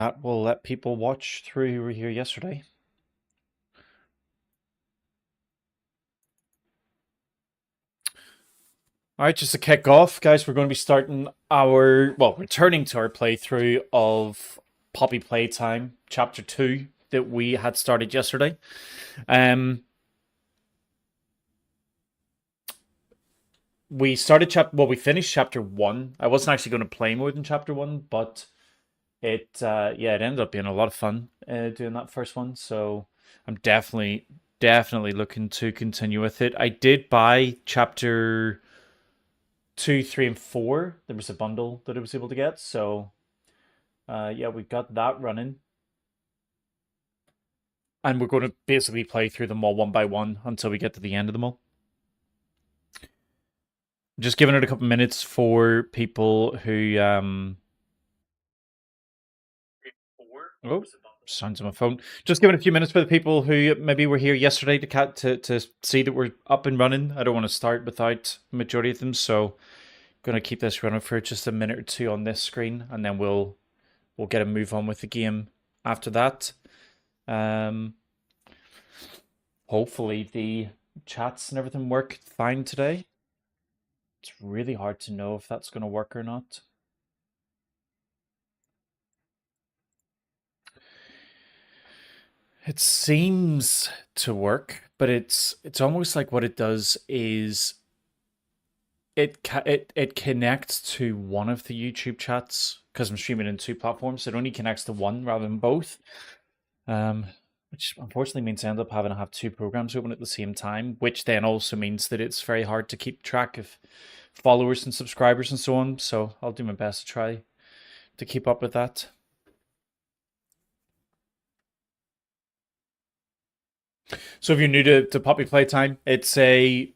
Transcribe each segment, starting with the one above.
That will let people watch through who were here yesterday. All right, just to kick off, guys, we're going to be starting returning to our playthrough of Poppy Playtime Chapter 2 that we had started yesterday. We finished Chapter 1. I wasn't actually going to play more than Chapter 1, but it ended up being a lot of fun doing that first one, so I'm definitely looking to continue with it. I did buy Chapter 2, 3, and 4. There was a bundle that I was able to get, so we got that running. And we're going to basically play through them all one by one until we get to the end of them all. Just giving it a couple minutes for people who Oh, sounds on my phone. Just giving a few minutes for the people who maybe were here yesterday to see that we're up and running. I don't want to start without the majority of them, so going to keep this running for just a minute or two on this screen, and then we'll get a move on with the game after that. Hopefully the chats and everything work fine today. It's really hard to know if that's going to work or not. It seems to work, but it's almost like what it does is it connects to one of the YouTube chats because I'm streaming in two platforms. It only connects to one rather than both, which unfortunately means I end up having to have two programs open at the same time, which then also means that it's very hard to keep track of followers and subscribers and so on. So I'll do my best to try to keep up with that. So if you're new to Poppy Playtime, it's a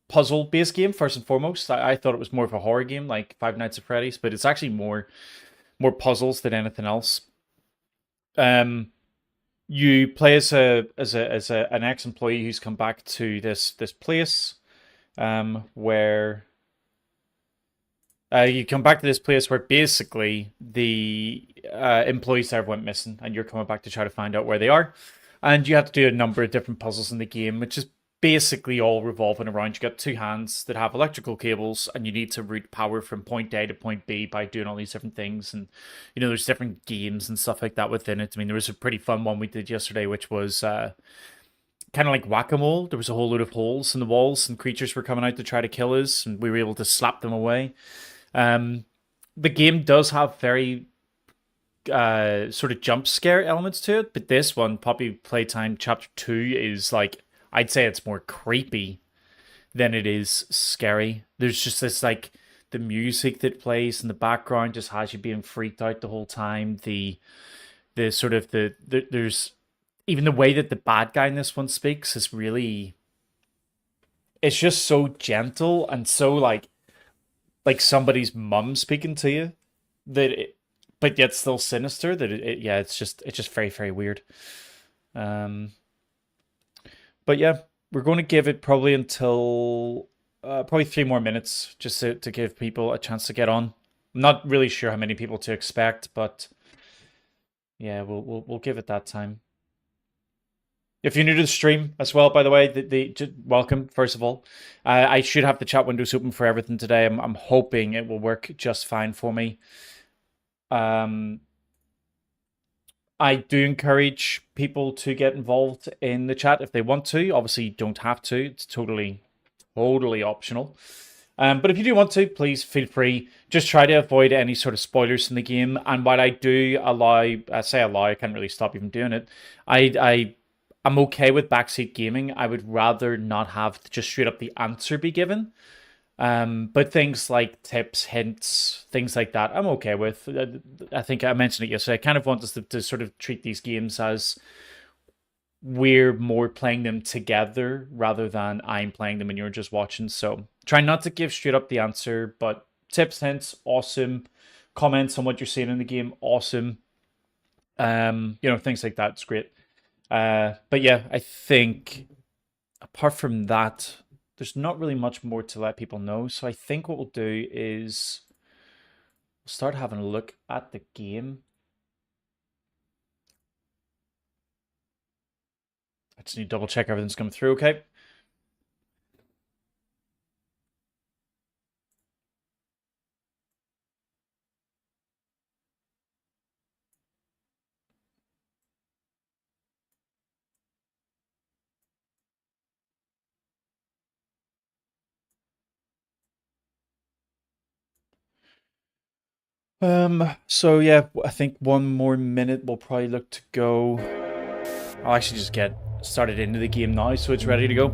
puzzle-based game first and foremost. I thought it was more of a horror game like Five Nights at Freddy's, but it's actually more puzzles than anything else. You play as an ex-employee who's come back to this place, where you come back to this place where basically the employees there went missing, and you're coming back to try to find out where they are. And you have to do a number of different puzzles in the game, which is basically all revolving around. You got two hands that have electrical cables, and you need to route power from point A to point B by doing all these different things. And there's different games and stuff like that within it. I mean, there was a pretty fun one we did yesterday, which was kind of like whack-a-mole. There was a whole load of holes in the walls, and creatures were coming out to try to kill us, and we were able to slap them away. The game does have very sort of jump scare elements to it, but this one, Poppy Playtime Chapter 2, is like, I'd say it's more creepy than it is scary. There's just this, like, the music that plays in the background just has you being freaked out the whole time. The sort of there's even the way that the bad guy in this one speaks is really, it's just so gentle and so like somebody's mum speaking to you, but yet still sinister. It's just very, very weird. But yeah, we're going to give it probably until probably 3 more minutes just to give people a chance to get on. I'm not really sure how many people to expect, but yeah, we'll give it that time. If you're new to the stream as well, by the way, welcome, first of all. I should have the chat windows open for everything today. I'm hoping it will work just fine for me. I do encourage people to get involved in the chat if they want to. Obviously, you don't have to. It's totally optional. But if you do want to, please feel free. Just try to avoid any sort of spoilers in the game. And while I do allow, I can't really stop even doing it. I'm okay with backseat gaming. I would rather not have just straight up the answer be given. But things like tips, hints, things like that, I'm okay with. I think I mentioned it yesterday. I kind of want us to sort of treat these games as we're more playing them together rather than I'm playing them and you're just watching. So try not to give straight up the answer, but tips, hints, awesome. Comments on what you're seeing in the game, awesome. Things like that, it's great. But yeah, I think apart from that, there's not really much more to let people know. So I think what we'll do is we'll start having a look at the game. I just need to double check everything's coming through okay. So yeah, I think 1 more minute we'll probably look to go. I'll actually just get started into the game now, so it's ready to go.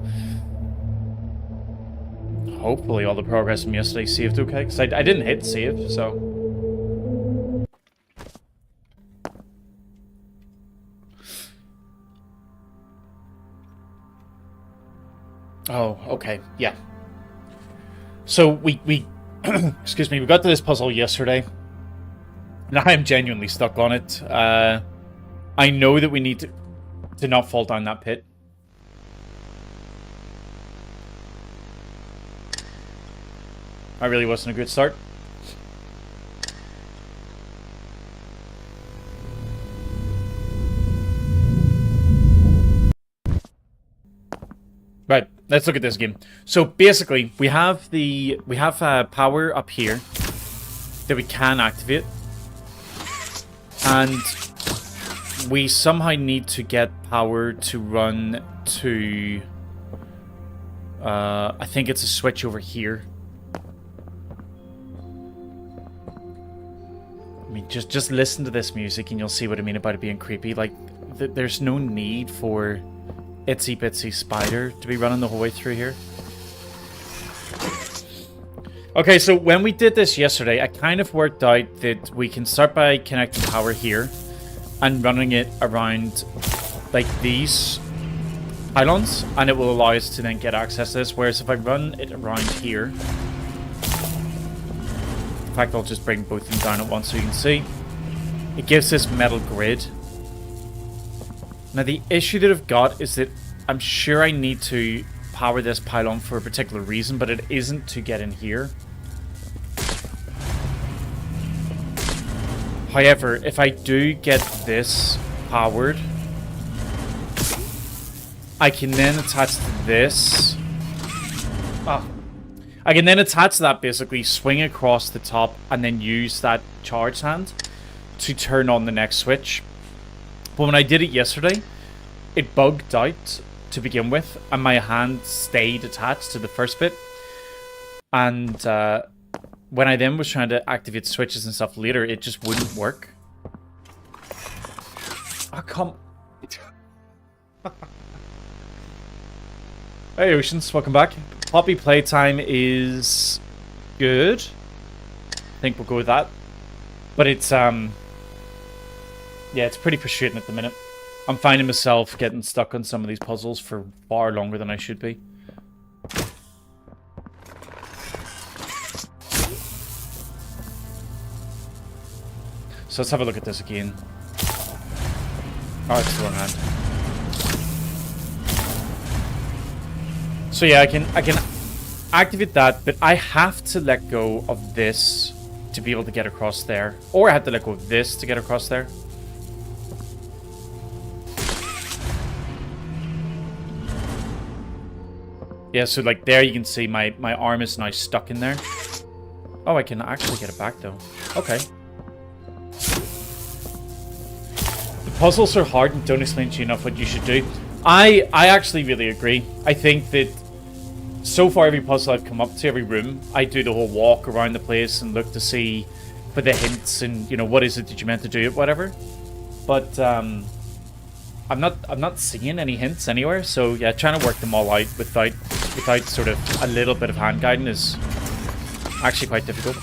Hopefully all the progress from yesterday saved okay, because I didn't hit save, so... Oh, okay, yeah. So we excuse me, we got to this puzzle yesterday, and I am genuinely stuck on it. I know that we need to not fall down that pit. That really wasn't a good start. Right, let's look at this game. So basically, we have power up here that we can activate, and we somehow need to get power to run to. I think it's a switch over here. I mean, just listen to this music and you'll see what I mean about it being creepy. Like, there's no need for Itsy Bitsy Spider to be running the whole way through here. Okay, so when we did this yesterday, I kind of worked out that we can start by connecting power here and running it around, like, these pylons, and it will allow us to then get access to this. Whereas if I run it around here... In fact, I'll just bring both of them down at once so you can see. It gives this metal grid. Now, the issue that I've got is that I'm sure I need to power this pylon for a particular reason, but it isn't to get in here. However, if I do get this powered, I can then attach to this. I can then attach that, basically, swing across the top, and then use that charge hand to turn on the next switch. But when I did it yesterday, it bugged out to begin with, and my hand stayed attached to the first bit. And when I then was trying to activate switches and stuff later, it just wouldn't work. Oh, come... Hey, Oceans, welcome back. Poppy Playtime is good. I think we'll go with that. But it's, yeah, it's pretty frustrating at the minute. I'm finding myself getting stuck on some of these puzzles for far longer than I should be. So let's have a look at this again. Oh, it's the wrong hand. So yeah, I can activate that, but I have to let go of this to be able to get across there. Or I have to let go of this to get across there. Yeah, so like there you can see my arm is now stuck in there. Oh, I can actually get it back though. Okay. The puzzles are hard and don't explain to you enough what you should do. I actually really agree. I think that so far every puzzle I've come up to, every room, I do the whole walk around the place and look to see for the hints and, you know, what is it that you meant to do, whatever. But I'm not seeing any hints anywhere. So yeah, trying to work them all out without sort of a little bit of hand guiding is actually quite difficult.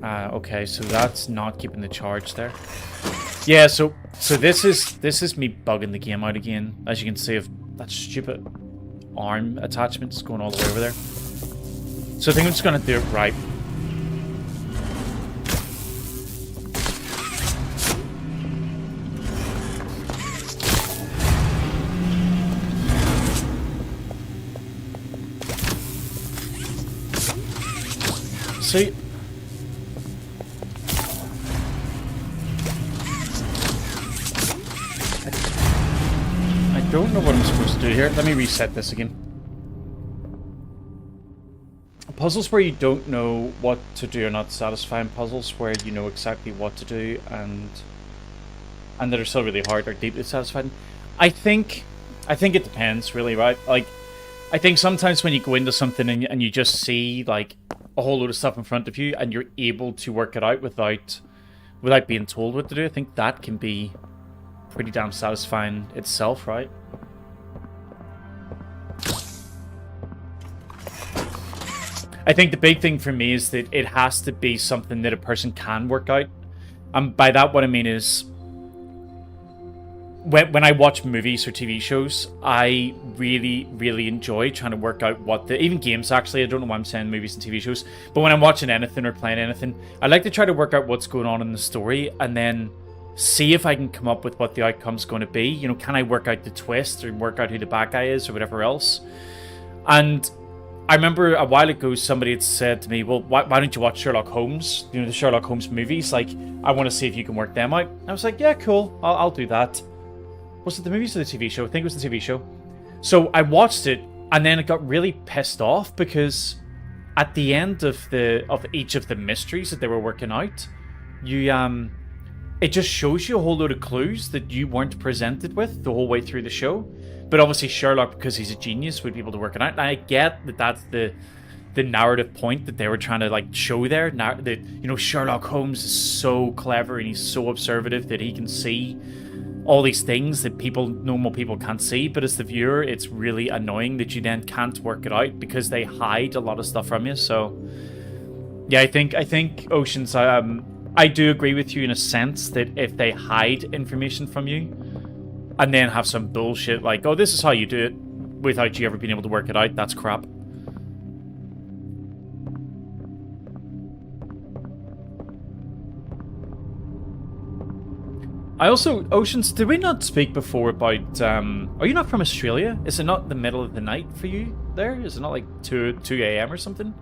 Okay, so that's not keeping the charge there. Yeah, so this is me bugging the game out again. As you can see, if that stupid arm attachment is going all the way over there. So I think I'm just gonna do it right. See? don't know what I'm supposed to do here. Let me reset this again. Puzzles where you don't know what to do are not satisfying. Puzzles where you know exactly what to do and that are still really hard are deeply satisfying. I think it depends, really, right? Like, I think sometimes when you go into something and you just see, like, a whole load of stuff in front of you and you're able to work it out without being told what to do, I think that can be pretty damn satisfying itself, right? I think the big thing for me is that it has to be something that a person can work out. And by that, what I mean is, when I watch movies or TV shows, I really, really enjoy trying to work out even games, actually. I don't know why I'm saying movies and TV shows. But when I'm watching anything or playing anything, I like to try to work out what's going on in the story and then see if I can come up with what the outcome's going to be. You know, can I work out the twist or work out who the bad guy is or whatever else? And I remember a while ago somebody had said to me, well, why don't you watch Sherlock Holmes? You know, the Sherlock Holmes movies. Like, I want to see if you can work them out. I was like, yeah, cool. I'll do that. Was it the movies or the TV show? I think it was the TV show. So I watched it, and then it got really pissed off because at the end of each of the mysteries that they were working out, it just shows you a whole load of clues that you weren't presented with the whole way through the show. But obviously Sherlock, because he's a genius, would be able to work it out. And I get that that's the narrative point that they were trying to, like, show there. That, you know, Sherlock Holmes is so clever and he's so observative that he can see all these things that normal people can't see. But as the viewer, it's really annoying that you then can't work it out because they hide a lot of stuff from you. So yeah, I think Oceans, I do agree with you in a sense that if they hide information from you and then have some bullshit like, oh, this is how you do it, without you ever being able to work it out, that's crap. I also, Oceans, did we not speak before about, are you not from Australia? Is it not the middle of the night for you there? Is it not like 2 a.m. or something?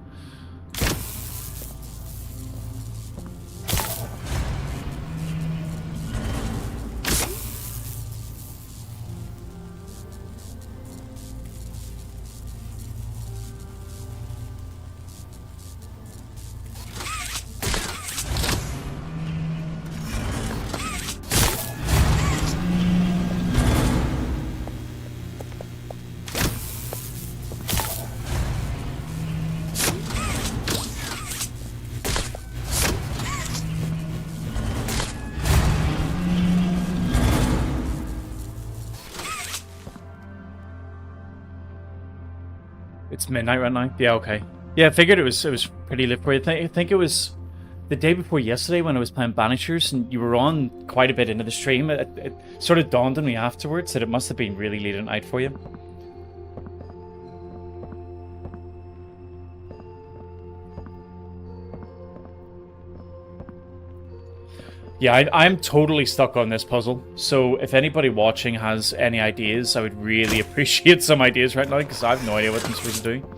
It's midnight right now? Yeah, okay. Yeah, I figured it was pretty late for you. I think it was the day before yesterday when I was playing Banishers and you were on quite a bit into the stream. It sort of dawned on me afterwards that it must have been really late at night for you. Yeah, I'm totally stuck on this puzzle. So if anybody watching has any ideas, I would really appreciate some ideas right now because I have no idea what I'm supposed to do.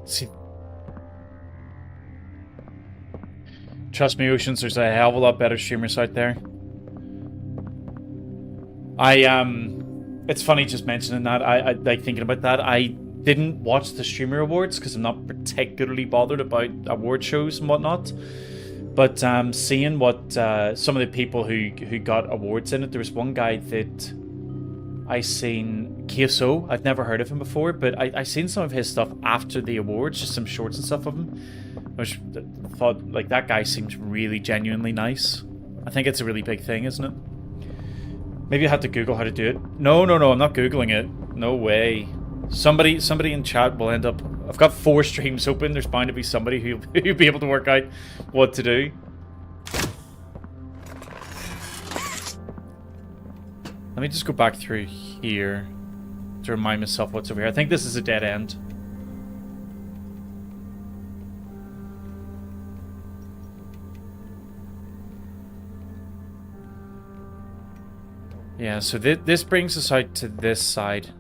See, trust me, Oceans, there's a hell of a lot better streamers out there. It's funny just mentioning that. I like thinking about that. I didn't watch the streamer awards because I'm not particularly bothered about award shows and whatnot. But seeing what some of the people who got awards in it, there was one guy that I seen, KSO. I've never heard of him before, but I seen some of his stuff after the awards, just some shorts and stuff of him. Which I thought, like, that guy seems really genuinely nice. I think it's a really big thing, isn't it? Maybe I had to Google how to do it. No, I'm not Googling it. No way. Somebody in chat will end up... I've got 4 streams open. There's bound to be somebody who'll be able to work out what to do. Let me just go back through here to remind myself what's over here. I think this is a dead end. Yeah, so this brings us out to this side.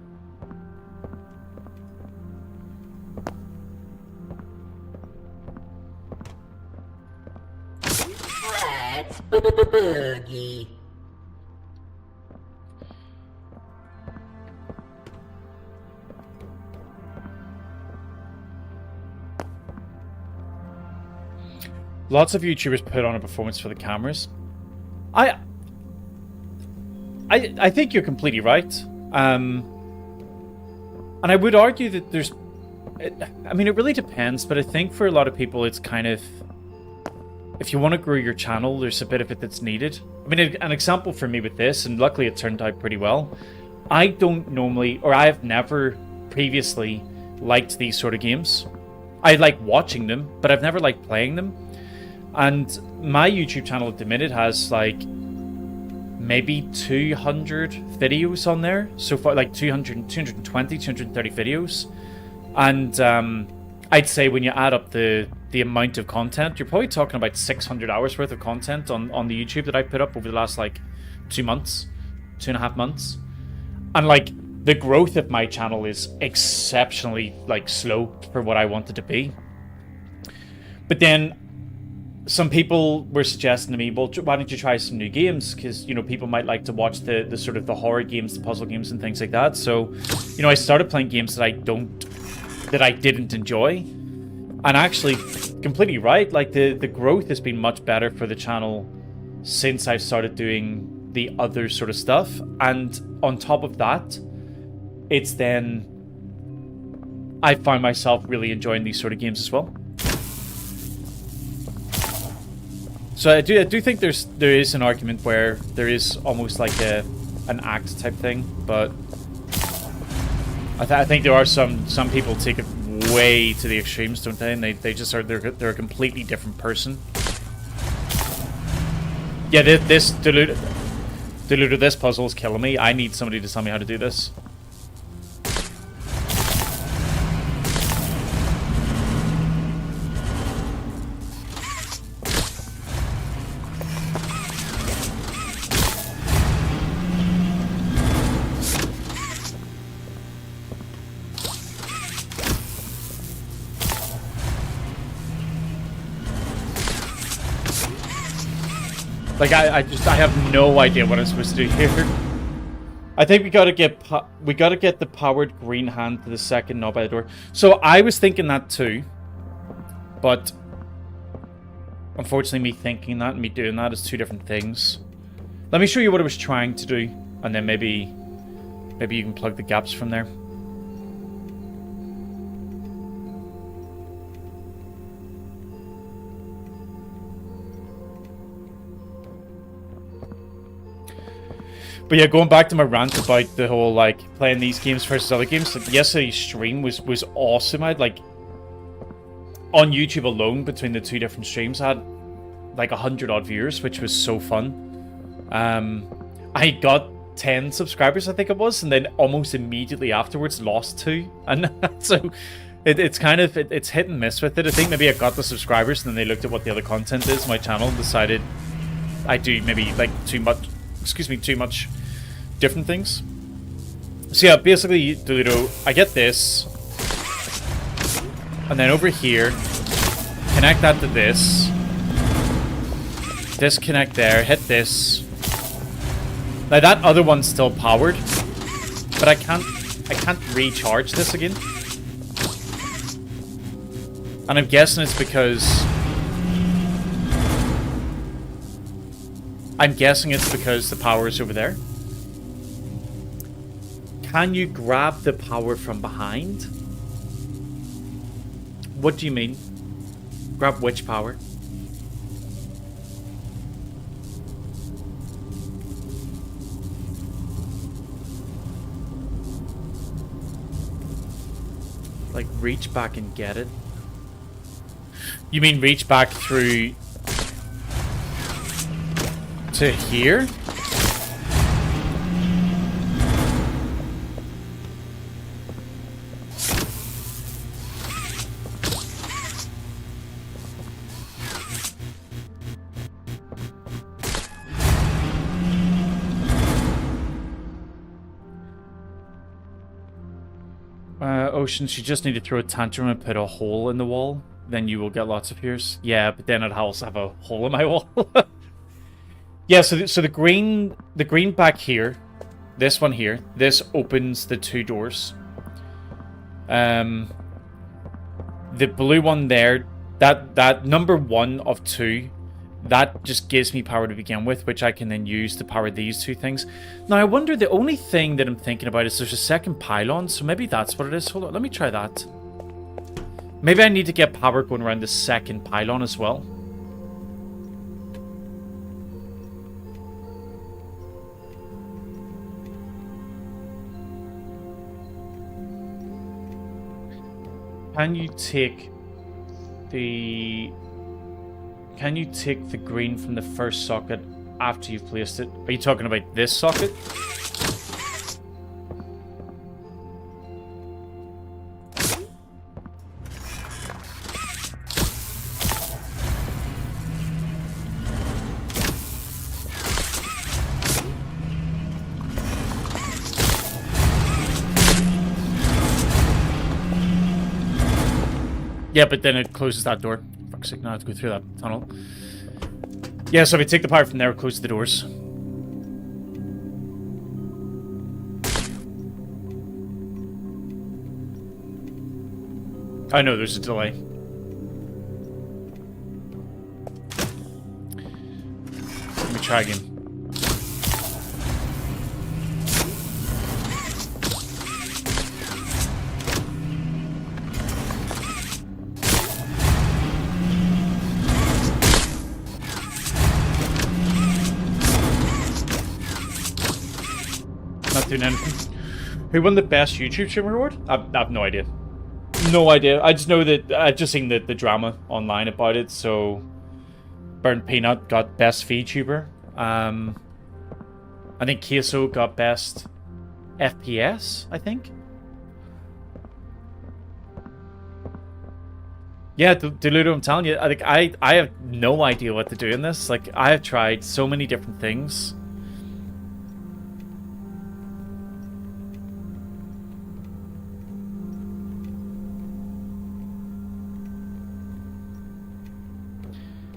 That's boogie. Lots of YouTubers put on a performance for the cameras. I think you're completely right. And I would argue that there's... I mean, it really depends, but I think for a lot of people, it's kind of... If you want to grow your channel, there's a bit of it that's needed. I mean, an example for me with this, and luckily it turned out pretty well, I don't normally, or I have never previously liked these sort of games. I like watching them, but I've never liked playing them. And my YouTube channel at the minute has like maybe 200 videos on there so far, like 200, 220, 230 videos. And I'd say when you add up the amount of content, you're probably talking about 600 hours worth of content on the YouTube that I've put up over the last like 2 months, 2.5 months. And like the growth of my channel is exceptionally like slow for what I want it to be. But then some people were suggesting to me, well, why don't you try some new games? Because, you know, people might like to watch the sort of the horror games, the puzzle games and things like that. So, you know, I started playing games that I didn't enjoy. And actually, completely right, like the growth has been much better for the channel since I've started doing the other sort of stuff. And on top of that, it's then I find myself really enjoying these sort of games as well. So I do think there is an argument where there is almost like an act type thing, but I think there are some people take it way to the extremes, don't they? And they just are they're a completely different person. Yeah, this diluted this puzzle is killing me. I need somebody to tell me how to do this. Like I have no idea what I'm supposed to do here. I think we gotta get the powered green hand to the second knob by the door. So I was thinking that too, but unfortunately, me thinking that and me doing that is two different things. Let me show you what I was trying to do, and then maybe you can plug the gaps from there. But yeah, going back to my rant about the whole, like, playing these games versus other games, like, yesterday's stream was awesome. I had, like, on YouTube alone, between the two different streams, I had, like, 100-odd viewers, which was so fun. I got 10 subscribers, I think it was, and then almost immediately afterwards lost 2. And so it's kind of, it's hit and miss with it. I think maybe I got the subscribers, and then they looked at what the other content is on my channel and decided I do maybe, like, too much different things. So yeah, basically, Doludo, I get this, and then over here, connect that to this, disconnect there, hit this. Now that other one's still powered, but I can't recharge this again. And I'm guessing it's because the power is over there. Can you grab the power from behind? What do you mean? Grab which power? Like, reach back and get it? You mean reach back through to here? Oceans, you just need to throw a tantrum and put a hole in the wall. Then you will get lots of hears. Yeah, but then I'd also have a hole in my wall. Yeah, so the green back here, this one here, this opens the 2 doors. The blue one there, that number 1 of 2, that just gives me power to begin with, which I can then use to power these 2 things. Now, I wonder, the only thing that I'm thinking about is there's a second pylon, so maybe that's what it is. Hold on, let me try that. Maybe I need to get power going around the second pylon as well. Can you take the green from the first socket after you've placed it? Are you talking about this socket? Yeah, but then it closes that door. Fuck's sake, now I have to go through that tunnel. Yeah, so if I take the power from there, it closes the doors. I know there's a delay. Let me try again. Doing anything. Who won the best YouTube streamer award? I have no idea. No idea. I just know that I've just seen the drama online about it. So, Burnt Peanut got best VTuber. I think Queso got best FPS. I think. Yeah, Deludo, I'm telling you. I have no idea what to do in this. Like, I have tried so many different things.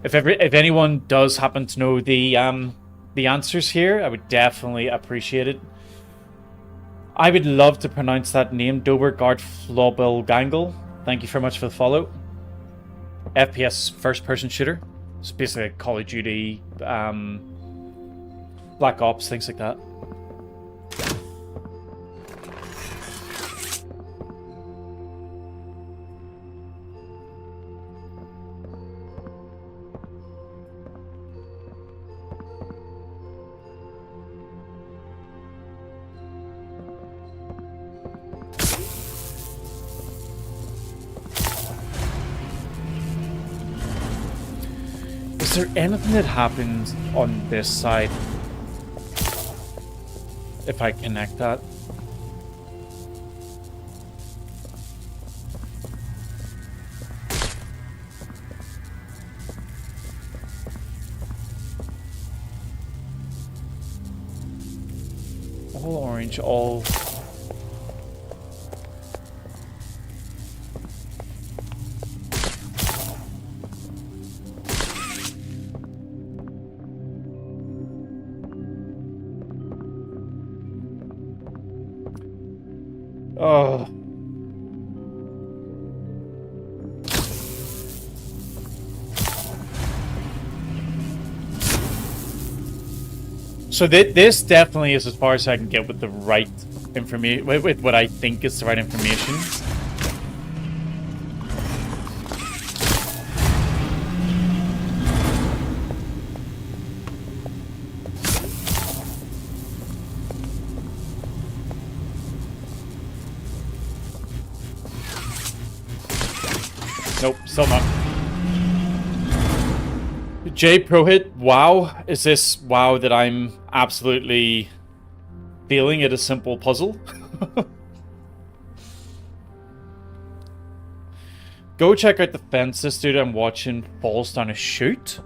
If anyone does happen to know the answers here, I would definitely appreciate it. I would love to pronounce that name, Dobergard Flobelgangle. Thank you very much for the follow. FPS first-person shooter. It's basically like Call of Duty, Black Ops, things like that. Is there anything that happens on this side if I connect that? All orange, all... Oh. So this definitely is as far as I can get with the right information, with what I think is the right information. Nope, still not. J Pro hit, wow. Is this wow that I'm absolutely feeling it a simple puzzle? Go check out the fence. This dude I'm watching falls down a chute.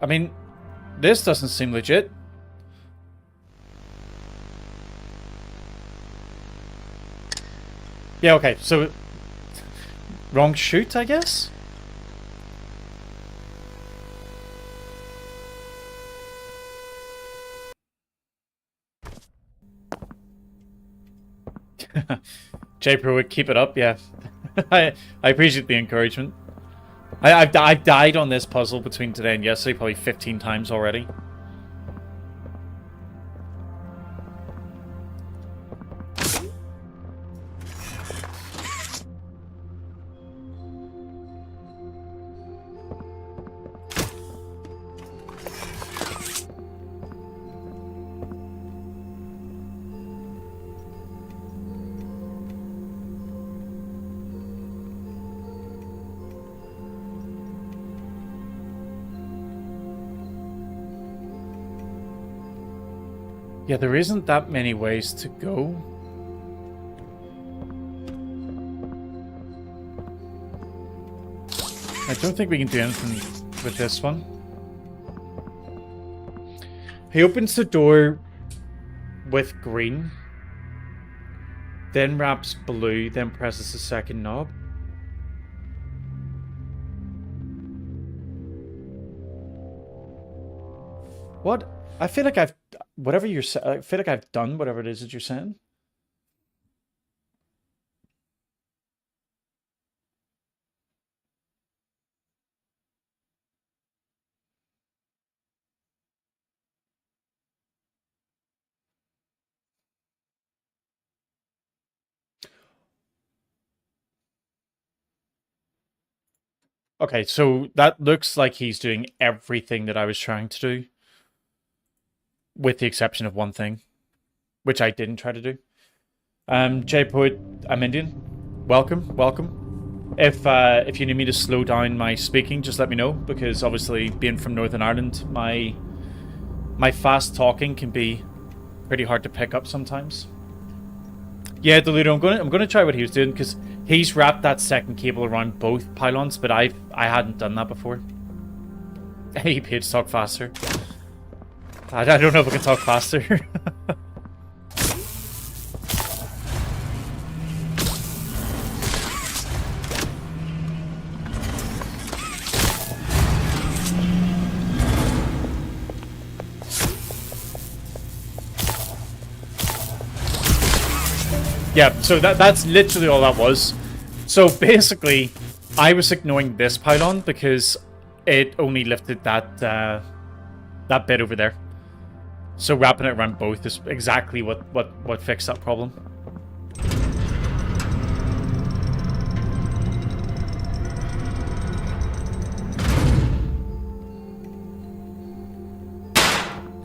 I mean, this doesn't seem legit. Yeah, okay, so... wrong shoot, I guess? J-Pro would keep it up, yeah. I appreciate the encouragement. I've died on this puzzle between today and yesterday probably 15 times already. Yeah, there isn't that many ways to go. I don't think we can do anything with this one. He opens the door with green, then wraps blue, then presses the second knob. What? I feel like I've... whatever you're saying, I feel like I've done whatever it is that you're saying. Okay, so that looks like he's doing everything that I was trying to do. With the exception of one thing, which I didn't try to do. J Poet, I'm Indian. Welcome, welcome. If you need me to slow down my speaking, just let me know, because obviously being from Northern Ireland, my fast talking can be pretty hard to pick up sometimes. Yeah, Deludo, I'm gonna try what he was doing, because he's wrapped that second cable around both pylons, but I hadn't done that before. Hey, Page, talk faster. I don't know if I can talk faster. Yeah, so that's literally all that was. So basically, I was ignoring this pylon because it only lifted that that bit over there. So wrapping it around both is exactly what fixed that problem.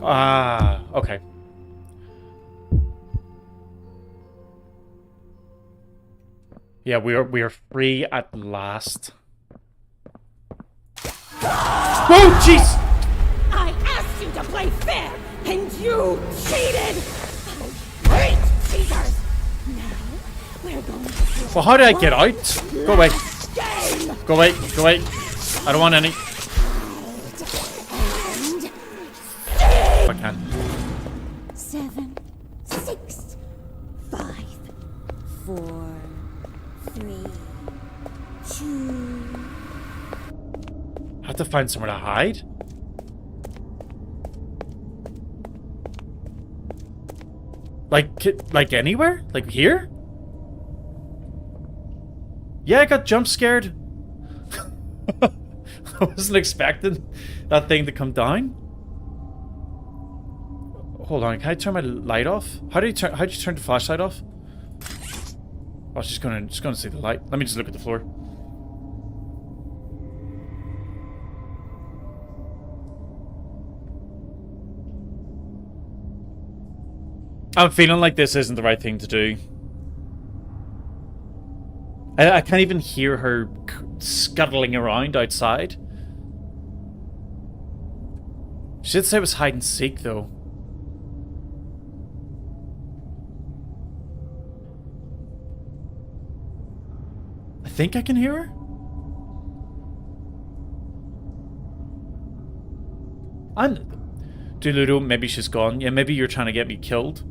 Ah, okay. Yeah, we are free at last. Whoa, jeez! I asked you to play fair, and you cheated! I hate cheaters! Now, we're going to... Well, how did I get out? Go away. Game! Go away, go away. I don't want any. And... I can. 7, 6, 5, 4, 3, 2... I have to find somewhere to hide. Like anywhere? Like here? Yeah, I got jump scared. I wasn't expecting that thing to come down. Hold on, can I turn my light off? How do you turn the flashlight off? I was just gonna see the light. Let me just look at the floor. I'm feeling like this isn't the right thing to do. I can't even hear her scuttling around outside. She did say it was hide and seek, though. I think I can hear her. And Duludo, maybe she's gone. Yeah, maybe you're trying to get me killed.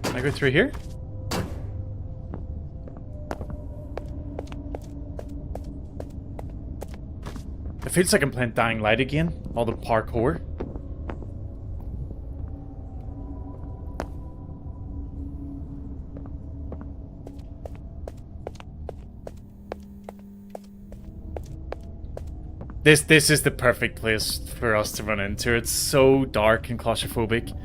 Can I go through here? It feels like I'm playing Dying Light again. All the parkour. This is the perfect place for us to run into. It's so dark and claustrophobic.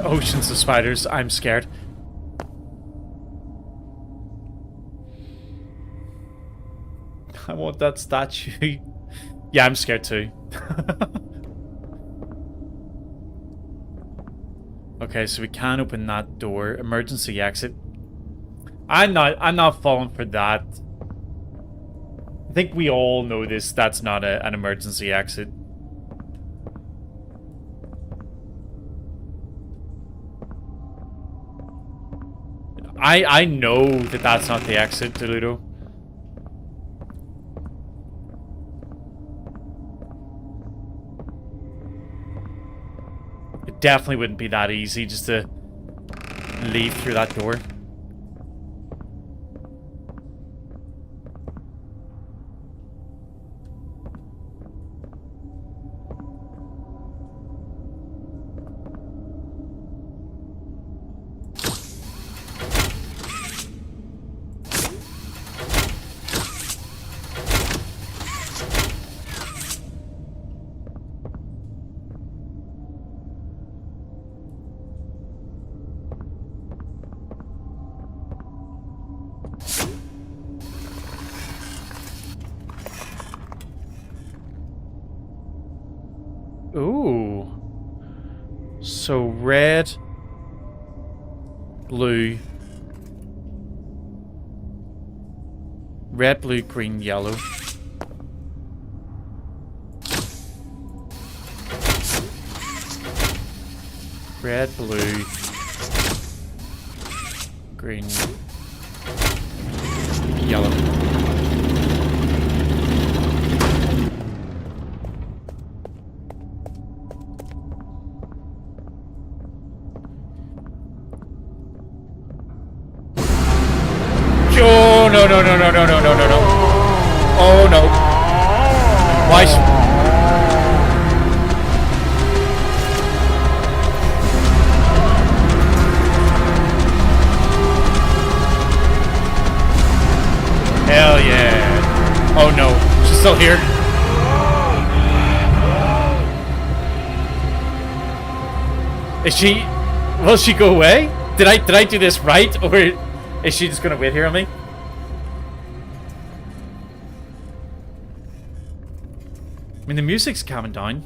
Oceans of spiders. I'm scared. I want that statue. Yeah, I'm scared too. Okay, so we can open that door. Emergency exit. I'm not falling for that. I think we all know this. That's not an emergency exit. I know that that's not the exit, Duludo. It definitely wouldn't be that easy just to leave through that door. Ooh. So red, blue, red, blue, green, yellow. Red, blue, green, yellow. Oh, no, no, no, no, no, no, no, no, no. Oh, no. Why? Hell yeah. Oh, no. She's still here. Is she... Will she go away? Did I do this right? Or is she just gonna wait here on me? I mean, the music's calming down.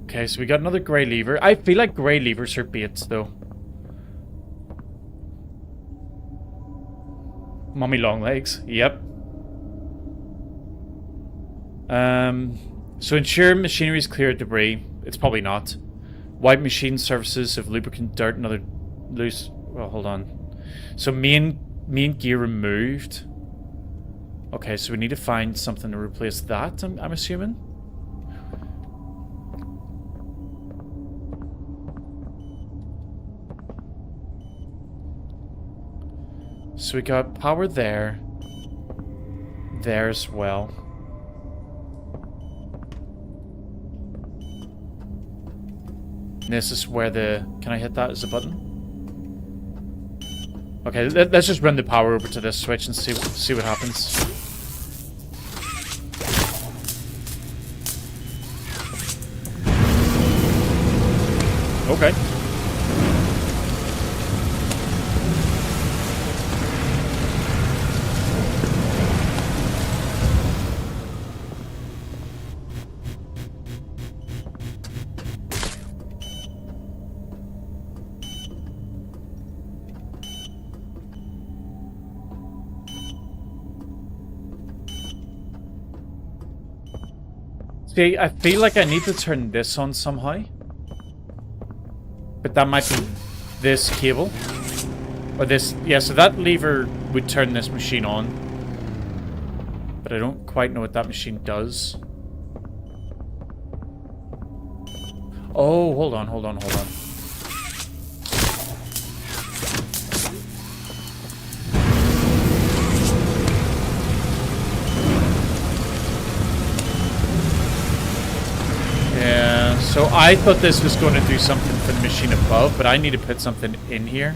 Okay, so we got another grey lever. I feel like grey levers are baits, though. Mummy long legs. Yep. So ensure machinery is clear of debris. It's probably not. Wipe machine surfaces of lubricant, dirt, and other loose... Well, hold on. So main gear removed. Okay, so we need to find something to replace that, I'm assuming. So we got power there. There as well. And this is where the... Can I hit that as a button? Okay, let's just run the power over to this switch and see what happens. Okay. See, I feel like I need to turn this on somehow. But that might be this cable. Or this... Yeah, so that lever would turn this machine on. But I don't quite know what that machine does. Oh, hold on. Yeah, so I thought this was going to do something for the machine above, but I need to put something in here.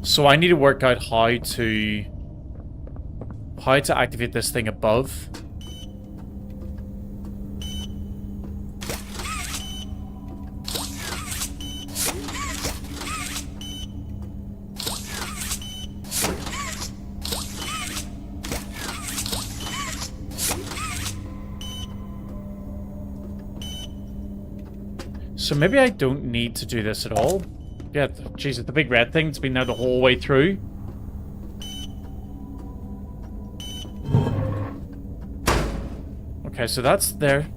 So I need to work out how to activate this thing above. So maybe I don't need to do this at all. Yeah, Jesus, the big red thing. It's been there the whole way through. Okay, so that's there.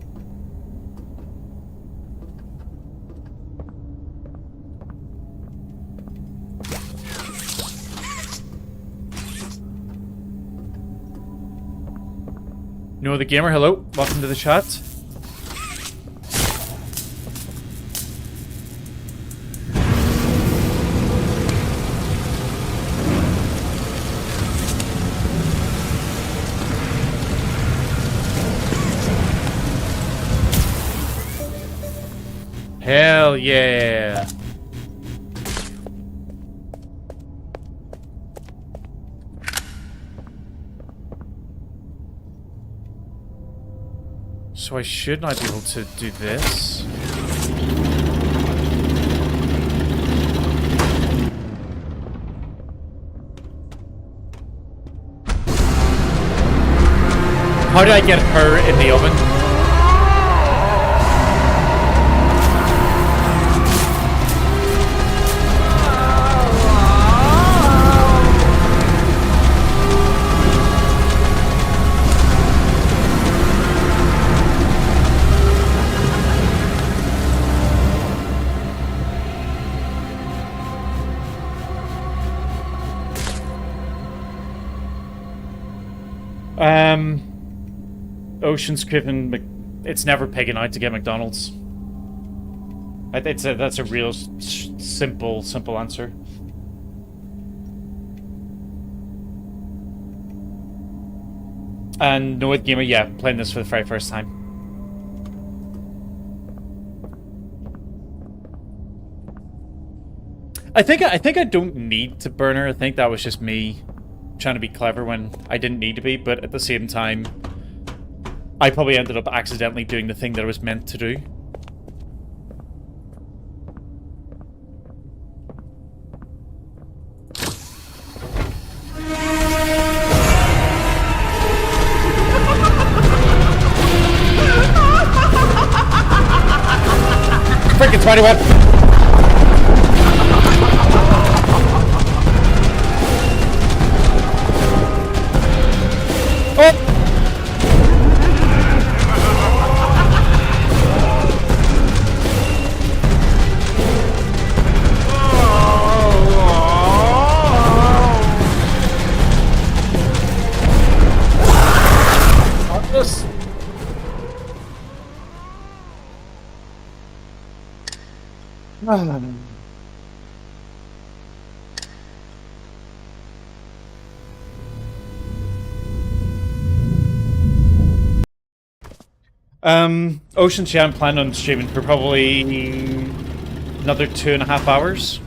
No, the gamer, hello. Welcome to the chat. Hell yeah. So I should not be able to do this. How did I get her in the oven? Ocean's Crippen, it's never pigging out to get McDonald's. That's a real simple answer. And no Gamer, yeah, playing this for the very first time. I think I don't need to burn her. I think that was just me trying to be clever when I didn't need to be, but at the same time, I probably ended up accidentally doing the thing that I was meant to do. Frickin' spiderweb! Oh! Ocean Sea, I'm planning on streaming for probably another 2.5 hours.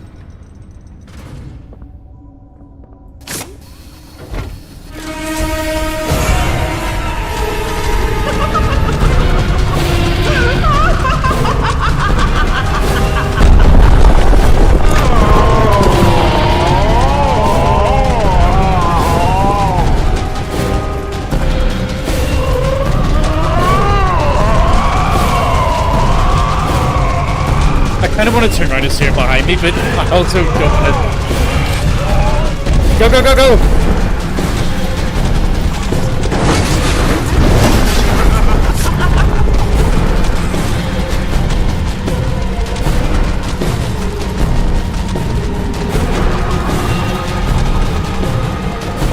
I kind of want to turn around and see her behind me, but I also don't want to... Go, go, go, go!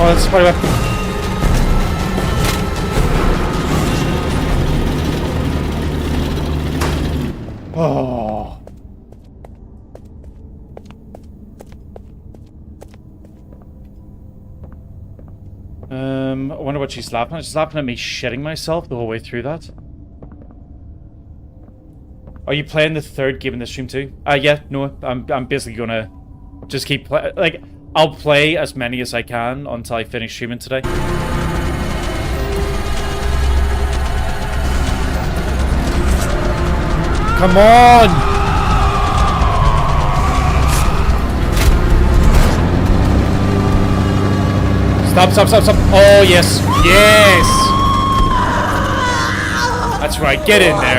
Oh, that's quite a bit. Oh. I wonder what she's laughing at. She's laughing at me shitting myself the whole way through that. Are you playing the third game in the stream too? Yeah, no, I'm basically gonna just keep like, I'll play as many as I can until I finish streaming today. Come on! Stop, stop, stop, stop. Oh, yes. Yes. That's right. Get in there.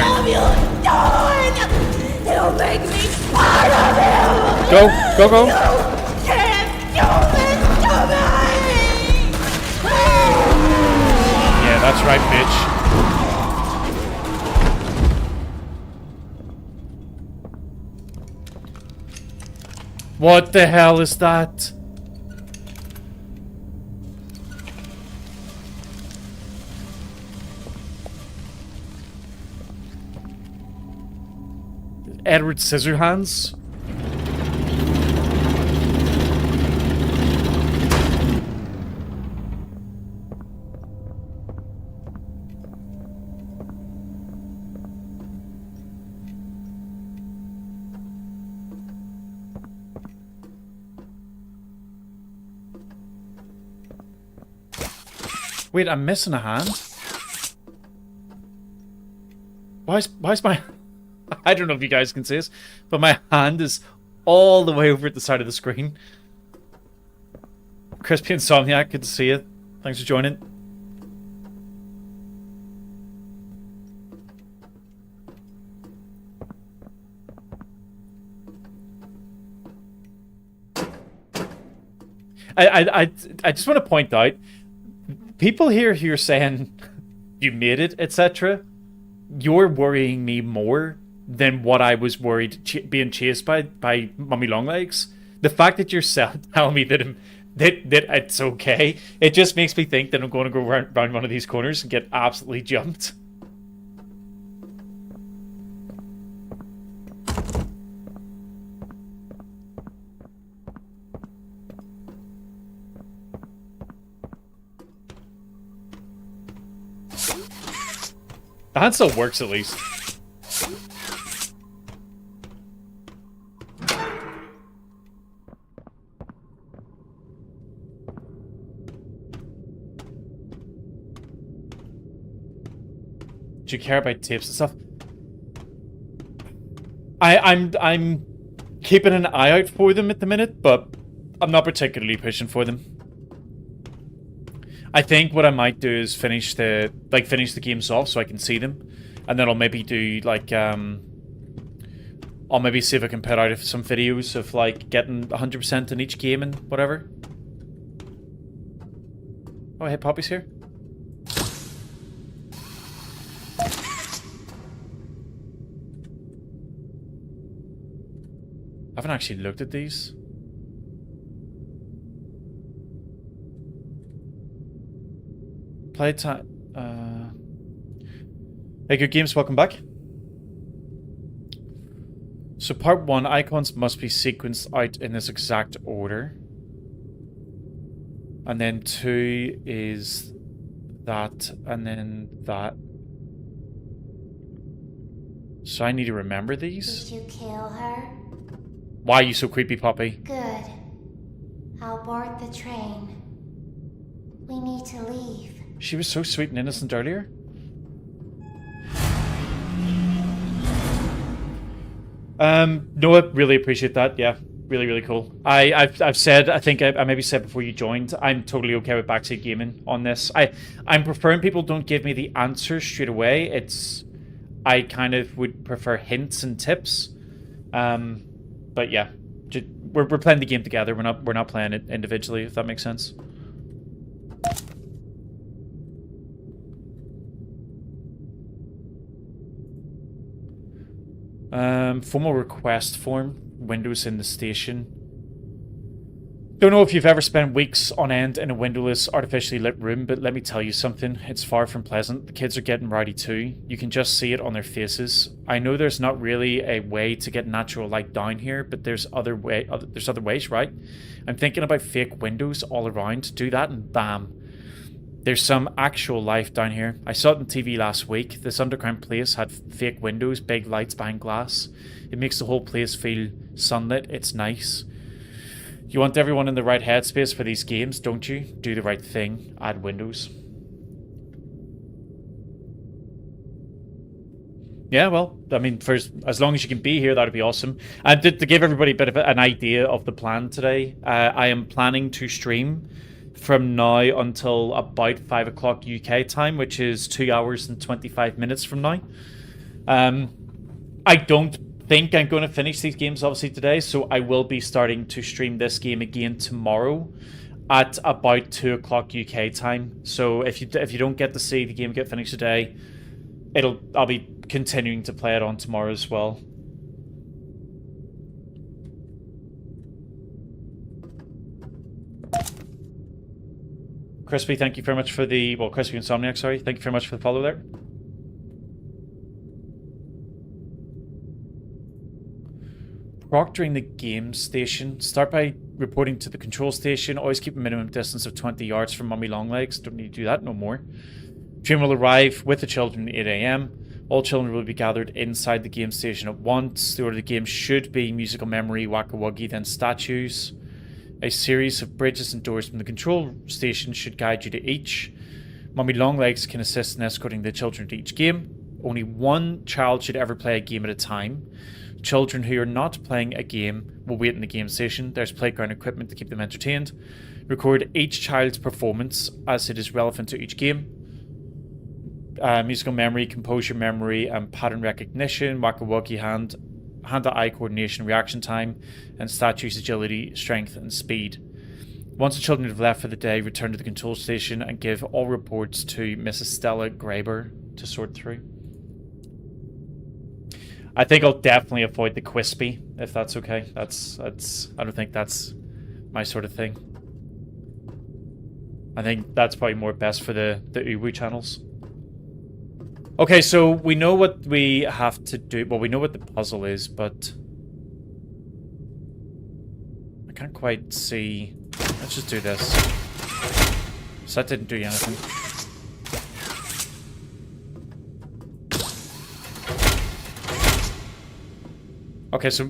It'll make me part of him. Go, go, go. You can't do this to me. Yeah, that's right, bitch. What the hell is that? Edward Scissorhands? Wait, I'm missing a hand? Why's my... I don't know if you guys can see this, but my hand is all the way over at the side of the screen. Crispy Insomniac, good to see you. Thanks for joining. I just want to point out, people here who are saying you made it, etc., you're worrying me more than what I was worried being chased by Mummy Longlegs. The fact that you're telling me that it's okay, it just makes me think that I'm going to go around one of these corners and get absolutely jumped. The hand still works at least. Do you care about tapes and stuff? I'm keeping an eye out for them at the minute, but I'm not particularly pushing for them. I think what I might do is finish the games off so I can see them, and then I'll maybe do like I'll maybe see if I can put out some videos of like getting 100% in each game and whatever. Oh, hey, Poppy's here. I haven't actually looked at these. Playtime. Hey, good games. Welcome back. So part 1, icons must be sequenced out in this exact order. And then 2 is that, and then that. So I need to remember these? Did you kill her? Why are you so creepy, Poppy? Good. I'll board the train. We need to leave. She was so sweet and innocent earlier. Noah, really appreciate that. Yeah, really, really cool. I've said, I think I maybe said before you joined, I'm totally okay with backseat gaming on this. I'm preferring people don't give me the answers straight away. I kind of would prefer hints and tips. But yeah, we're playing the game together. We're not playing it individually, if that makes sense. Formal request form. Windows in the station. Don't know if you've ever spent weeks on end in a windowless, artificially lit room, but let me tell you something. It's far from pleasant. The kids are getting rowdy too. You can just see it on their faces. I know there's not really a way to get natural light down here, but there's other ways, right? I'm thinking about fake windows all around. Do that and bam. There's some actual life down here. I saw it on TV last week. This underground place had fake windows, big lights behind glass. It makes the whole place feel sunlit. It's nice. You want everyone in the right headspace for these games, don't you? Do the right thing. Add windows. Yeah, well, I mean, as long as you can be here, that'd be awesome. And to give everybody a bit of an idea of the plan today, I am planning to stream from now until about 5 o'clock UK time, which is 2 hours and 25 minutes from now. I don't think I'm going to finish these games obviously today, so I will be starting to stream this game again tomorrow at about 2 o'clock UK time. So if you don't get to see the game get finished today, I'll be continuing to play it on tomorrow as well. Crispy, thank you very much for the... Well, Crispy Insomniac, sorry. Thank you very much for the follow there. Proctoring the game station. Start by reporting to the control station. Always keep a minimum distance of 20 yards from Mummy Longlegs. Don't need to do that no more. Train will arrive with the children at 8 AM. All children will be gathered inside the game station at once. The order of the game should be musical memory, Wacka Wuggy, then statues. A series of bridges and doors from the control station should guide you to each. Mummy Longlegs can assist in escorting the children to each game. Only one child should ever play a game at a time. Children who are not playing a game will wait in the game station. There's playground equipment to keep them entertained. Record each child's performance as it is relevant to each game. Musical memory, composure memory, and pattern recognition, Wacka Wuggy, hand-to-eye coordination, reaction time, and statues, agility, strength, and speed. Once the children have left for the day, return to the control station and give all reports to Mrs. Stella Graber to sort through. I think I'll definitely avoid the Quispy, if that's okay. I don't think that's my sort of thing. I think that's probably more best for the Uwu channels. Okay, so we know what we have to do. Well, we know what the puzzle is, but I can't quite see. Let's just do this. So that didn't do anything. Okay, so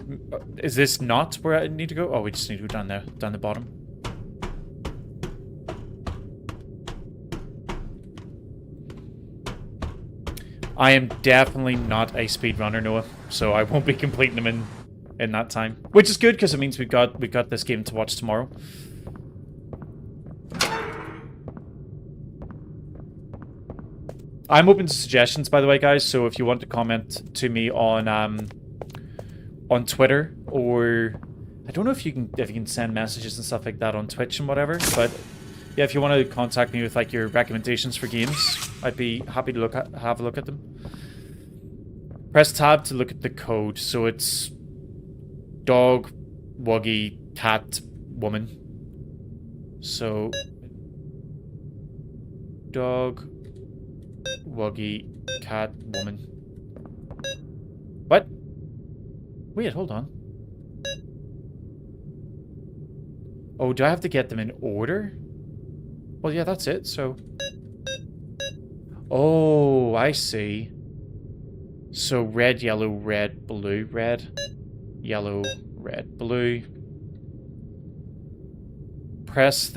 is this not where I need to go? Oh, we just need to go down the bottom. I am definitely not a speedrunner, Noah, so I won't be completing them in that time. Which is good, because it means we've got this game to watch tomorrow. I'm open to suggestions, by the way, guys, so if you want to comment to me on Twitter, or I don't know if you can send messages and stuff like that on Twitch and whatever, but yeah, if you want to contact me with like your recommendations for games, I'd be happy to have a look at them. Press tab to look at the code. So it's dog, wuggy, cat, woman. So dog, wuggy, cat, woman. What? Wait, hold on. Oh, do I have to get them in order? Well, yeah, that's it, so... Oh, I see. So red, yellow, red, blue, red. Yellow, red, blue. Press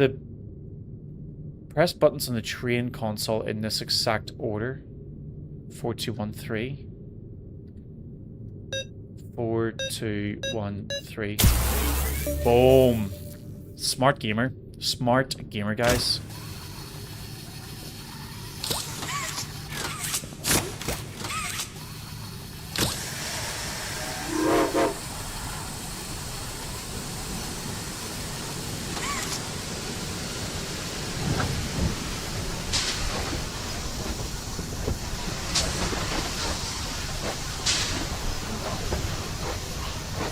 buttons on the train console in this exact order. 4, 2, 1, 3. 4, 2, 1, 3. Boom. Smart gamer. Smart gamer, guys.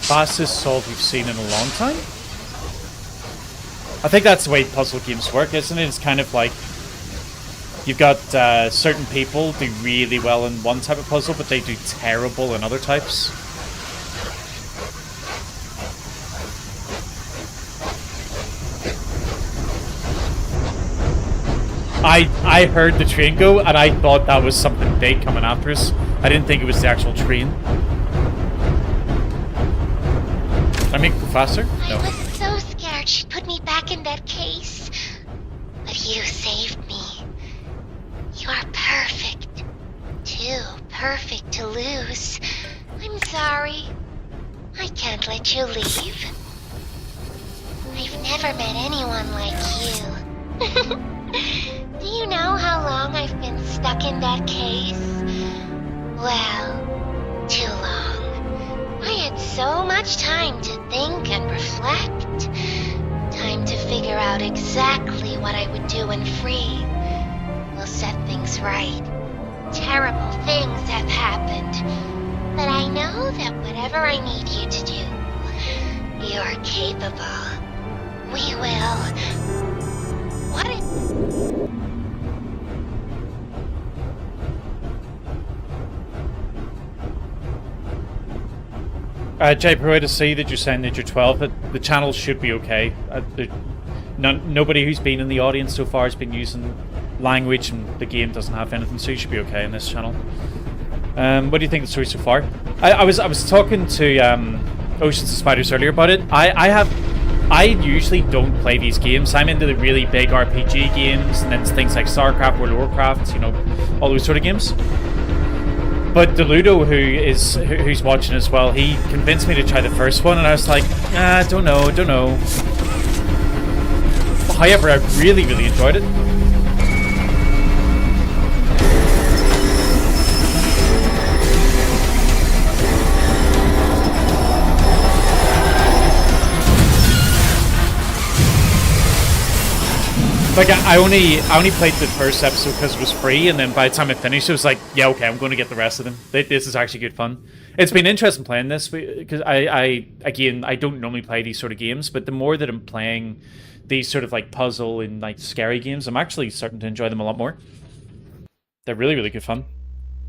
Fastest solve you've seen in a long time? I think that's the way puzzle games work, isn't it? It's kind of like you've got certain people do really well in one type of puzzle, but they do terrible in other types. I heard the train go, and I thought that was something big coming after us. I didn't think it was the actual train. I make it go faster? No. I was so scared she'd put me back in that case. But you saved me. You are perfect. Too perfect to lose. I'm sorry. I can't let you leave. I've never met anyone like you. Do you know how long I've been stuck in that case? Well, too long. I had so much time to think and reflect. Time to figure out exactly what I would do when free. We'll set things right. Terrible things have happened. But I know that whatever I need you to do, you're capable. We will. What if... Jay, proud to see that you're saying that you're 12. That the channel should be okay. Nobody who's been in the audience so far has been using language, and the game doesn't have anything, so you should be okay in this channel. What do you think of the story so far? I was talking to Oceans of Spiders earlier about it. I usually don't play these games. I'm into the really big RPG games, and then things like StarCraft, World of Warcraft, you know, all those sort of games. But Deludo, who's watching as well, he convinced me to try the first one, and I was like, don't know. However, I really enjoyed it. Like, I only played the first episode because it was free, and then by the time I finished, it was like, yeah, okay, I'm going to get the rest of them. This is actually good fun. It's been interesting playing this, because I don't normally play these sort of games, but the more that I'm playing these sort of, like, puzzle and, like, scary games, I'm actually starting to enjoy them a lot more. They're really good fun.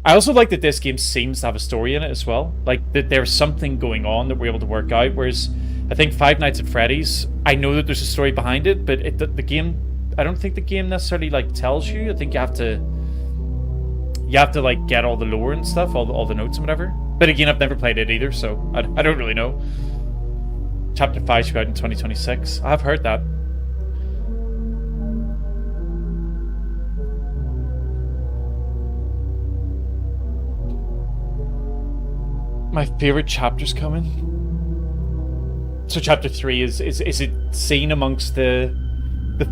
I also like that this game seems to have a story in it as well. Like, that there's something going on that we're able to work out, whereas I think Five Nights at Freddy's, I know that there's a story behind it, but the game... I don't think the game necessarily, like, tells you. I think you have to like, get all the lore and stuff, all the notes and whatever. But again, I've never played it either, so I don't really know. Chapter 5 should be out in 2026. I've heard that. My favorite chapter's coming. So chapter 3 is it seen amongst the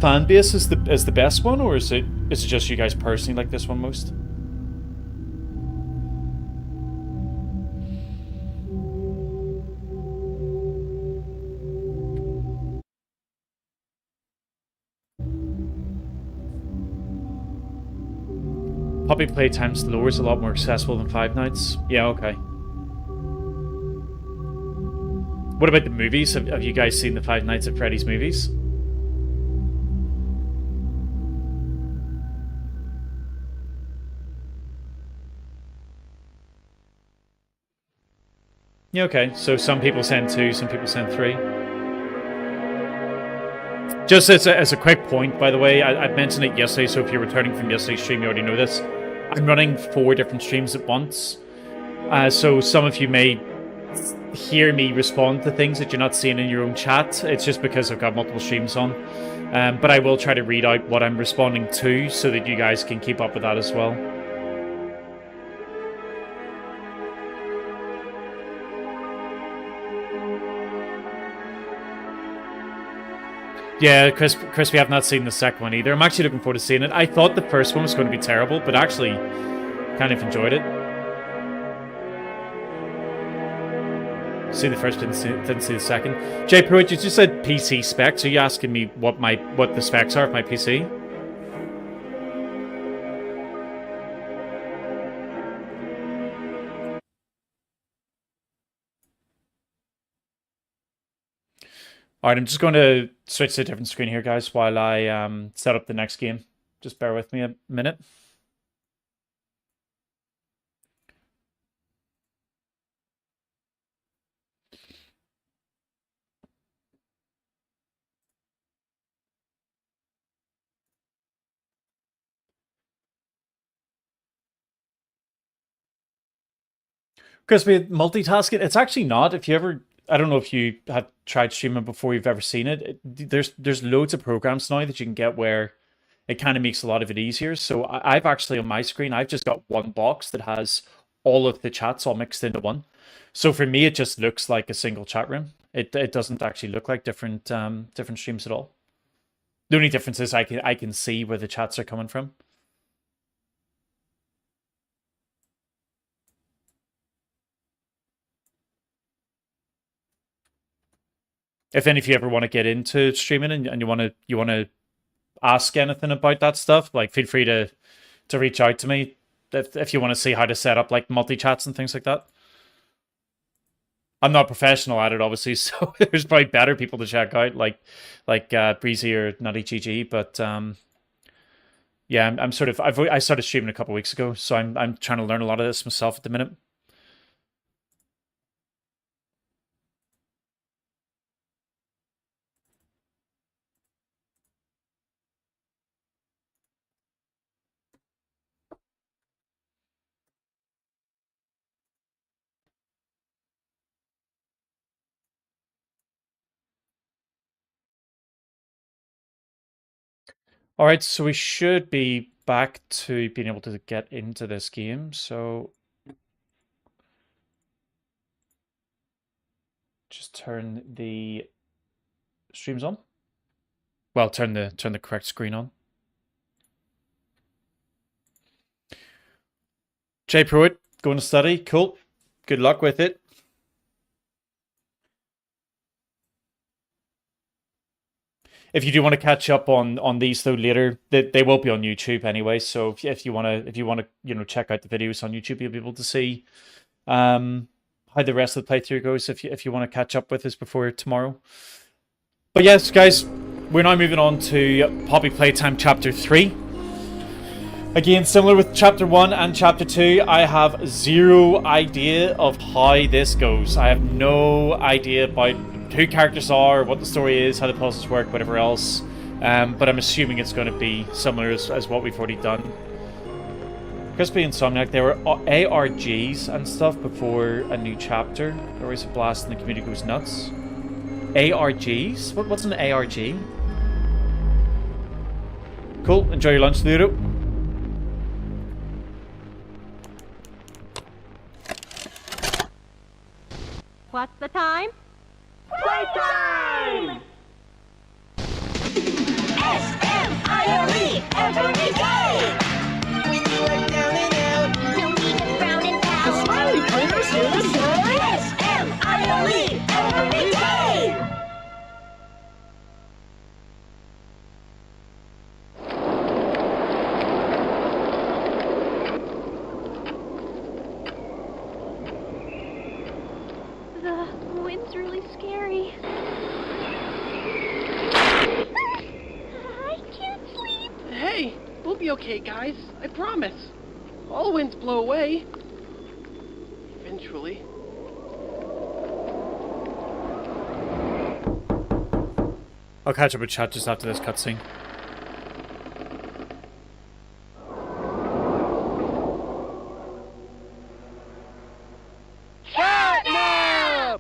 fan base as the best one, or is it just you guys personally like this one most? Poppy Playtime's lore is a lot more accessible than Five Nights. Yeah, okay. What about the movies? Have you guys seen the Five Nights at Freddy's movies? Yeah, okay. So some people send 2, some people send 3. Just as a quick point, by the way, I mentioned it yesterday, so if you're returning from yesterday's stream, you already know this. I'm running 4 different streams at once. So some of you may hear me respond to things that you're not seeing in your own chat. It's just because I've got multiple streams on. But I will try to read out what I'm responding to so that you guys can keep up with that as well. Yeah, Chris, we have not seen the second one either. I'm actually looking forward to seeing it. I thought the first one was going to be terrible, but actually kind of enjoyed it. See the first, didn't see the second. Jay Pruitt, you just said PC specs. Are you asking me what the specs are of my PC? Alright, I'm just going to switch to a different screen here, guys, while I set up the next game. Just bear with me a minute. Crispy, multitasking, it's actually not. If you ever, I don't know if you have tried streaming before you've ever seen it. There's loads of programs now that you can get where it kind of makes a lot of it easier. So I've actually, on my screen, I've just got one box that has all of the chats all mixed into one. So for me, it just looks like a single chat room. It doesn't actually look like different streams at all. The only difference is I can see where the chats are coming from. If any of you ever want to get into streaming and you want to ask anything about that stuff, like feel free to reach out to me if you want to see how to set up like multi-chats and things like that. I'm not professional at it, obviously, so there's probably better people to check out, like Breezy or Nutty GG. But yeah, I'm sort of I started streaming a couple of weeks ago, so I'm trying to learn a lot of this myself at the minute. All right, so we should be back to being able to get into this game. So just turn the streams on. Well, turn the correct screen on. Jay Pruitt, going to study. Cool. Good luck with it. If you do want to catch up on these though later, they will be on YouTube anyway. So if you want to check out the videos on YouTube, you'll be able to see how the rest of the playthrough goes. If you want to catch up with us before tomorrow. But yes, guys, we're now moving on to Poppy Playtime Chapter 3. Again, similar with Chapter 1 and Chapter 2, I have zero idea of how this goes. I have no idea about who characters are, what the story is, how the puzzles work, whatever else. But I'm assuming it's going to be similar as what we've already done. Crispy Insomniac, there were ARGs and stuff before a new chapter. There was a blast and the community goes nuts. ARGs? What's an ARG? Cool, enjoy your lunch, Ludo. What's the time? Playtime! S-M-I-L-E every day! When you are down and out, no need to frown and pout. Smiley players here to say S-M-I-L-E every day! The wind's really scary. I can't sleep. Hey, we'll be okay, guys. I promise. All winds blow away. Eventually. I'll catch up with chat just after this cutscene. Catnap!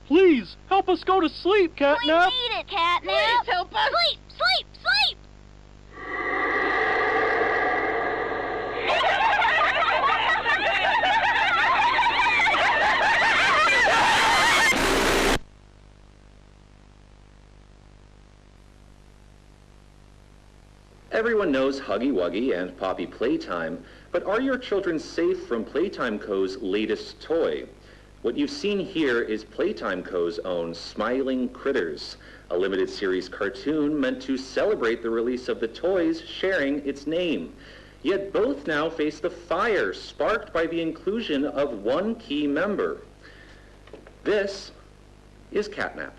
Please, help us go to sleep, Catnap! We need it, Catnap! Please help us! Sleep! Sleep! Sleep! Everyone knows Huggy Wuggy and Poppy Playtime, but are your children safe from Playtime Co.'s latest toy? What you've seen here is Playtime Co.'s own Smiling Critters, a limited series cartoon meant to celebrate the release of the toys sharing its name. Yet both now face the fire sparked by the inclusion of one key member. This is Catnap.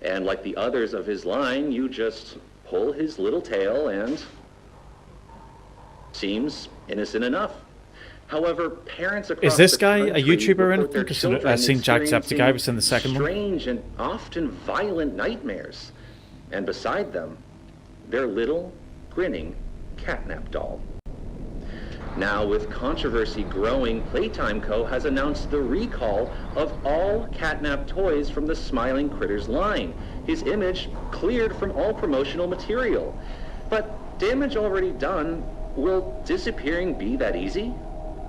And like the others of his line, you just pull his little tail and seems innocent enough. However, parents across Is this the guy a country YouTuber or report their anything? Because children I've seen Jacksepticeye was in the experiencing second one. strange and often violent nightmares. And beside them, their little, grinning Catnap doll. Now, with controversy growing, Playtime Co. has announced the recall of all Catnap toys from the Smiling Critters line. His image cleared from all promotional material. But damage already done, will disappearing be that easy?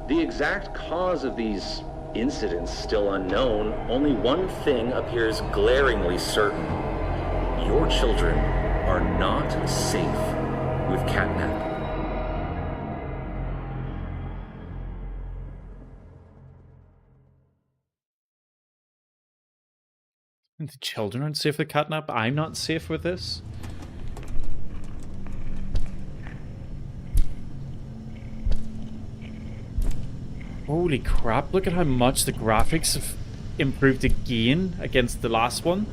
The exact cause of these incidents still unknown. Only one thing appears glaringly certain. Your children are not safe with Catnap. The children aren't safe with Catnap. I'm not safe with this. Holy crap, look at how much the graphics have improved again against the last one.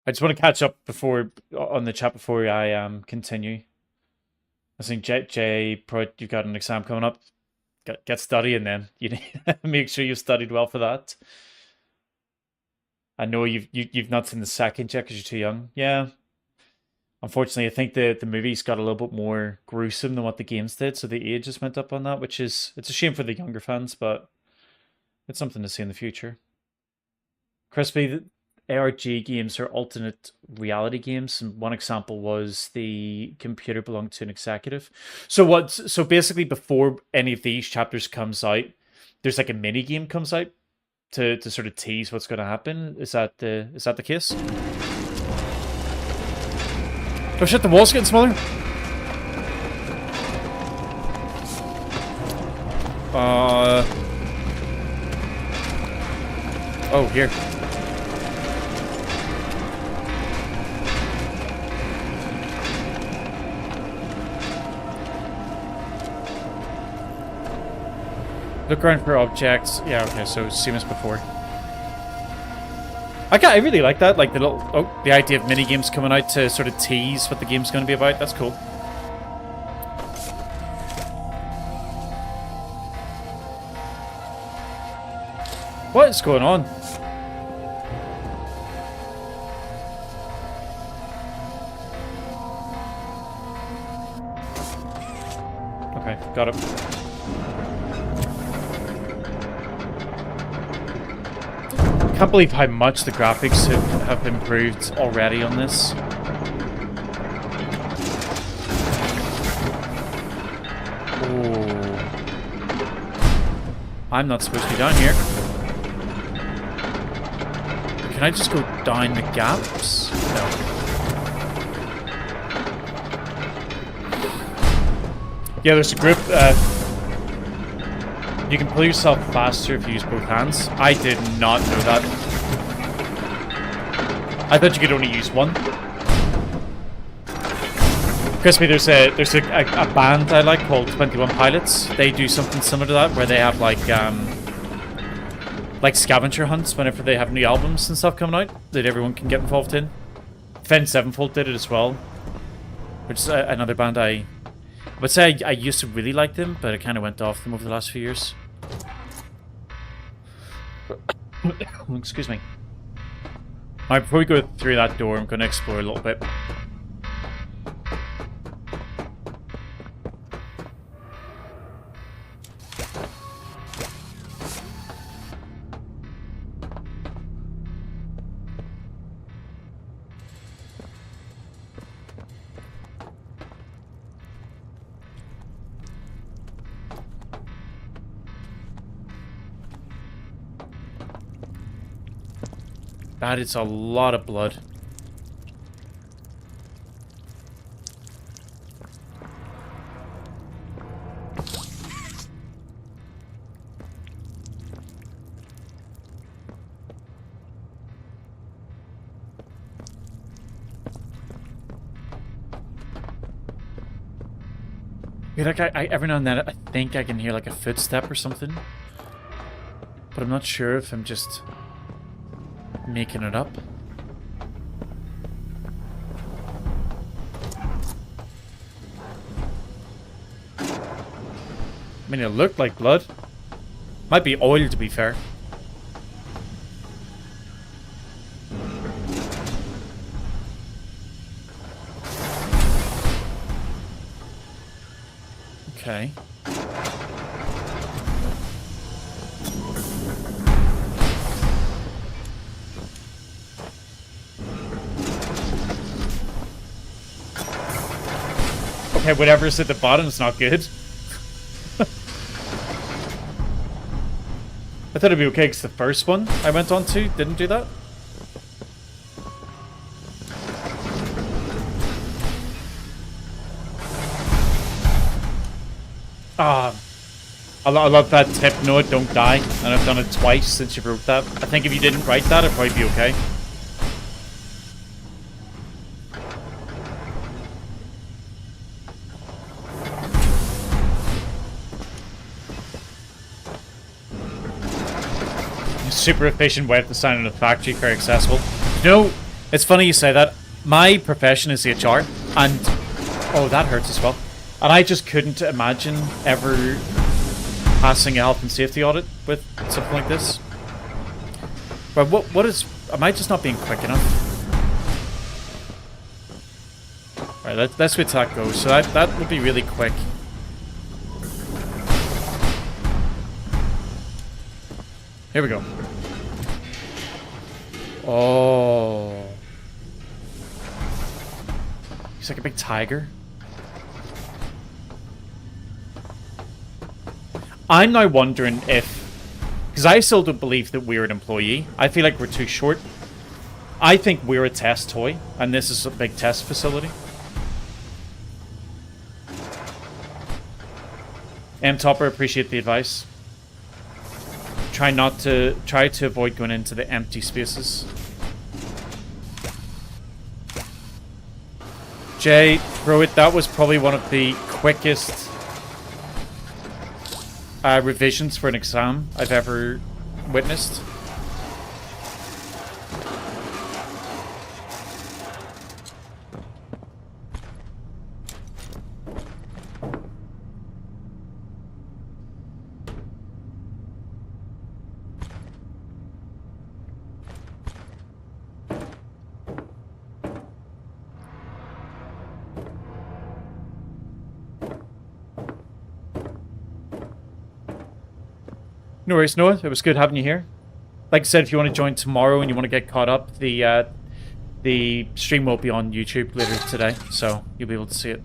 I just want to catch up before on the chat before I continue. I think Jay, you've got an exam coming up. Get studying then. You need to make sure you've studied well for that. I know you've not seen the second yet because you're too young. Yeah. Unfortunately, I think the movies got a little bit more gruesome than what the games did, so the age just went up on that, which is it's a shame for the younger fans, but it's something to see in the future. Crispy, ARG games are alternate reality games, and one example was the computer belonged to an executive. So basically before any of these chapters comes out, there's like a mini game comes out to sort of tease what's going to happen. Is that the case? Oh shit, the wall's getting smaller. Oh, here. Look around for objects. Yeah, okay, so same as before. I really like that, like the idea of mini games coming out to sort of tease what the game's going to be about. That's cool. What is going on? Okay, got it. I can't believe how much the graphics have improved already on this. Oh. I'm not supposed to be down here. Can I just go down the gaps? No. Yeah, there's a group. You can pull yourself faster if you use both hands. I did not know that. I thought you could only use one. Crispy, there's a band I like called 21 Pilots. They do something similar to that, where they have like like scavenger hunts whenever they have new albums and stuff coming out that everyone can get involved in. Fen Sevenfold did it as well, which is another band I would say I used to really like them, but I kind of went off them over the last few years. Excuse me. Alright, before we go through that door, I'm going to explore a little bit. That is a lot of blood. Yeah, like every now and then I think I can hear like a footstep or something, but I'm not sure if I'm just making it up. I mean, it looked like blood. Might be oil, to be fair. Okay. Okay, whatever's at the bottom is not good. I thought it'd be okay because the first one I went on to didn't do that. Ah, I love that tip, Noah, don't die. And I've done it twice since you wrote that. I think if you didn't write that, it'd probably be okay. Super efficient way of designing a factory, very accessible. You know, it's funny you say that. My profession is HR, and oh, that hurts as well. And I just couldn't imagine ever passing a health and safety audit with something like this. But what is? Am I just not being quick enough? All right, let's wait till that goes. So that would be really quick. Here we go. Oh. He's like a big tiger. I'm now wondering if... Because I still don't believe that we're an employee. I feel like we're too short. I think we're a test toy, and this is a big test facility. Topper, appreciate the advice. Try to avoid going into the empty spaces. Jay, throw it. That was probably one of the quickest revisions for an exam I've ever witnessed. No worries, Noah. It was good having you here. Like I said, if you want to join tomorrow and you want to get caught up, the stream will be on YouTube later today, so you'll be able to see it.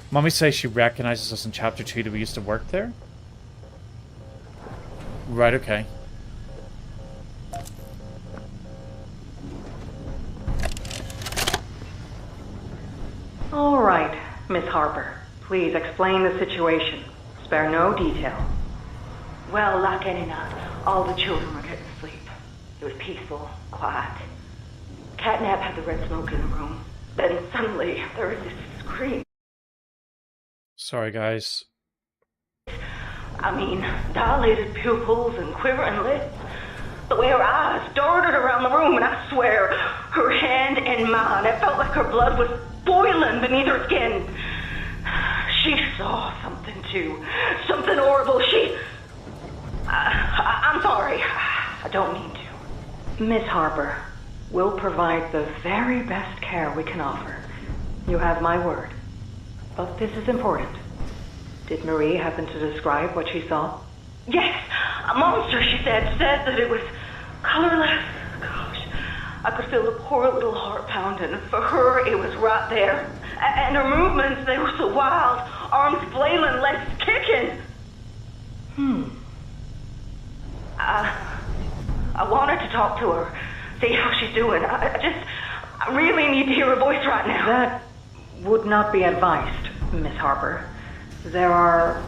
Mommy says she recognizes us in Chapter 2 that we used to work there. Right, okay. All right, Miss Harper. Please explain the situation. Spare no detail. Well, like any night, all the children were getting sleep. It was peaceful, quiet. Catnap had the red smoke in the room. Then suddenly, there was this scream. Sorry, guys. I mean, dilated pupils and quivering lips. The way her eyes darted around the room, and I swear, her hand in mine, it felt like her blood was boiling beneath her skin. She saw something too. Something horrible. I'm sorry. I don't mean to. Miss Harper, we'll provide the very best care we can offer. You have my word. But this is important. Did Marie happen to describe what she saw? Yes, a monster, she said that it was colorless. Gosh, I could feel the poor little heart pounding. For her, it was right there. And her movements, they were so wild. Arms flailing, legs kicking. I wanted to talk to her, see how she's doing. I really need to hear her voice right now. That would not be advised, Miss Harper. There are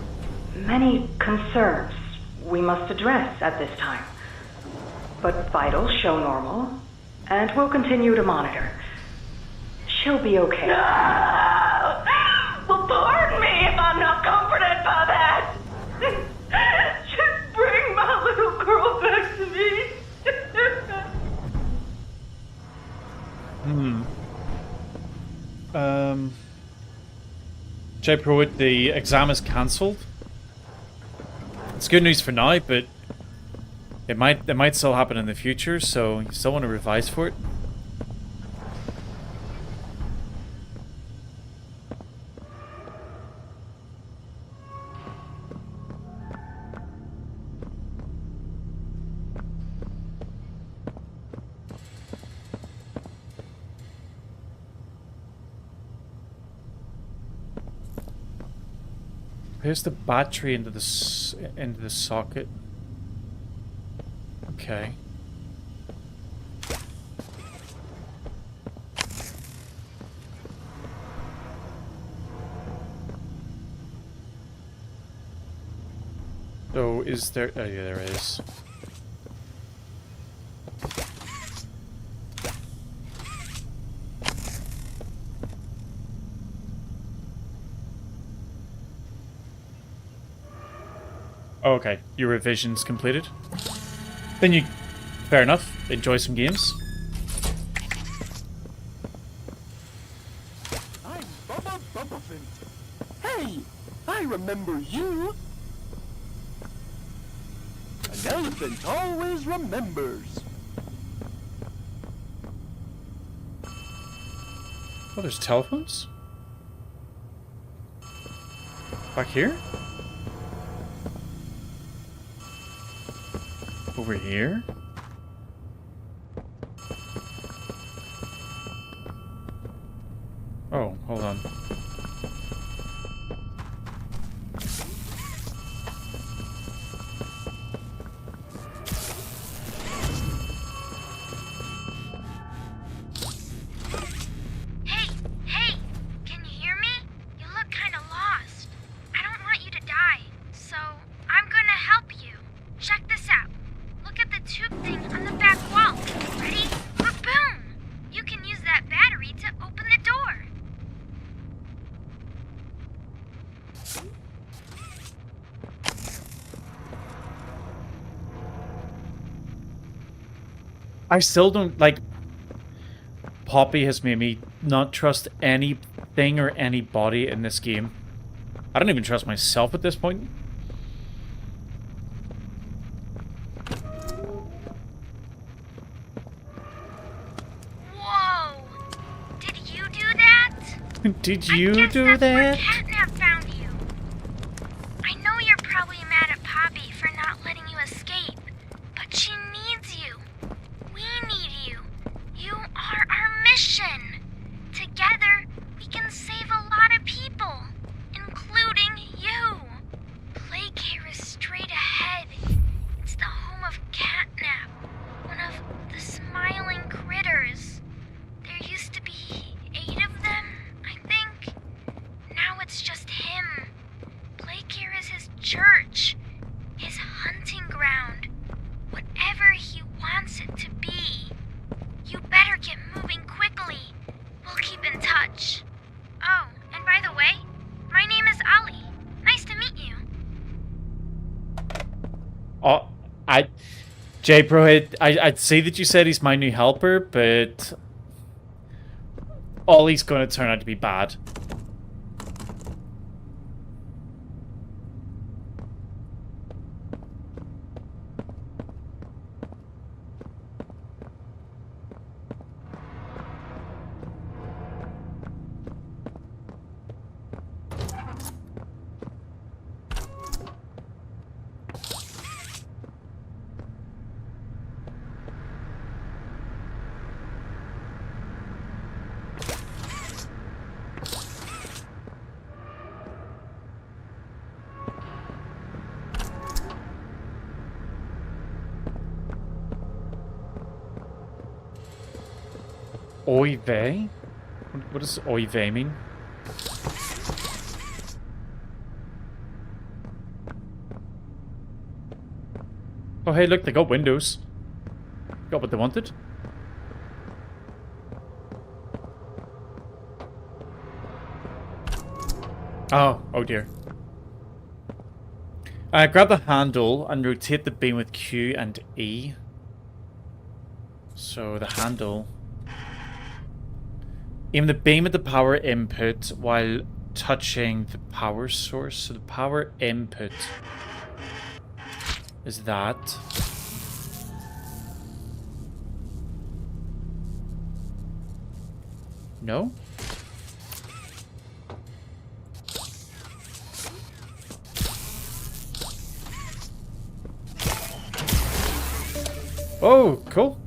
many concerns we must address at this time. But vitals show normal, and we'll continue to monitor. She'll be okay. No! Well, pardon me if I'm not comforted by that. Just bring my little girl back to me. J-Pro, the exam is cancelled. It's good news for now, but it might still happen in the future, so you still want to revise for it. Here's the battery into the socket. Okay. So is there? Oh yeah, there is. Oh, okay, your revision's completed. Then you... Fair enough. Enjoy some games. I'm Bubba Bubbaphant. Hey, I remember you. An elephant always remembers. Oh, there's telephones? Back here? Over here? Oh, hold on. Hey, can you hear me? You look kind of lost. I don't want you to die, so I'm gonna help you. Check this out. Look at the tube thing on the back wall. Ready? Boom! You can use that battery to open the door. I still don't, like... Poppy has made me not trust anything or anybody in this game. I don't even trust myself at this point. Whoa! Did you do that? Did you I guess do that's where that? Catnap found you. I know you're probably mad at Poppy for not letting you escape, but she needs you. We need you. You are our mission. Together, we can save a lot of people, including you. Plague Care is straight ahead. It's the home of Catnap, one of the smiling critters. There used to be 8 of them, I think. Now it's just him. Plague Care is his church, his hunting ground, whatever he wants it to be. You better get moving. J Prohit, I'd say that you said he's my new helper, but Ollie's going to turn out to be bad. Oy vey? What does oy vey mean? Oh hey, look, they got windows. Got what they wanted. Oh dear. Grab the handle and rotate the beam with Q and E. So the handle. Aim the beam at the power input while touching the power source. So the power input is that. No? Oh, cool.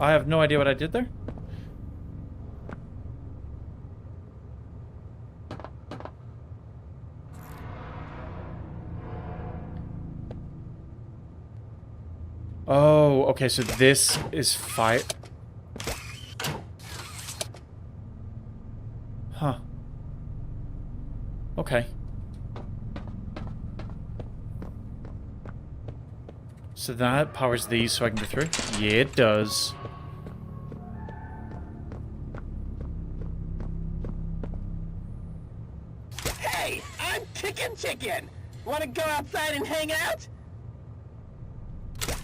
I have no idea what I did there. Oh, okay, so this is fire. Huh. Okay. So that powers these so I can go through? Yeah, it does. Hey, I'm Chicken. Wanna go outside and hang out?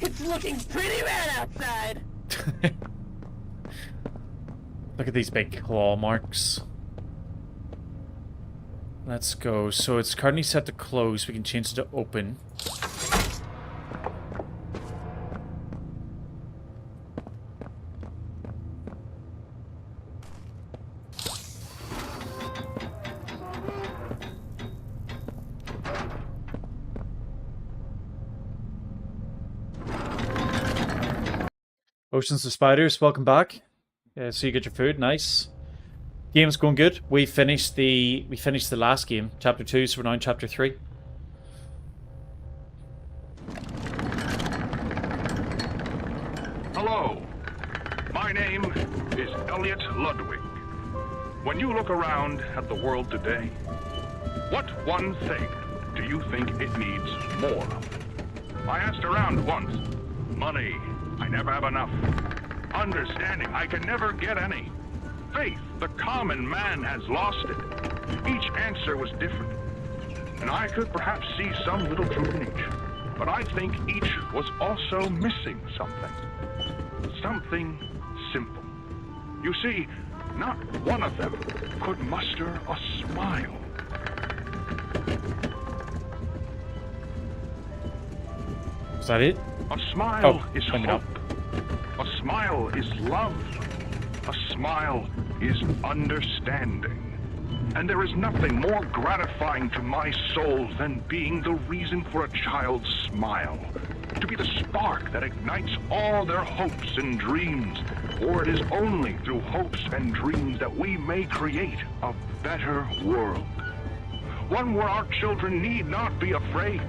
It's looking pretty bad outside. Look at these big claw marks. Let's go. So it's currently set to close. We can change it to open. Oceans of Spiders, welcome back. So you get your food, nice. Game's going good. We finished the last game, chapter 2, so we're now in chapter 3. Hello. My name is Elliot Ludwig. When you look around at the world today, what one thing do you think it needs more of? I asked around once. Money. I never have enough. Understanding, I can never get any. Faith, the common man has lost it. Each answer was different. And I could perhaps see some little truth in each. But I think each was also missing something. Something simple. You see, not one of them could muster a smile. Is that it? A smile is bring it up. hope. A smile is love. A smile is understanding. And there is nothing more gratifying to my soul than being the reason for a child's smile. To be the spark that ignites all their hopes and dreams. For it is only through hopes and dreams that we may create a better world. One where our children need not be afraid.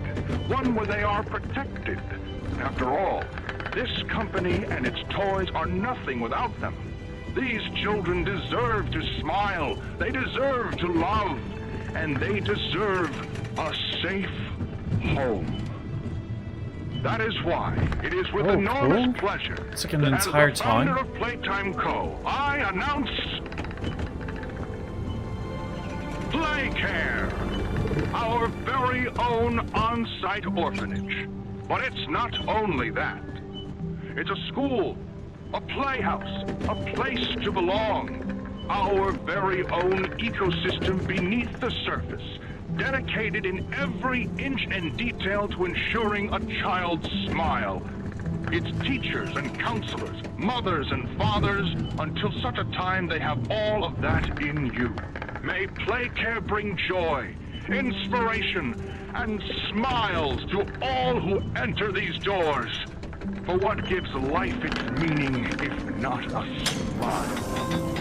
One where they are protected. After all, this company and its toys are nothing without them. These children deserve to smile. They deserve to love. And they deserve a safe home. That is why it is with enormous pleasure It's like an that entire as the founder time. of Playtime Co., I announce Playcare, our very own on-site orphanage. But it's not only that. It's a school, a playhouse, a place to belong. Our very own ecosystem beneath the surface, dedicated in every inch and detail to ensuring a child's smile. Its teachers and counselors, mothers and fathers, until such a time they have all of that in you. May Playcare bring joy, inspiration, and smiles to all who enter these doors. For what gives life its meaning if not a smile?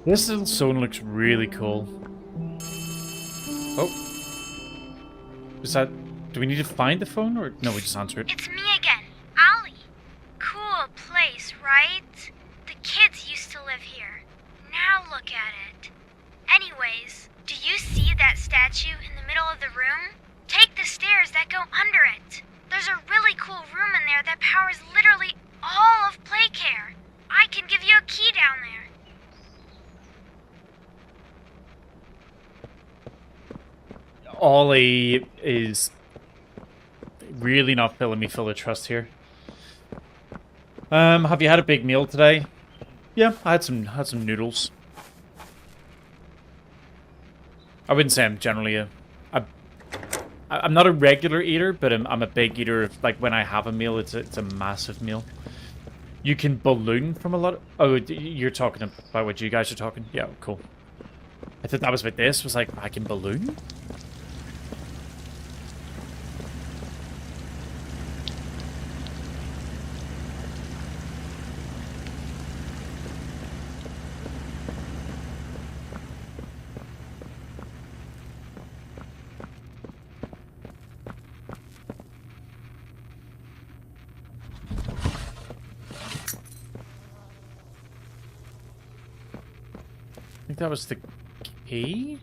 This little zone looks really cool. Oh. Is that... Do we need to find the phone, or... No, we just answer it. It's me again, Ollie. Cool place, right? The kids used to live here. Now look at it. Anyways, do you see that statue in the middle of the room? Take the stairs that go under it. There's a really cool room in there that powers literally all of Playcare. I can give you a key down there. Ollie is really not filling me full of trust here. Have you had a big meal today? Yeah, I had some noodles. I wouldn't say I'm generally I'm not a regular eater, but I'm a big eater. Like when I have a meal, it's a massive meal. You can balloon from a lot of... Oh, you're talking about what you guys are talking? Yeah, cool. I thought that was what this was like. I can balloon? I think that was the key?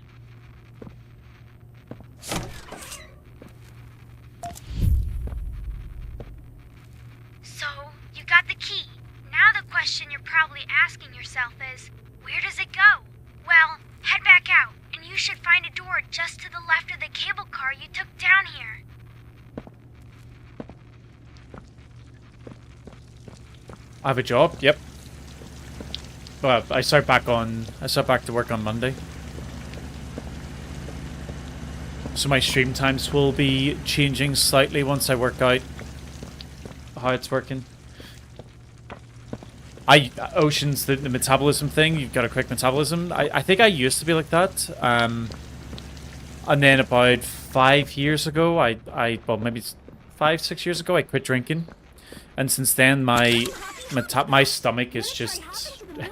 So, you got the key. Now the question you're probably asking yourself is, where does it go? Well, head back out, and you should find a door just to the left of the cable car you took down here. I have a job? Yep. Well, I start back to work on Monday. So my stream times will be changing slightly once I work out how it's working. Ocean's the metabolism thing, you've got a quick metabolism. I think I used to be like that. And then about 5 years ago, well, maybe 5-6 years ago, I quit drinking. And since then, my stomach is just...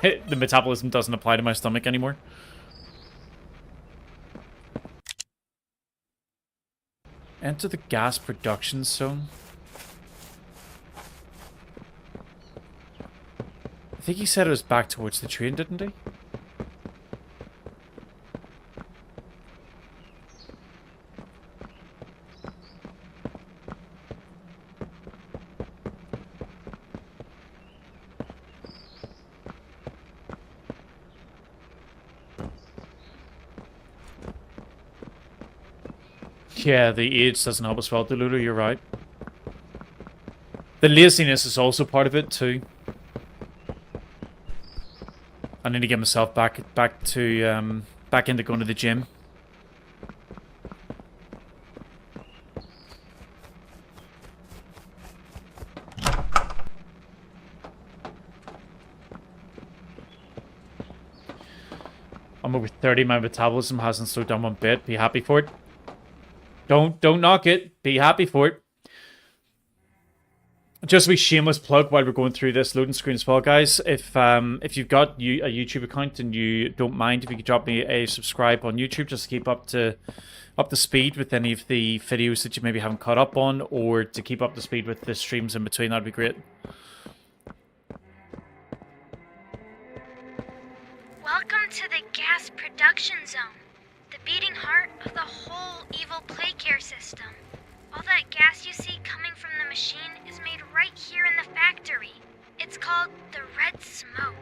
the metabolism doesn't apply to my stomach anymore. Enter the gas production zone. I think he said it was back towards the train, didn't he? Yeah, the age doesn't help us well, Delulu, you're right. The laziness is also part of it too. I need to get myself back into going to the gym. I'm over 30, my metabolism hasn't slowed down one bit. Be happy for it. Don't knock it. Be happy for it. Just a wee shameless plug while we're going through this loading screen as well, guys. If you've got a YouTube account and you don't mind, if you could drop me a subscribe on YouTube just to keep up to speed with any of the videos that you maybe haven't caught up on, or to keep up to speed with the streams in between, that'd be great. Welcome to the gas production zone. The beating heart of the whole evil Playcare system. All that gas you see coming from the machine is made right here in the factory. It's called the red smoke.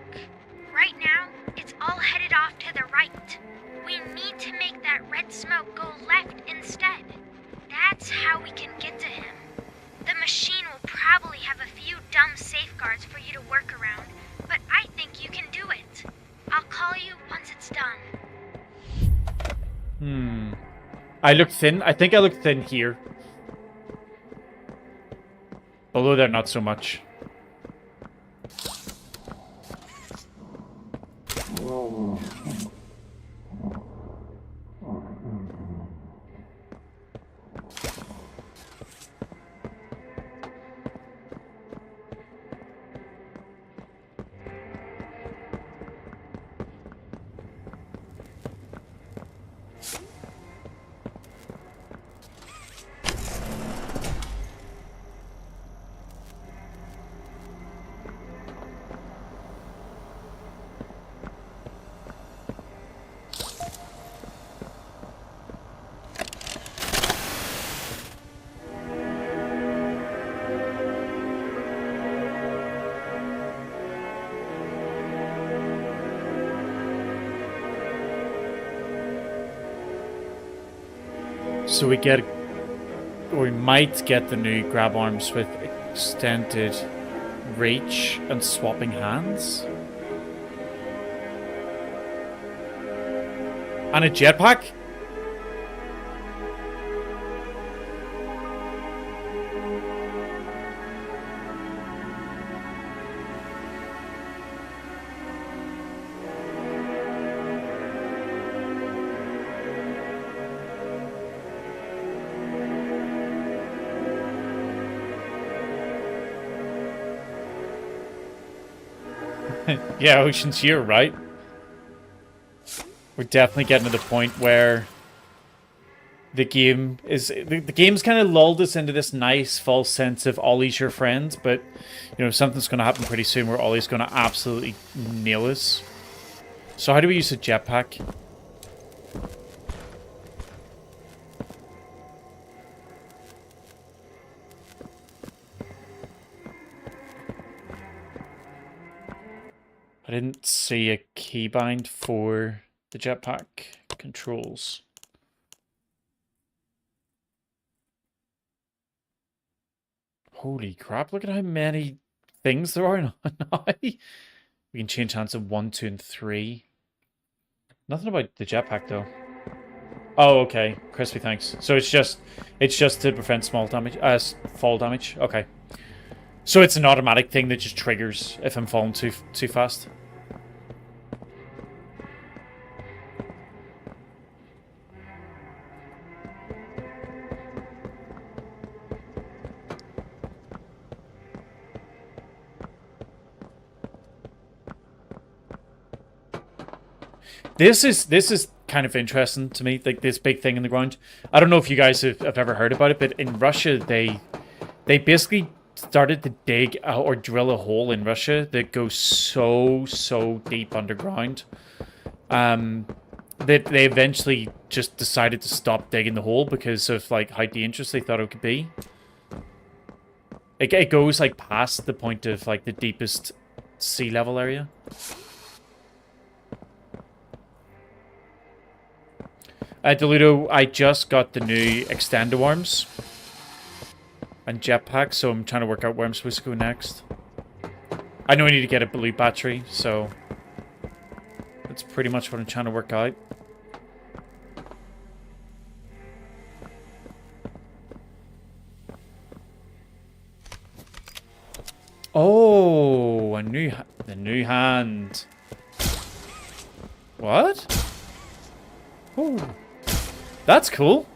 Right now, it's all headed off to the right. We need to make that red smoke go left instead. That's how we can get to him. The machine will probably have a few dumb safeguards for you to work around, but I think you can do it. I'll call you once it's done. I look thin. I think I look thin here. Below there, not so much. So we get, or we might get the new grab arms with extended reach and swapping hands. And a jetpack? Yeah, Ocean's here, right? We're definitely getting to the point where the game is... The game's kind of lulled us into this nice false sense of Ollie's your friend, but, you know, something's going to happen pretty soon where Ollie's going to absolutely nail us. So how do we use a jetpack? I didn't see a keybind for the jetpack controls. Holy crap, look at how many things there are now. We can change hands of 1, 2, and 3. Nothing about the jetpack though. Oh, okay. Crispy, thanks. So it's just to prevent small damage, fall damage. Okay. So it's an automatic thing that just triggers if I'm falling too fast. This is kind of interesting to me, like this big thing in the ground. I don't know if you guys have ever heard about it, but in Russia they basically started to dig or drill a hole in Russia that goes so deep underground. That they eventually just decided to stop digging the hole because of like how dangerous they thought it could be. It goes like past the point of like the deepest sea level area. Deludo, I just got the new extendo arms and jetpack, so I'm trying to work out where I'm supposed to go next. I know I need to get a blue battery, so that's pretty much what I'm trying to work out. Oh, the new hand. What? Oh, that's cool.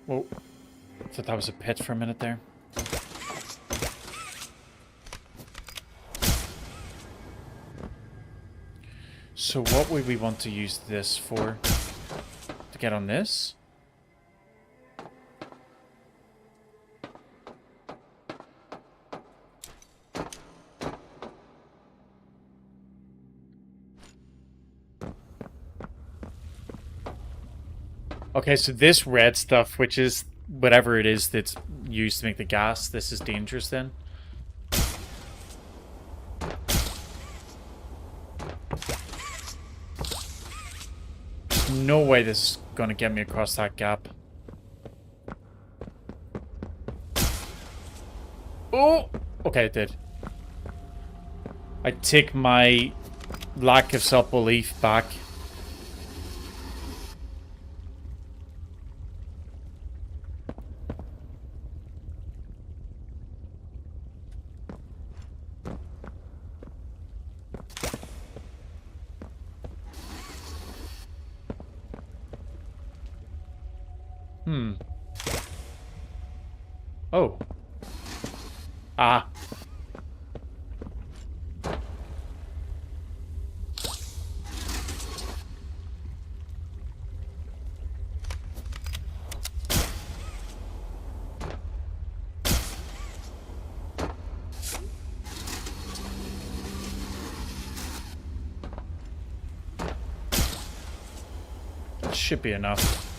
Whoa. I thought that was a pit for a minute there. So what would we want to use this for? To get on this? Okay, so this red stuff, which is whatever it is that's used to make the gas, this is dangerous then? There's no way this is going to get me across that gap. Oh! Okay, it did. I take my lack of self-belief back. Oh. Ah. That should be enough.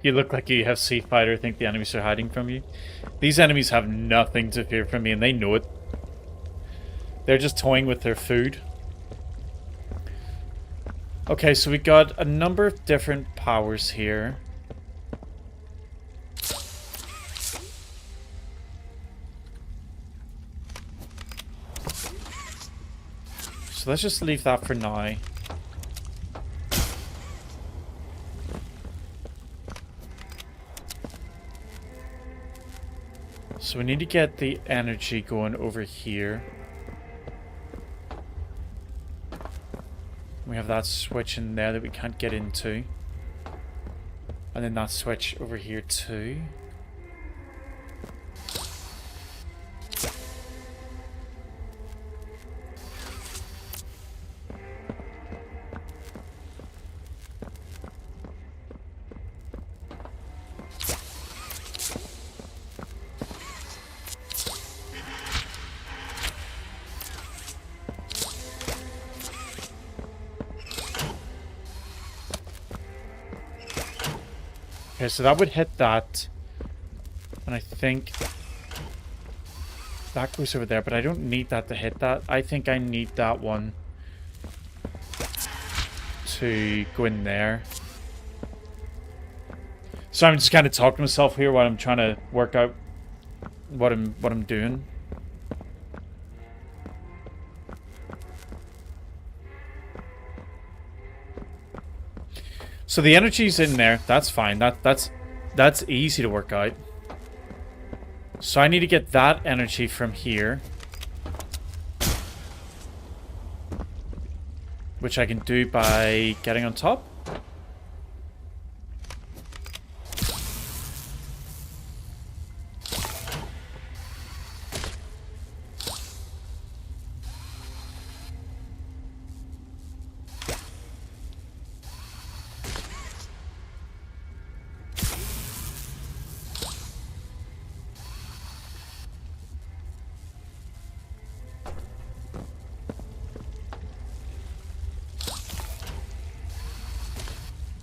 You look like you have Sea Fighter, think the enemies are hiding from you. These enemies have nothing to fear from me, and they know it. They're just toying with their food. Okay, so we got a number of different powers here. So let's just leave that for now. So we need to get the energy going over here. We have that switch in there that we can't get into. And then that switch over here too. Okay, so that would hit that. And I think that goes over there, but I don't need that to hit that. I think I need that one to go in there. So I'm just kind of talking to myself here while I'm trying to work out what I'm doing. So the energy's in there. That's fine. That's easy to work out. So I need to get that energy from here, which I can do by getting on top.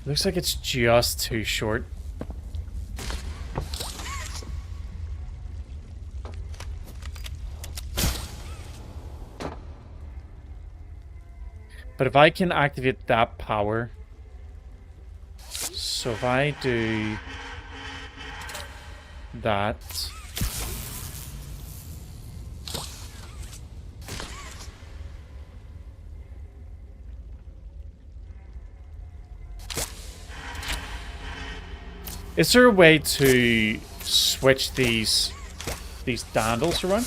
Looks like it's just too short. But if I can activate that power, so if I do that, is there a way to switch these dandles around?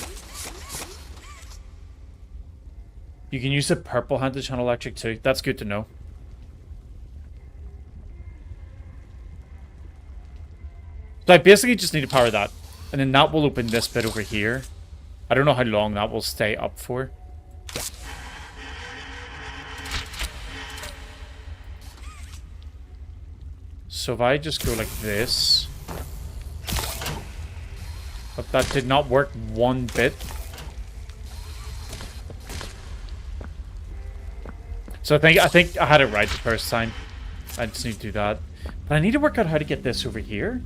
You can use the purple hand to channel electric too. That's good to know. So I basically just need to power that. And then that will open this bit over here. I don't know how long that will stay up for. So if I just go like this... But that did not work one bit. So I think I had it right the first time. I just need to do that. But I need to work out how to get this over here.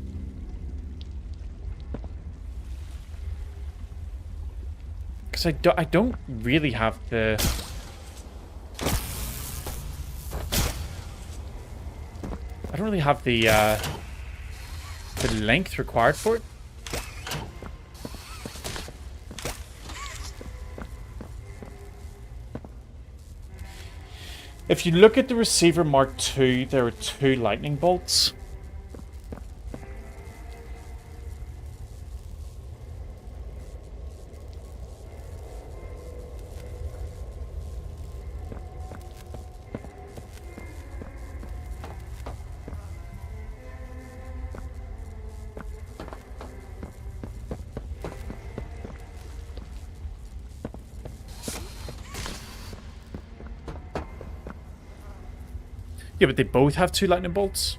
Because I don't really have the... I don't really have the length required for it. If you look at the receiver Mark II, there are 2 lightning bolts. Yeah, but they both have 2 lightning bolts.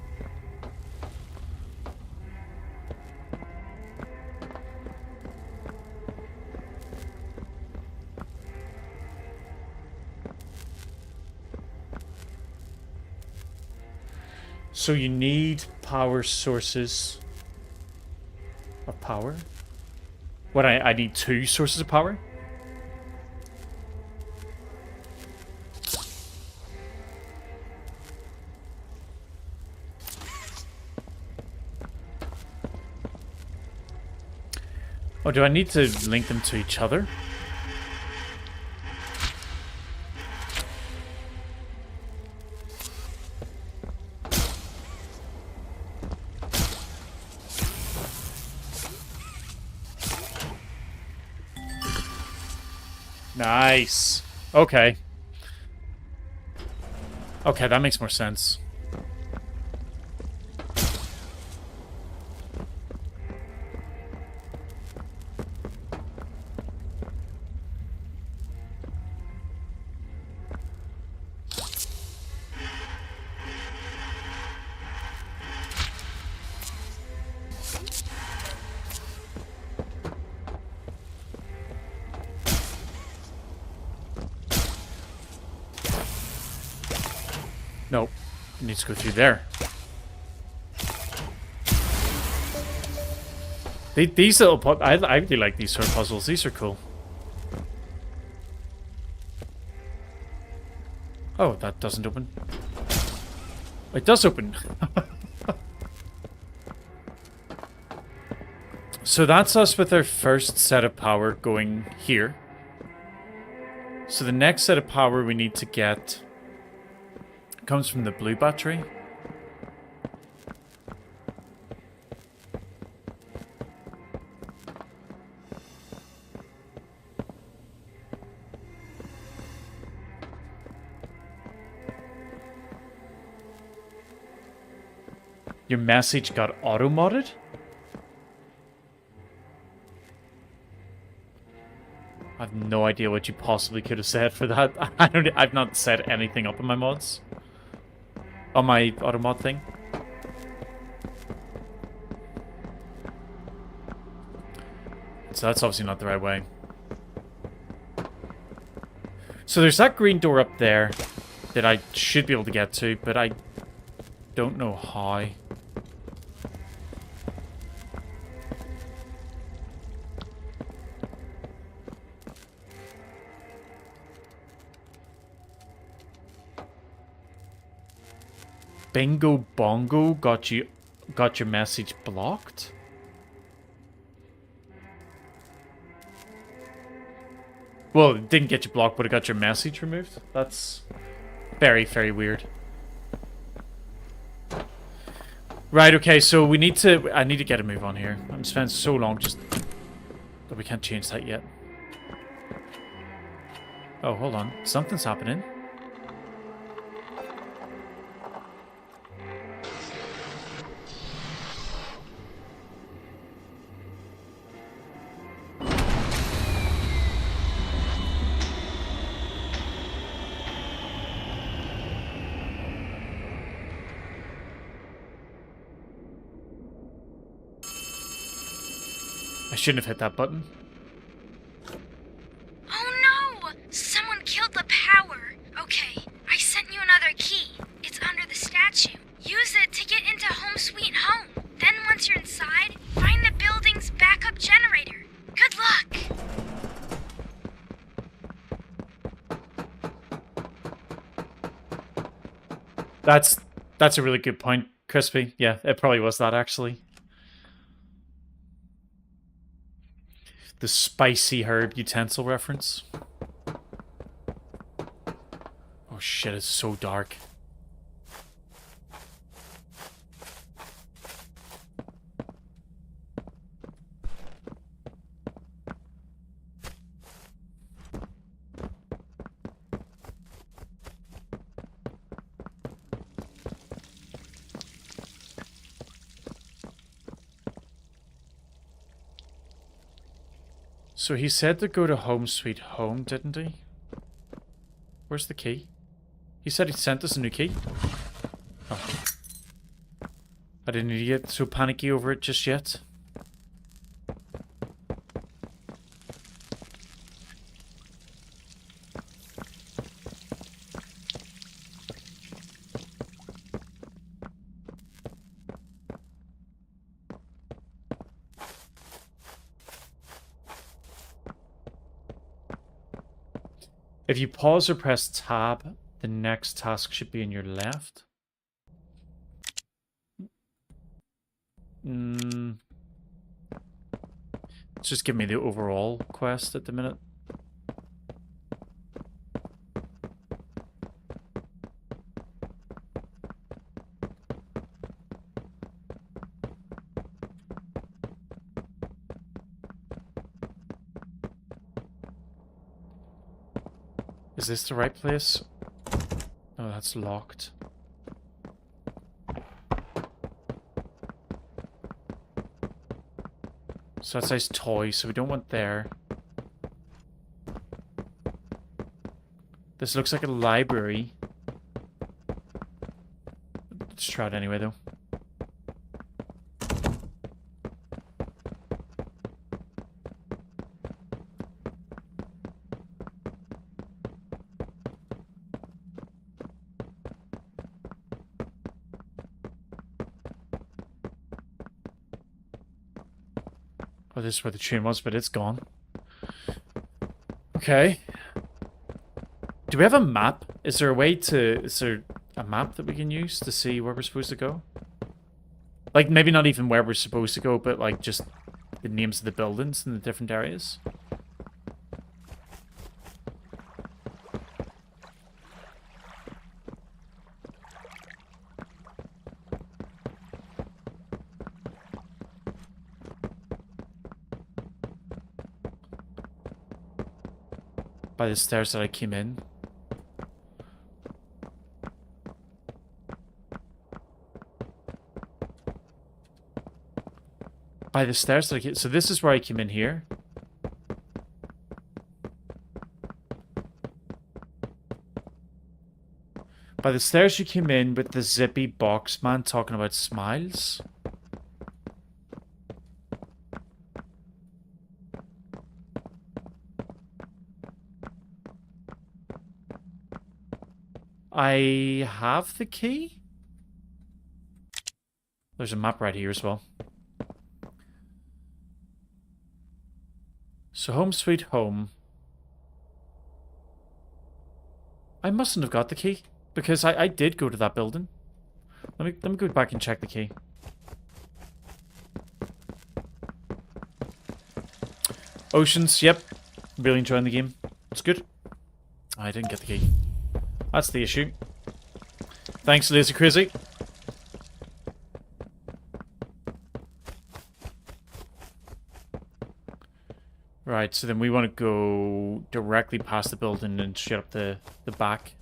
So you need power sources of power. What, I need 2 sources of power? Oh, do I need to link them to each other? Nice. Okay. Okay, that makes more sense. Nope. It needs to go through there. These little I really like these sort of puzzles. These are cool. Oh, that doesn't open. It does open. So that's us with our first set of power going here. So the next set of power we need to get comes from the blue battery. Your message got auto-modded? I have no idea what you possibly could have said for that. I've not set anything up in my mods. On my auto-mod thing. So that's obviously not the right way. So there's that green door up there that I should be able to get to, but I don't know how. Bingo Bongo got your message blocked? Well, it didn't get you blocked, but it got your message removed. That's very, very weird. Right, okay, so I need to get a move on here. I'm spending so long just that we can't change that yet. Oh, hold on. Something's happening. shouldn't have hit that button. Oh no! Someone killed the power. Okay, I sent you another key. It's under the statue. Use it to get into Home Sweet Home. Then once you're inside, find the building's backup generator. Good luck! That's a really good point, Crispy. Yeah, it probably was that, actually. The spicy herb utensil reference. Oh shit, it's so dark. So he said to go to Home Sweet Home, didn't he? Where's the key? He said he sent us a new key. Oh. I didn't need to get so panicky over it just yet. If you pause or press tab, the next task should be in your left. It's just give me the overall quest at the minute. Is this the right place? Oh, that's locked. So that says toy, so we don't want there. This looks like a library. Let's try it anyway, though. Oh, this is where the train was, but it's gone. Okay. Do we have a map? Is there a way to... Is there a map that we can use to see where we're supposed to go? Like, maybe not even where we're supposed to go, but like just the names of the buildings in the different areas? By the stairs that I came in. By the stairs that I came... So this is where I came in here. By the stairs you came in with the zippy box man talking about smiles. I have the key? There's a map right here as well. So Home Sweet Home. I mustn't have got the key. Because I did go to that building. Let me go back and check the key. Oceans, yep. Really enjoying the game. It's good. I didn't get the key. That's the issue. Thanks, Lazy Crazy. Right, so then we want to go directly past the building and straight up the back.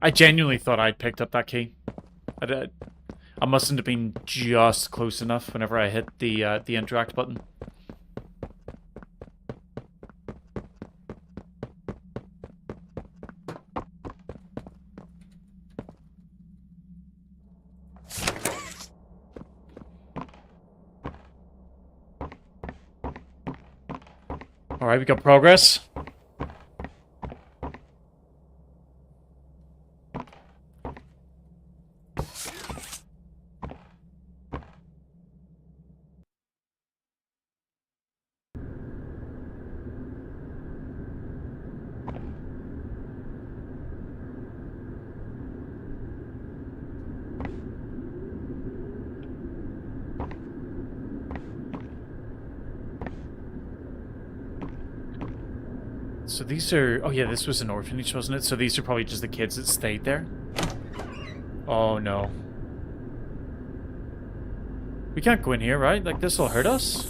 I genuinely thought I'd picked up that key. I mustn't have been just close enough whenever I hit the interact button. Alright, we got progress. So these are... Oh yeah, this was an orphanage, wasn't it? So these are probably just the kids that stayed there. Oh no. We can't go in here, right? Like, this will hurt us?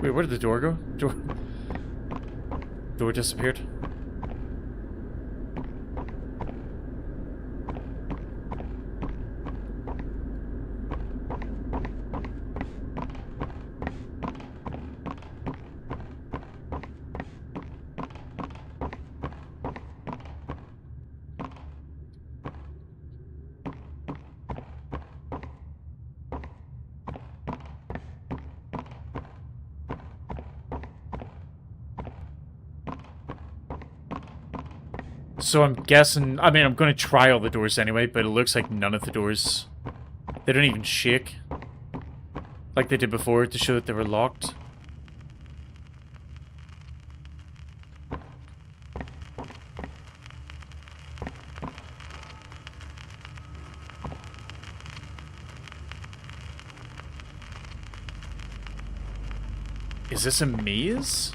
Wait, where did the door go? Door disappeared. So I'm guessing... I mean, I'm going to try all the doors anyway, but it looks like none of the doors... They don't even shake. Like they did before to show that they were locked. Is this a maze?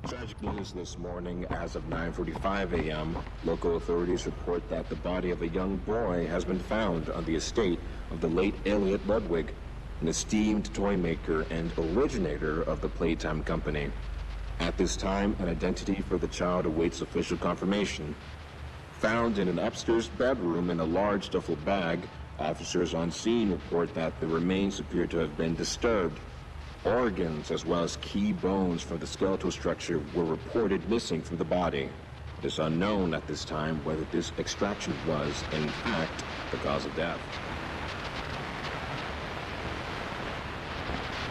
Tragic news this morning. As of 9:45 a.m., local authorities report that the body of a young boy has been found on the estate of the late Elliot Ludwig, an esteemed toy maker and originator of the Playtime company. At this time, an identity for the child awaits official confirmation. Found in an upstairs bedroom in a large duffel bag, officers on scene report that the remains appear to have been disturbed. Organs, as well as key bones from the skeletal structure, were reported missing from the body. It is unknown at this time whether this extraction was, in fact, the cause of death.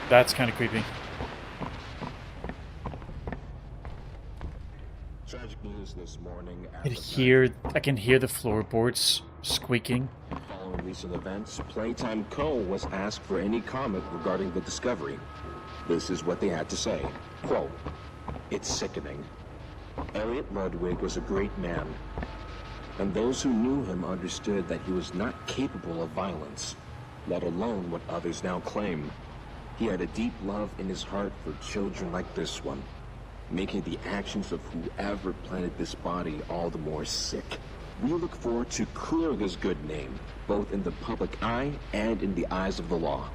That's kind of creepy. Tragic news this morning. I can hear the floorboards squeaking. Following recent events, Playtime Co. was asked for any comment regarding the discovery. This is what they had to say. Quote, "It's sickening. Elliot Ludwig was a great man, and those who knew him understood that he was not capable of violence, let alone what others now claim. He had a deep love in his heart for children like this one, making the actions of whoever planted this body all the more sick. We look forward to clearing his good name, both in the public eye and in the eyes of the law."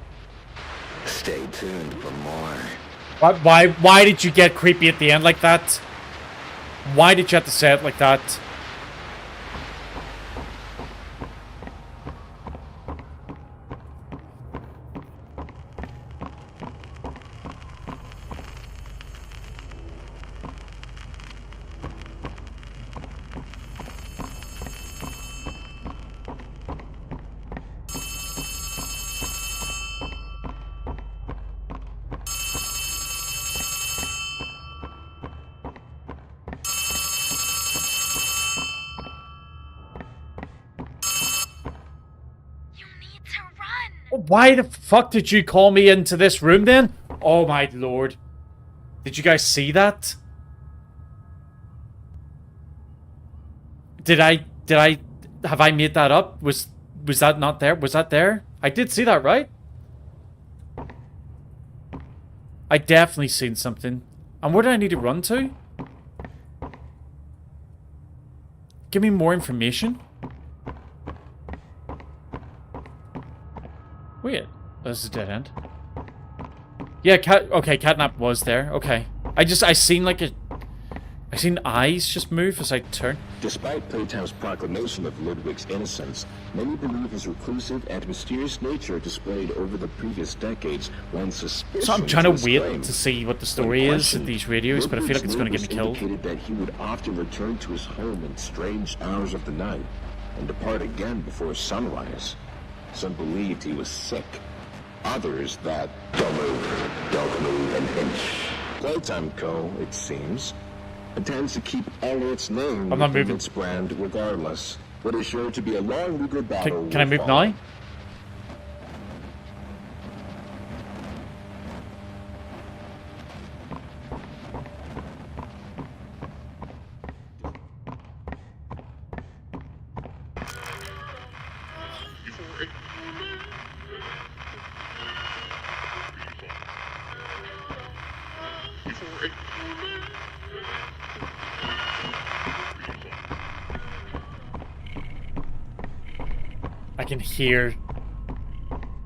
Stay tuned for more. Why did you get creepy at the end like that? Why did you have to say it like that? Why the fuck did you call me into this room then? Oh my lord. Did you guys see that? Have I made that up? Was that not there? Was that there? I did see that, right? I definitely seen something. And where do I need to run to? Give me more information. Wait, this is a dead end. Yeah, okay, catnap was there. Okay. I seen like a I seen eyes just move as I turn. Despite Playtime's proclamation of Ludwig's innocence, many believe his reclusive and mysterious nature displayed over the previous decades lends suspicion. So I'm trying to wait claim. to see what the story is of these radios, but I feel like it's going to get me killed. Indicated that he would often return to his home in strange hours of the night and depart again before sunrise. Some believed he was sick. Others that don't move an inch. Playtime Co., it seems, intends to keep Elliot's name I'm not moving. its brand regardless. But is sure to be a long legal battle. Can I move now?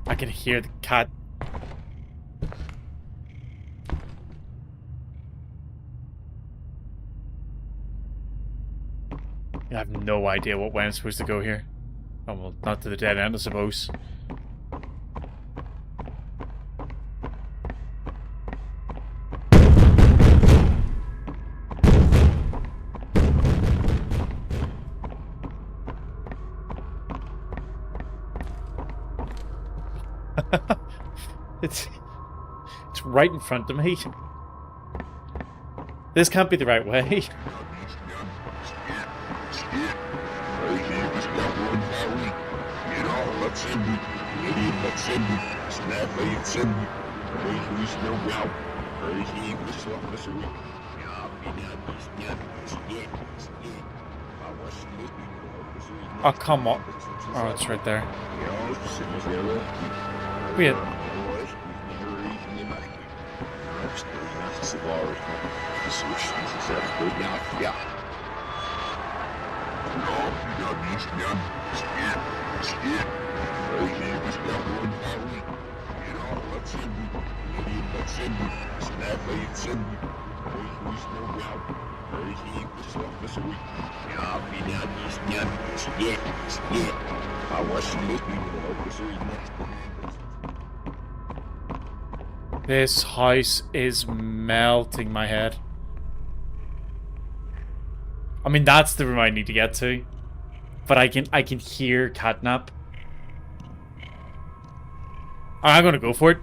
I can hear the cat. I have no idea what way I'm supposed to go here. Oh, well, not to the dead end, I suppose. It's right in front of me. This can't be the right way. Oh, come on. Oh, it's right there. Wait. This house is melting my head. I mean, that's the room I need to get to. But I can hear catnap. I'm gonna go for it.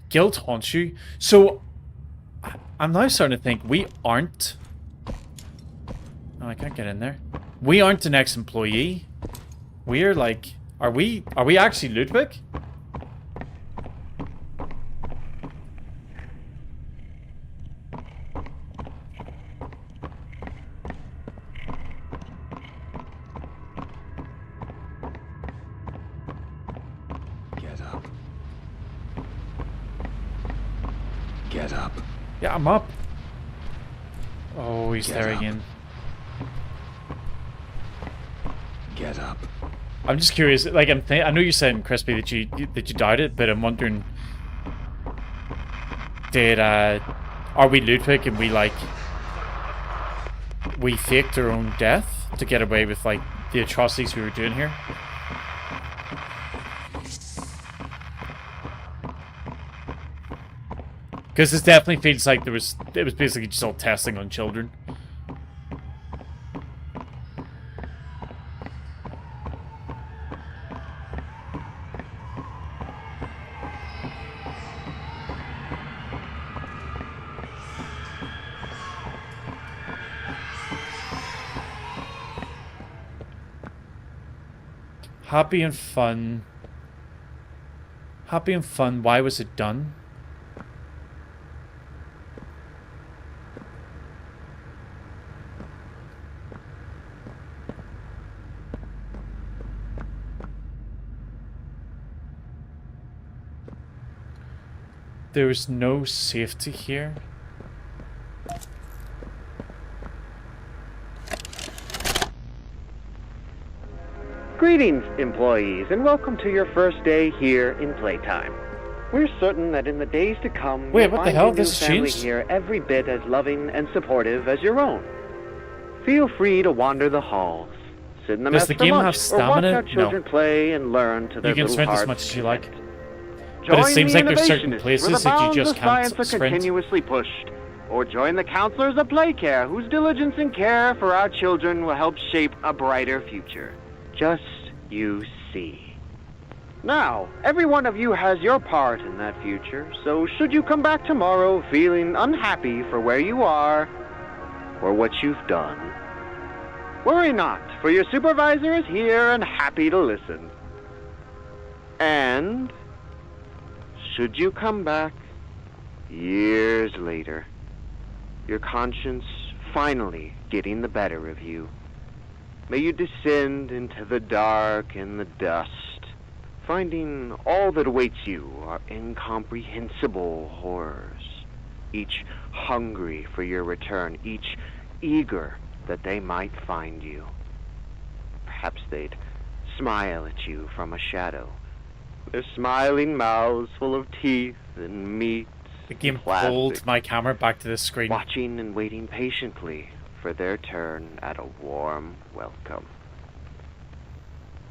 Guilt haunts you. So I'm now starting to think we aren't. Oh, I can't get in there. We aren't an ex-employee. We're like, are we actually Ludwig? Get up. Get up. Yeah, I'm up. Oh, he's Get there up. again. Get up. I'm just curious. Like, I know you're saying, Crispy, that you doubt it, but I'm wondering, are we Ludwig and we faked our own death to get away with like the atrocities we were doing here? Because this definitely feels like it was basically just all testing on children. Happy and fun. Happy and fun. Why was it done? There's no safety here. Greetings, employees, and welcome to your first day here in Playtime. We're certain that in the days to come, Wait, you'll what the find hell? your This new has family changed? here every bit as loving and supportive as your own. Feel free to wander the halls, sit in the Does mess the for game lunch, have or watch stamina? our children No. play and learn to their You can little sprint as hearts' much as you like. content. But it Join seems the like there's certain innovationists, where places the that you bounds just of science can't are sprint. continuously pushed. Or join the counselors of play care, whose diligence and care for our children will help shape a brighter future. Just you see. Now, every one of you has your part in that future, so should you come back tomorrow feeling unhappy for where you are or what you've done, worry not, for your supervisor is here and happy to listen. And should you come back years later, your conscience finally getting the better of you, may you descend into the dark and the dust, finding all that awaits you are incomprehensible horrors, each hungry for your return, each eager that they might find you. Perhaps they'd smile at you from a shadow, their smiling mouths full of teeth and meat. The game pulled my camera back to the screen. Watching and waiting patiently for their turn at a warm welcome.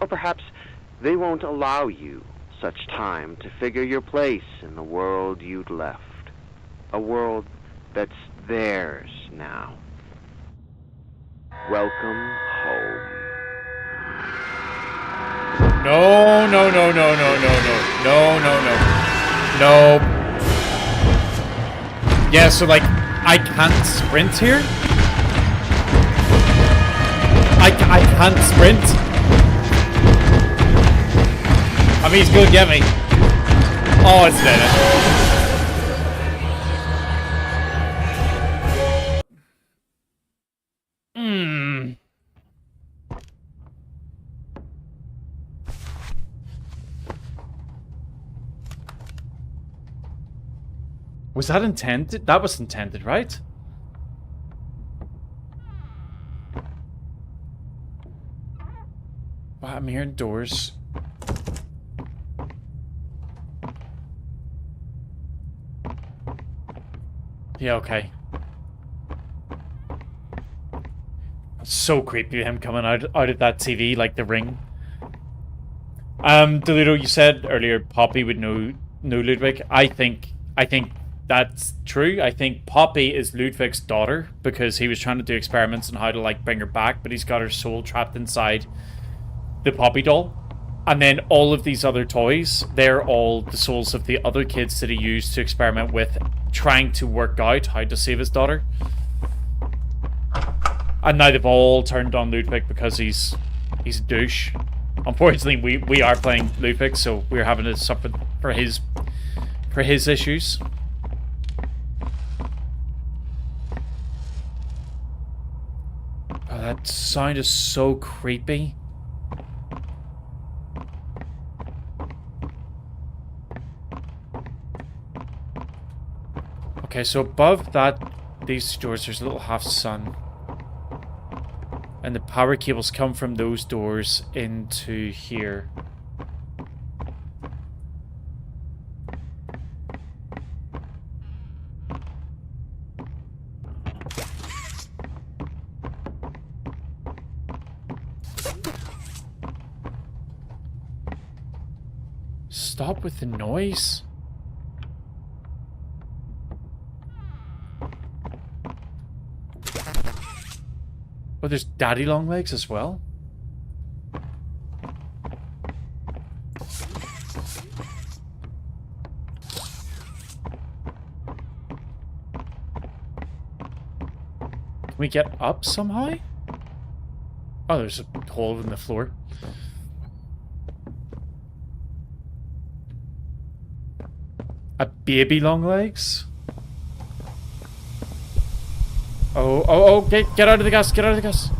Or perhaps they won't allow you such time to figure your place in the world you'd left. A world that's theirs now. Welcome home. No, no, no, no, no, no, no, no, no, no. No. Yeah, so like, I can't sprint here? I can't sprint? I mean, he's gonna get me. Oh, it's dead. Was that intended? That was intended, right? Wow, I'm hearing doors. Yeah, okay. So creepy, him coming out of that TV like the Ring. Deludo, you said earlier Poppy would know Ludwig. I think that's true. I think Poppy is Ludwig's daughter because he was trying to do experiments on how to like bring her back, but he's got her soul trapped inside the Poppy doll. And then all of these other toys, they're all the souls of the other kids that he used to experiment with, trying to work out how to save his daughter. And now they've all turned on Ludwig because he's a douche. Unfortunately, we are playing Ludwig, so we're having to suffer for his issues. Oh, that sound is so creepy. Okay, so above these doors, there's a little half sun. And the power cables come from those doors into here. Stop with the noise. Oh, there's daddy long legs as well. Can we get up somehow? Oh, there's a hole in the floor. A baby long legs? Oh, get out of the gas, get out of the gas.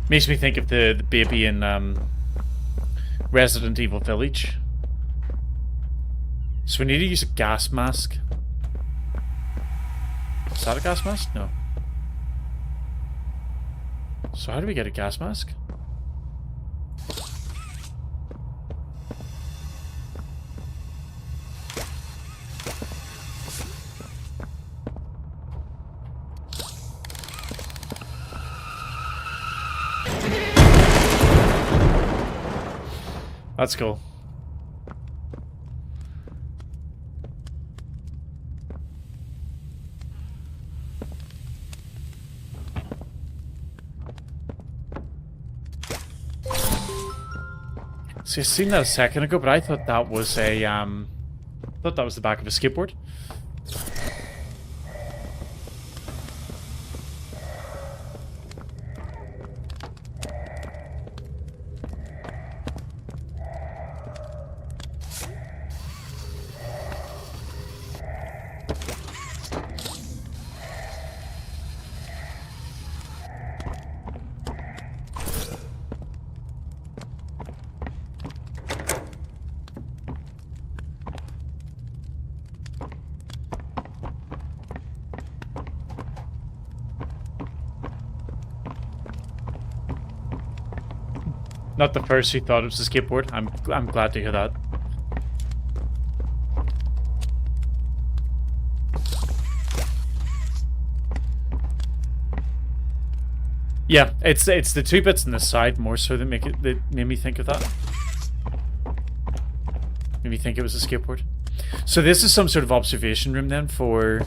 Makes me think of the baby in Resident Evil Village. So we need to use a gas mask. Is that a gas mask? No. So how do we get a gas mask? Let's go. See, I seen that a second ago, but I thought that was a thought that was the back of a skateboard. Not the first who thought it was a skateboard. I'm glad to hear that. Yeah, it's the two bits on the side more so that made me think of that. Made me think it was a skateboard. So this is some sort of observation room then for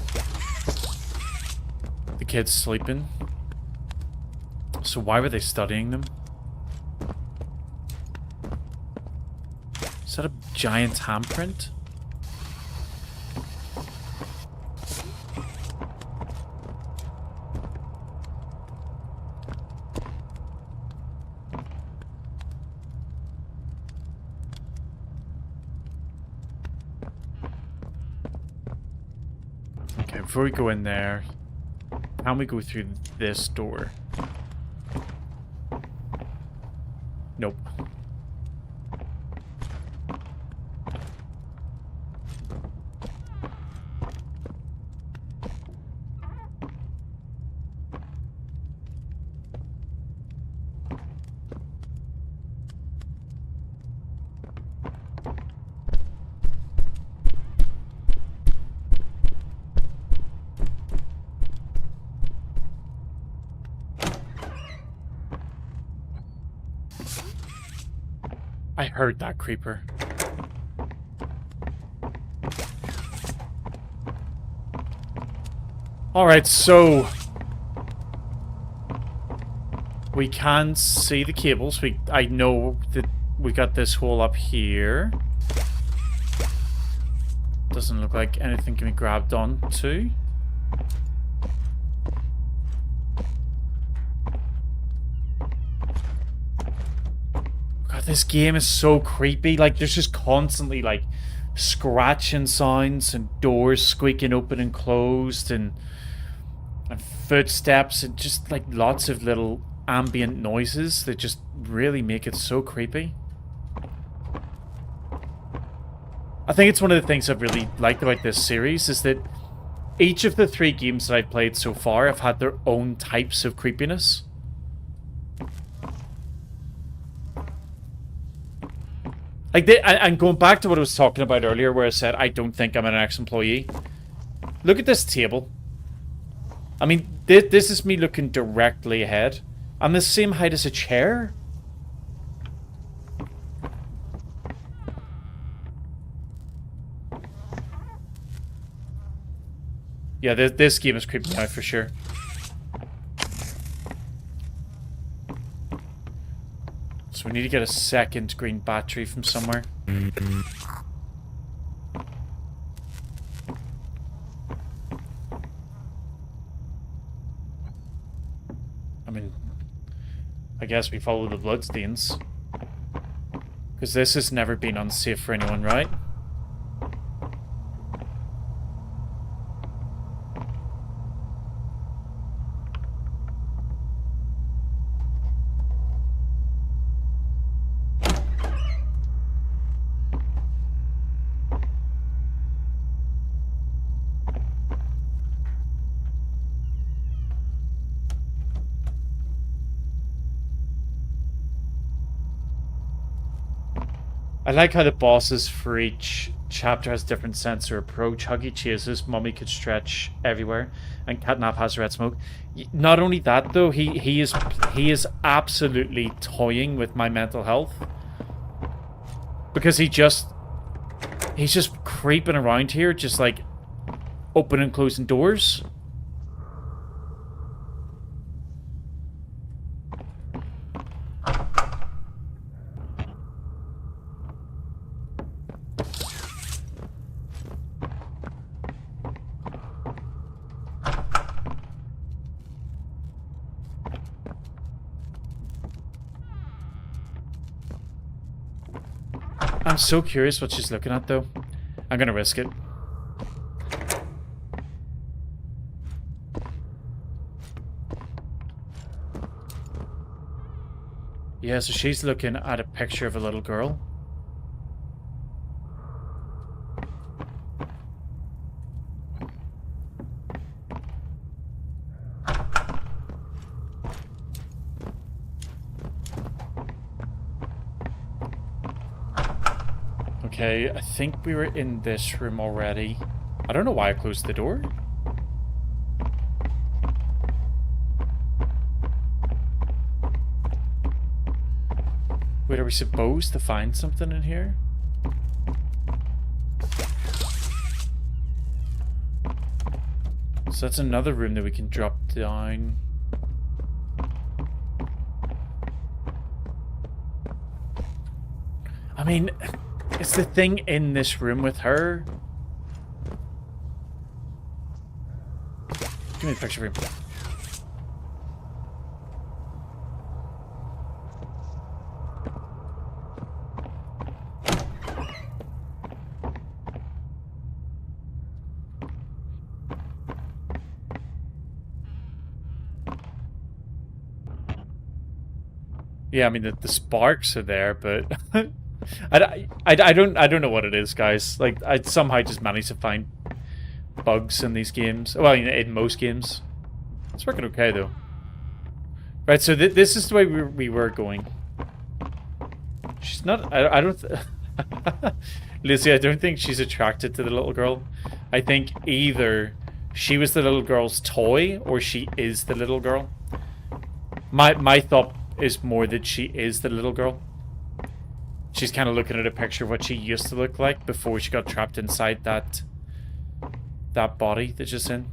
the kids sleeping. So why were they studying them? Is that a giant handprint? Okay, before we go in there, can we go through this door? Nope. I heard that creeper. Alright, so we can see the cables. I know that we got this hole up here. Doesn't look like anything can be grabbed onto. This game is so creepy. Like, there's just constantly, like, scratching sounds and doors squeaking open and closed and footsteps and just, like, lots of little ambient noises that just really make it so creepy. I think it's one of the things I've really liked about this series is that each of the 3 games that I've played so far have had their own types of creepiness. Like, and going back to what I was talking about earlier where I said I don't think I'm an ex-employee. Look at this table. I mean, this is me looking directly ahead. I'm the same height as a chair. Yeah, this game is creeping me out for sure. So we need to get a second green battery from somewhere. I mean, I guess we follow the bloodstains. Because this has never been unsafe for anyone, right? I like how the bosses for each chapter has different sensor approach. Huggy chases, Mummy could stretch everywhere, and Catnap has red smoke. Not only that though, he is absolutely toying with my mental health. Because he's just creeping around here, just like opening and closing doors. I'm so curious what she's looking at, though. I'm gonna risk it. Yeah, so she's looking at a picture of a little girl. Okay, I think we were in this room already. I don't know why I closed the door. Wait, are we supposed to find something in here? So that's another room that we can drop down. I mean, is the thing in this room with her? Give me the picture room. Yeah, I mean the sparks are there, but I don't know what it is, guys. Like I somehow just managed to find bugs in these games. Well, in most games, it's working okay though. Right, so this is the way we were going. She's not. I don't. Lizzie, I don't think she's attracted to the little girl. I think either she was the little girl's toy or she is the little girl. My thought is more that she is the little girl. She's kind of looking at a picture of what she used to look like before she got trapped inside that body that she's in.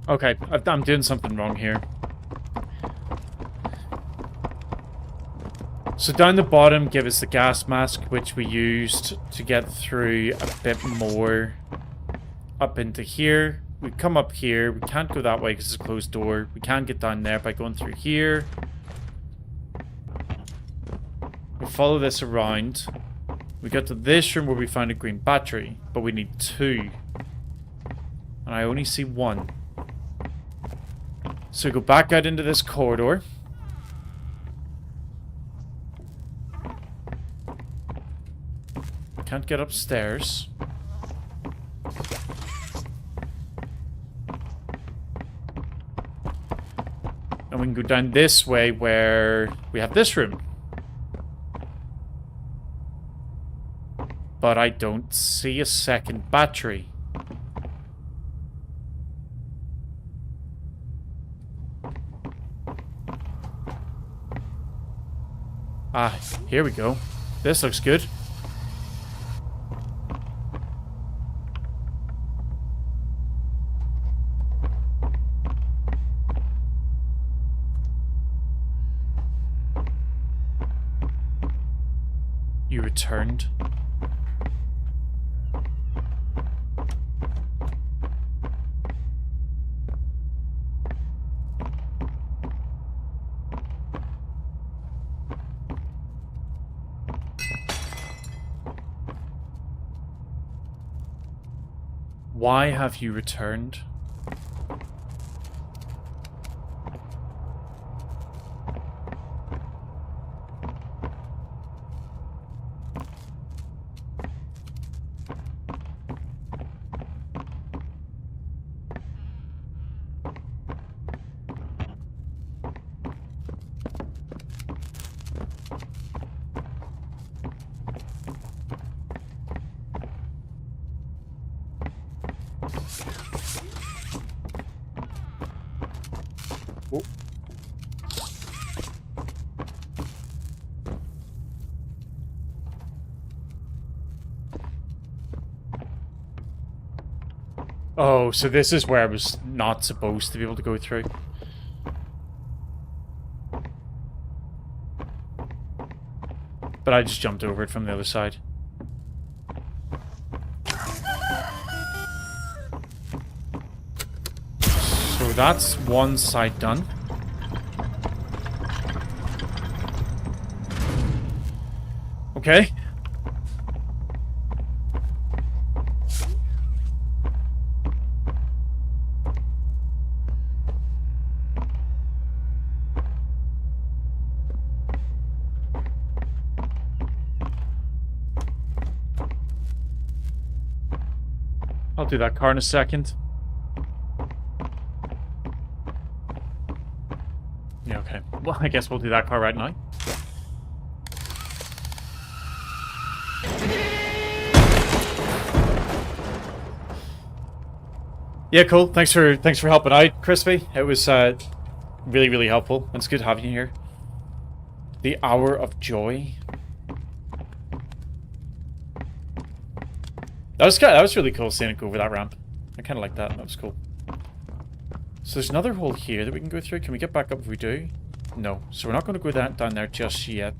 Okay, I'm doing something wrong here. So down the bottom, give us the gas mask, which we used to get through a bit more up into here. We come up here. We can't go that way because it's a closed door. We can get down there by going through here. We follow this around. We get to this room where we find a green battery, but we need 2. And I only see 1. So go back out into this corridor. Can't get upstairs. And we can go down this way where we have this room. But I don't see a second battery. Ah, here we go. This looks good. You returned. Why have you returned? Oh, so this is where I was not supposed to be able to go through. But I just jumped over it from the other side. So that's one side done. Okay. I'll do that car in a second. Yeah, okay. Well, I guess we'll do that car right now. Yeah, cool. Thanks for helping out, Crispy. It was really, really helpful. It's good having you here. The Hour of Joy. That was really cool seeing it go over that ramp. I kind of like that. That was cool. So there's another hole here that we can go through. Can we get back up if we do? No. So we're not going to go down there just yet.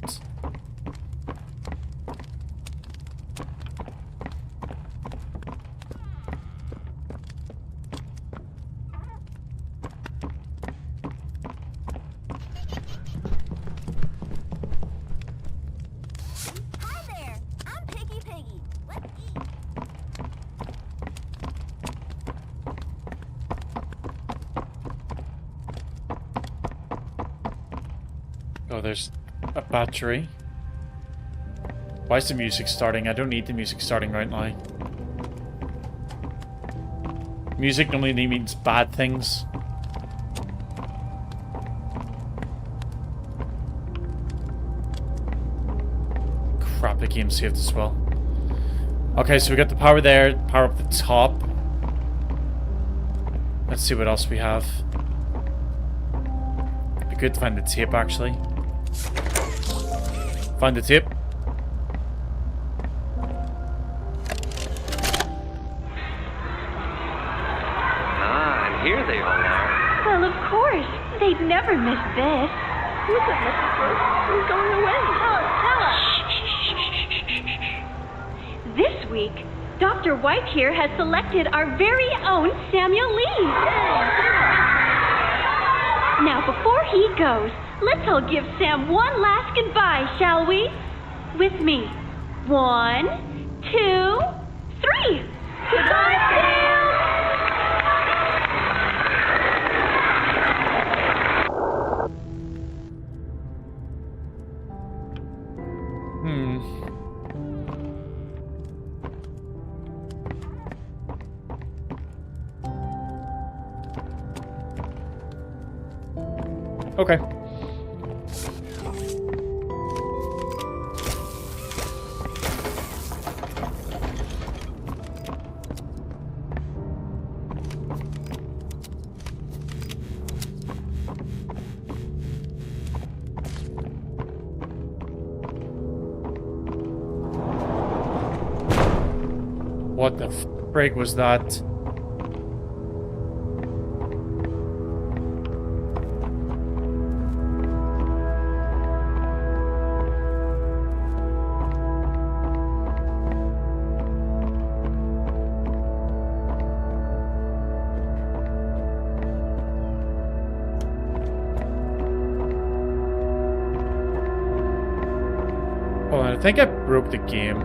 Oh, there's a battery. Why is the music starting? I don't need the music starting right now. Music normally means bad things. Crap, the game saved as well. Okay, so we got the power there, power up the top. Let's see what else we have. It'd be good to find the tape, actually. Find the tape. Ah, and here they all are. Well, of course. They'd never miss this. Look at Mrs. Brooks. Who's going away? Oh, tell us. This week, Dr. White here has selected our very own Samuel Lee. Now, before he goes, let's all give Sam one last goodbye, shall we? With me. 1, 2, 3. Goodbye, Sam! Okay. What the frig was that? Hold on, I think I broke the game.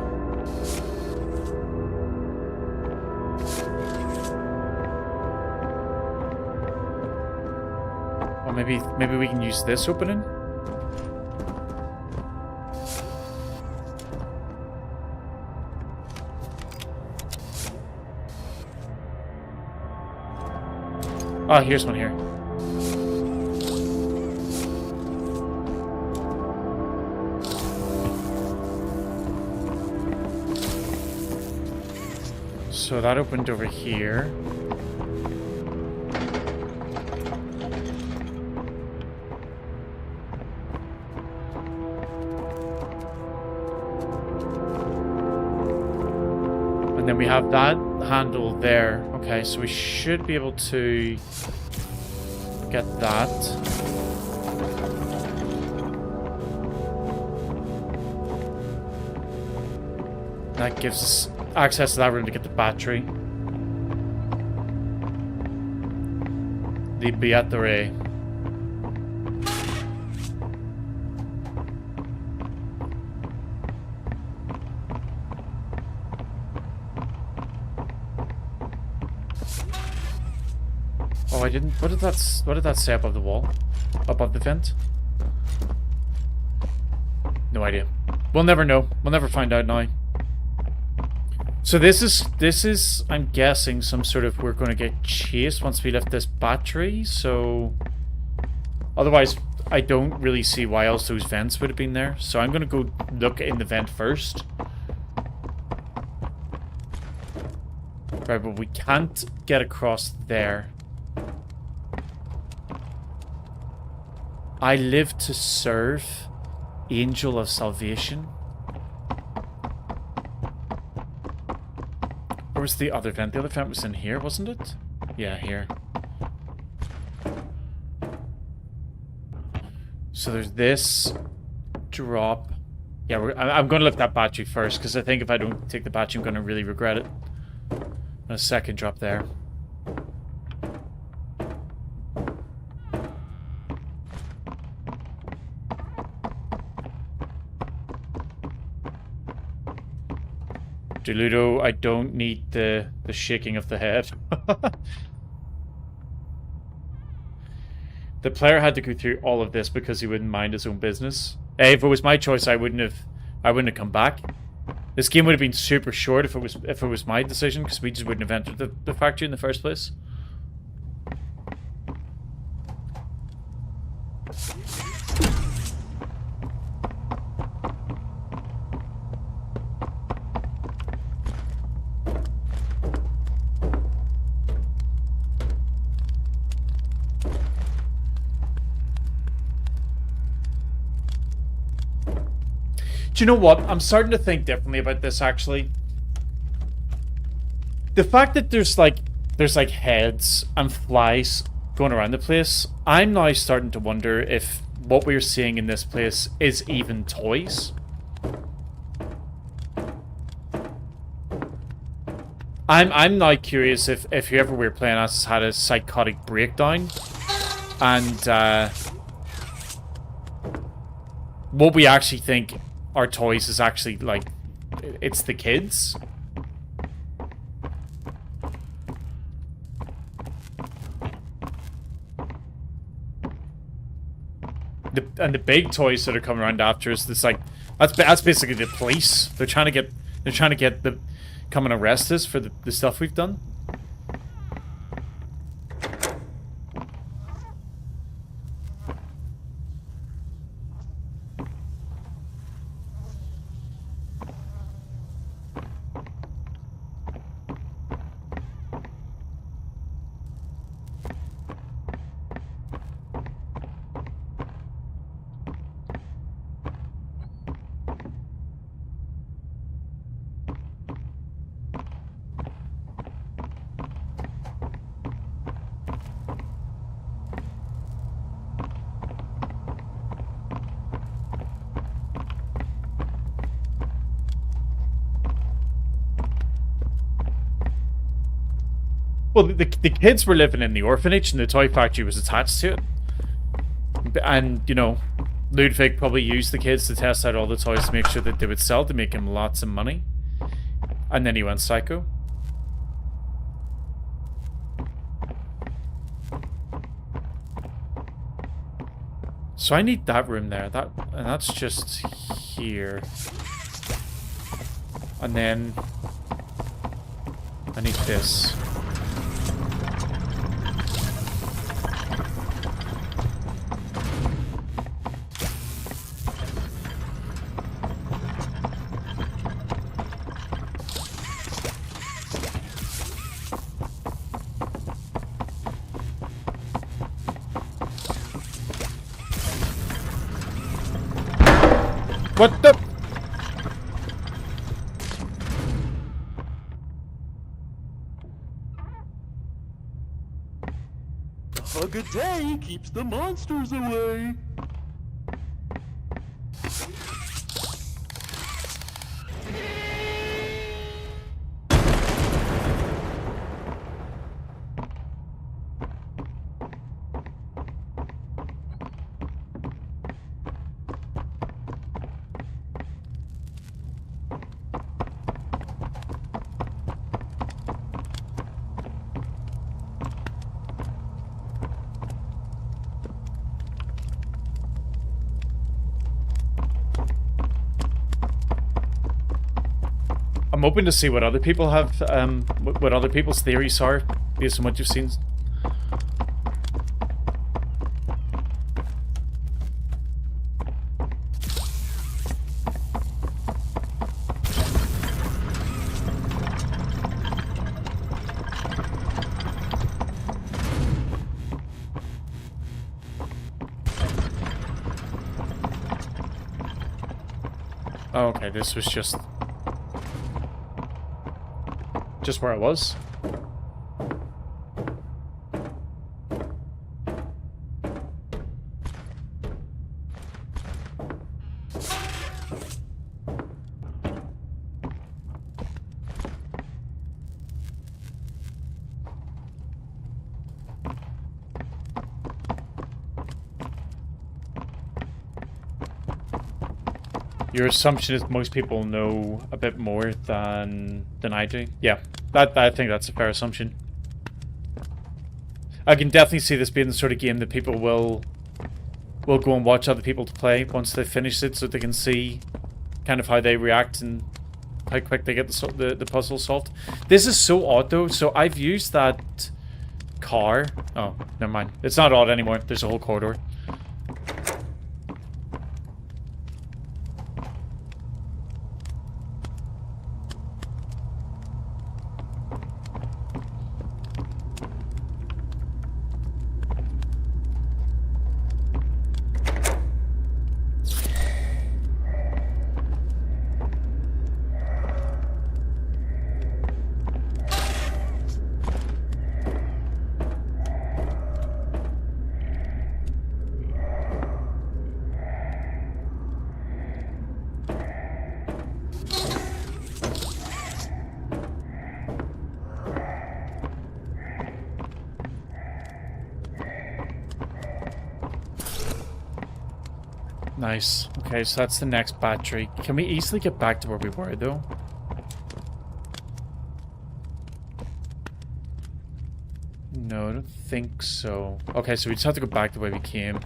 Or maybe we can use this opening? Oh, here's one here. So that opened over here. And then we have that handle there. Okay, so we should be able to get that. That gives us access to that room to get the battery. The battery. Oh, I didn't. What did that say above the wall? Above the vent? No idea. We'll never know. We'll never find out now. So this is I'm guessing some sort of, we're going to get chased once we lift this battery, so otherwise I don't really see why else those vents would have been there. So I'm going to go look in the vent first. Right, but we can't get across there. I live to serve, Angel of Salvation. Where was the other vent? The other vent was in here, wasn't it? Yeah, here. So there's this drop. Yeah, I'm going to lift that battery first, because I think if I don't take the battery, I'm going to really regret it. And a second drop there. Ludo, I don't need the shaking of the head. The player had to go through all of this because he wouldn't mind his own business. Hey, if it was my choice, I wouldn't have come back. This game would have been super short if it was my decision, because we just wouldn't have entered the factory in the first place. Do you know what? I'm starting to think differently about this, actually. The fact that there's like heads and flies going around the place, I'm now starting to wonder if what we're seeing in this place is even toys. I'm now curious if whoever we're playing as has had a psychotic breakdown, and what we actually think our toys is actually, like, it's the kids. And the big toys that are coming around after us, it's like, that's basically the police. They're trying to get come and arrest us for the stuff we've done. Well, the kids were living in the orphanage and the toy factory was attached to it. And, you know, Ludwig probably used the kids to test out all the toys to make sure that they would sell to make him lots of money. And then he went psycho. So I need that room there. And that's just here. And then I need this. What the? A hug a day keeps the monsters away. I'm hoping to see what other people have, what other people's theories are, based on what you've seen. Oh, okay, this was just where I was. Your assumption is most people know a bit more than I do. Yeah, I think that's a fair assumption. I can definitely see this being the sort of game that people will go and watch other people to play once they finish it, so they can see kind of how they react and how quick they get the puzzle solved. This is so odd though. So I've used that car. Oh, never mind. It's not odd anymore. There's a whole corridor. Nice. Okay, so that's the next battery. Can we easily get back to where we were, though? No, I don't think so. Okay, so we just have to go back the way we came.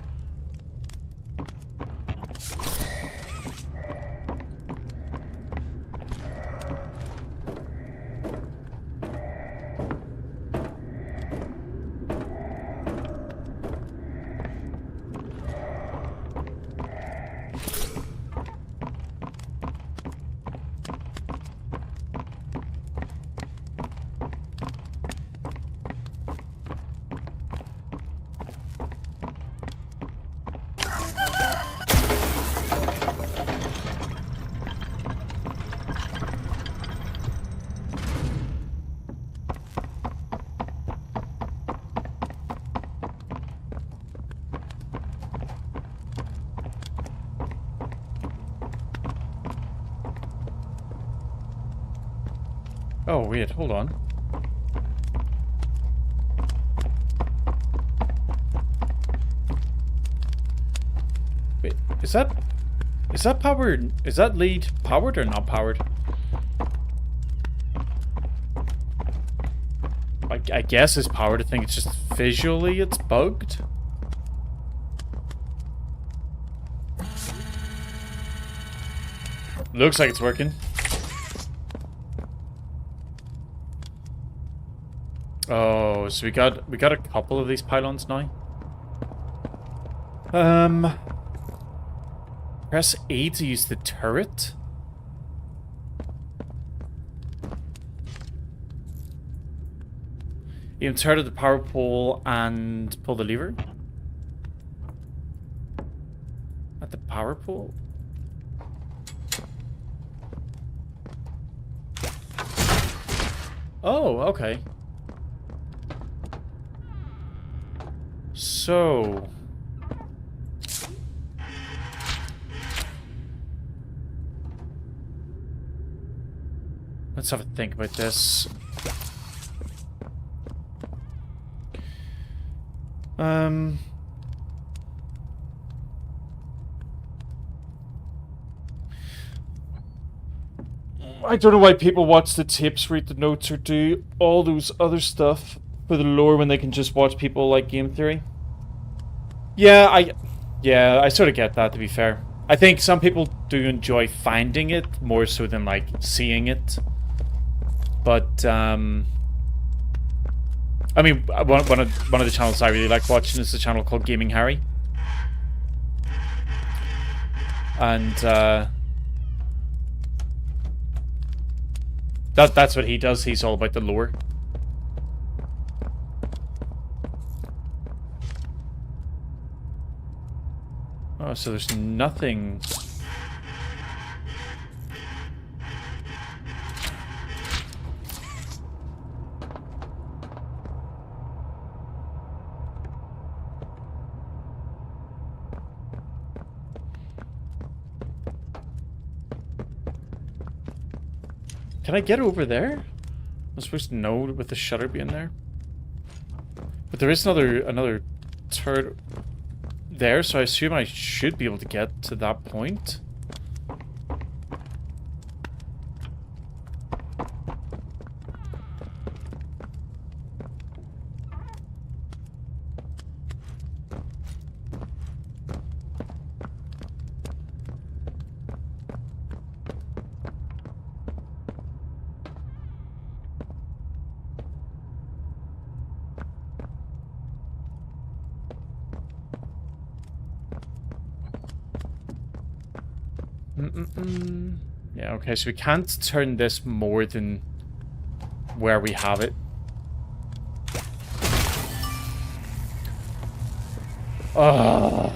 Oh, weird. Hold on. Wait, is that powered? Is that lead powered or not powered? I guess it's powered. I think it's just visually it's bugged. Looks like it's working. Oh, so we got a couple of these pylons now. Press A to use the turret. You insert the power pole and pull the lever. At the power pole? Oh, okay. So... let's have a think about this. I don't know why people watch the tips, read the notes, or do all those other stuff for the lore when they can just watch people like game theory. Yeah, I sort of get that, to be fair. I think some people do enjoy finding it more so than like seeing it. But I mean, one of the channels I really like watching is a channel called Gaming Harry, and that's what he does. He's all about the lore. Oh, so there's nothing. Can I get over there? I'm supposed to know with the shutter being there. But there is another turret there, so I assume I should be able to get to that point. Yeah, okay, so we can't turn this more than where we have it. Oh.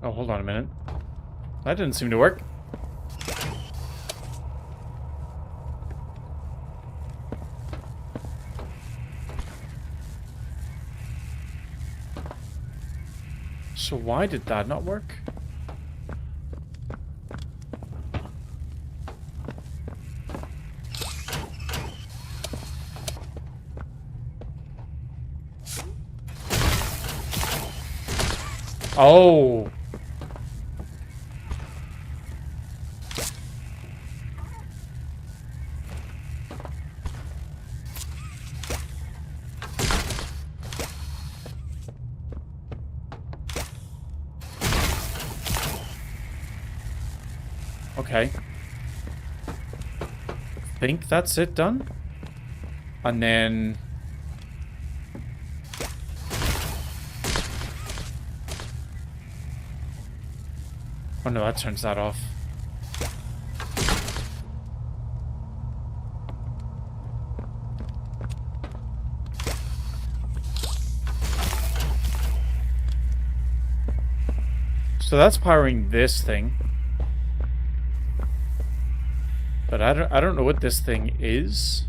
Oh, hold on a minute. That didn't seem to work. So why did that not work? Oh. Okay. I think that's it done. And then... oh no, that turns that off. So that's powering this thing. But I don't know what this thing is.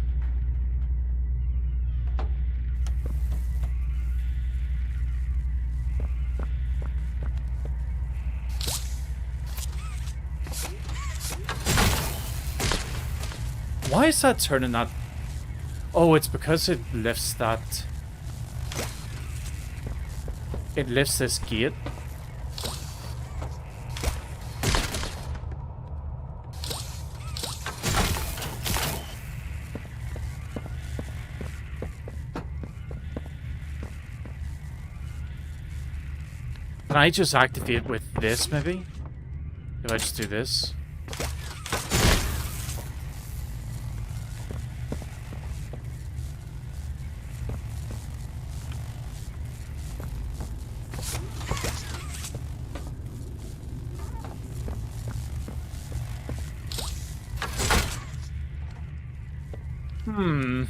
Why is that turning that? Oh, it's because it lifts that. It lifts this gate. Can I just activate with this, maybe? If I just do this? Hmm.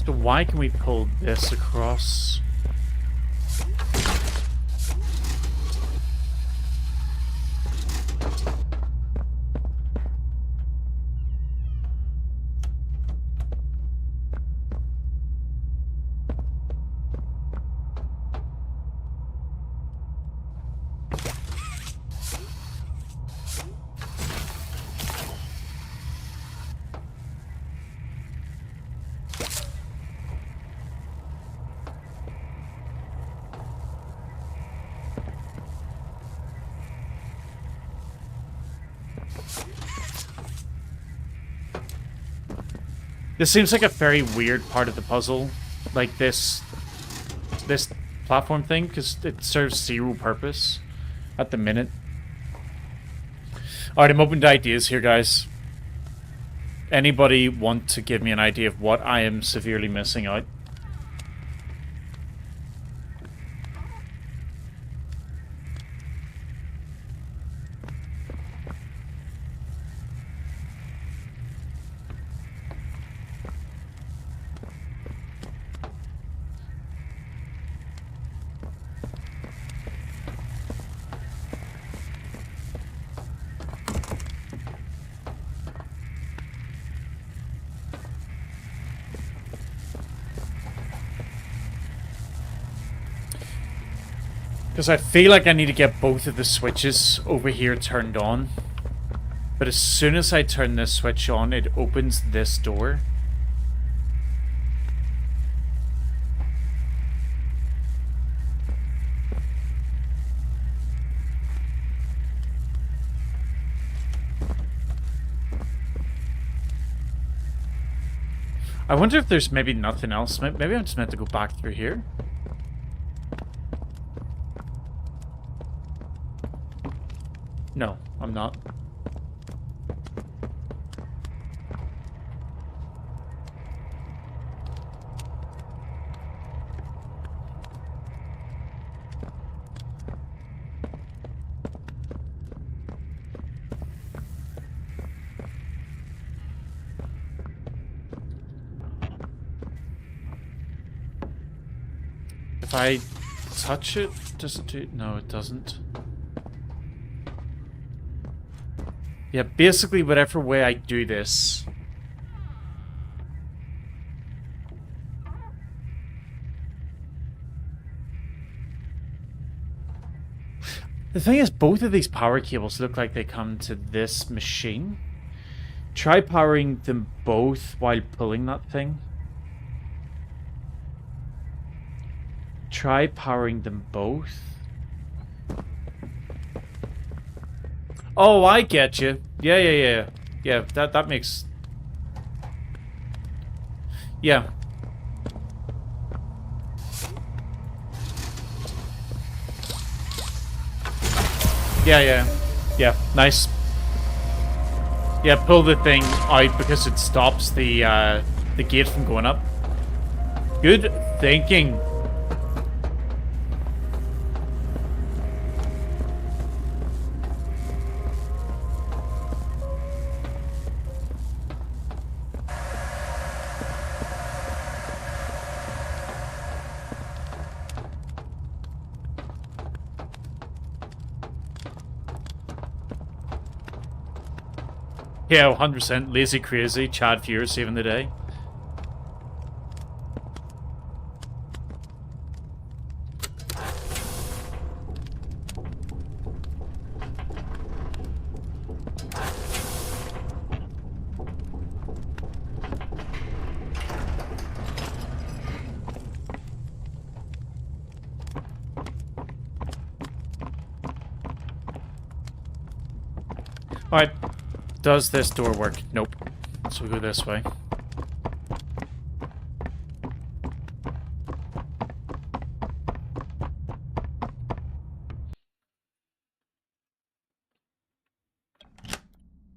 So why can we pull this across? This seems like a very weird part of the puzzle, like this platform thing, because it serves zero purpose at the minute. Alright, I'm open to ideas here, guys. Anybody want to give me an idea of what I am severely missing out? Because I feel like I need to get both of the switches over here turned on. But as soon as I turn this switch on, it opens this door. I wonder if there's maybe nothing else. Maybe I'm just meant to go back through here. No, I'm not. If I touch it, does it do... No, it doesn't. Yeah, basically whatever way I do this. The thing is, both of these power cables look like they come to this machine. Try powering them both while pulling that thing. Try powering them both. Oh, I get you. Yeah. Yeah, that makes... Yeah. Yeah, nice. Yeah, pull the thing out because it stops the gate from going up. Good thinking. Yeah, 100%. Lazy crazy. Chad Fuhr saving the day. Alright. Does this door work? Nope. So we go this way.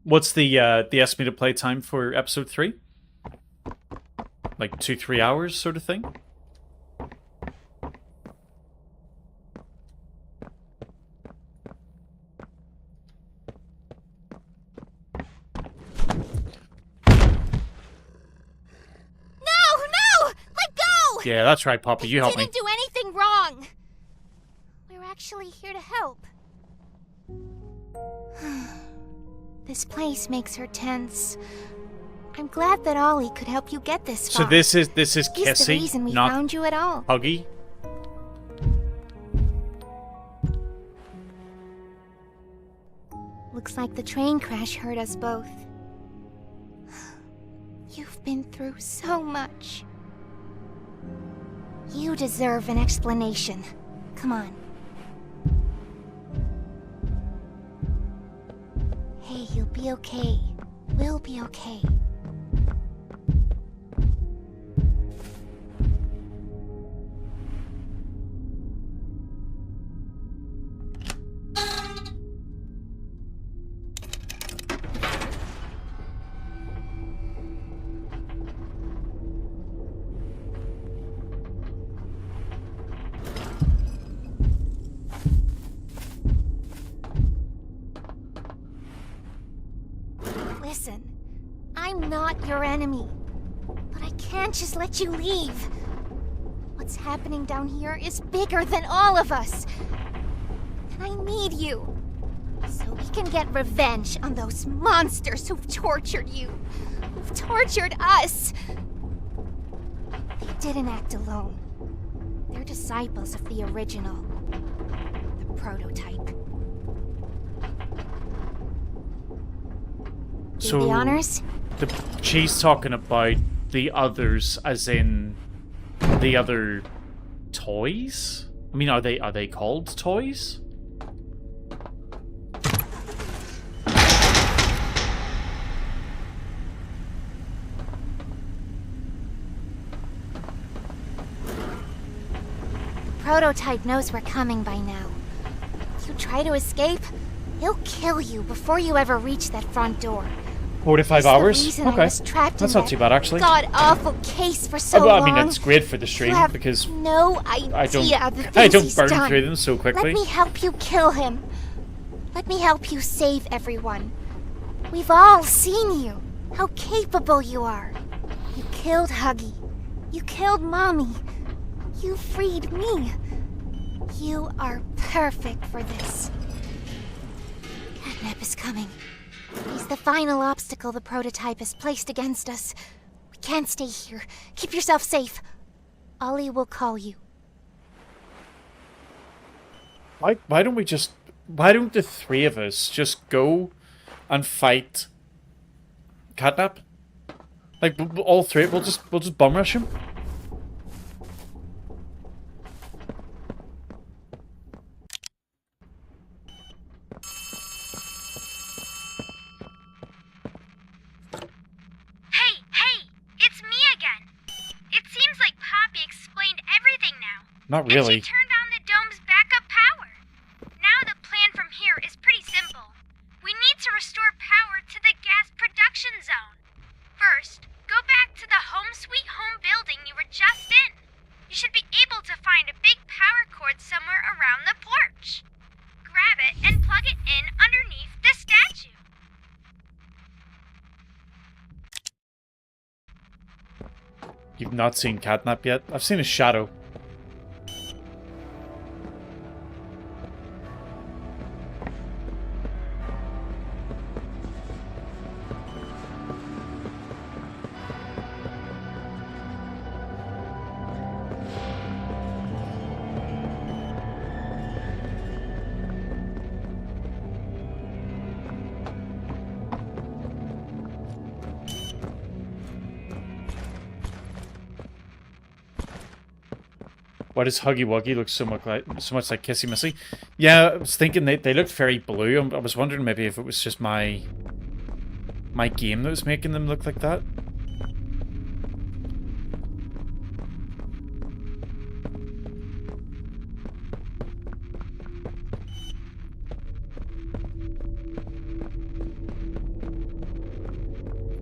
What's the estimated playtime for episode 3? Like 2-3 hours sort of thing? Yeah, that's right, Poppy. You help me. Didn't do anything wrong. We're actually here to help. This place makes her tense. I'm glad that Ollie could help you get this far. So this is He's Kissy, the reason we not found you at all. Huggy. Looks like the train crash hurt us both. You've been through so much. You deserve an explanation. Come on. Hey, you'll be okay. We'll be okay. Listen, I'm not your enemy, but I can't just let you leave. What's happening down here is bigger than all of us. And I need you, so we can get revenge on those monsters who've tortured you, who've tortured us. They didn't act alone. They're disciples of the original, the prototype. So Do the honors? She's talking about the others, as in the other toys. I mean, are they called toys? The prototype knows we're coming by now. If you try to escape, he'll kill you before you ever reach that front door. 4 to 5 He's the hours? reason I Okay. was trapped That's in not that too bad, actually. God-awful case for so Well, I long. mean, it's great for the stream, You have because no idea I don't the things he's burn done. through them so quickly. Let me help you kill him. Let me help you save everyone. We've all seen you. How capable you are. You killed Huggy. You killed Mommy. You freed me. You are perfect for this. Catnap is coming. He's the final obstacle the prototype has placed against us. We can't stay here. Keep yourself safe. Ollie will call you. Why don't we just... Why don't the 3 of us just go and fight Catnap? Like, all 3, we'll just bum rush him. Not really. And she turned on the dome's backup power. Now the plan from here is pretty simple. We need to restore power to the gas production zone. First, go back to the home sweet home building you were just in. You should be able to find a big power cord somewhere around the porch. Grab it and plug it in underneath the statue. You've not seen Catnap yet? I've seen his shadow. Why does Huggy Wuggy look so much like Kissy Missy? Yeah, I was thinking they looked very blue. I was wondering maybe if it was just my game that was making them look like that.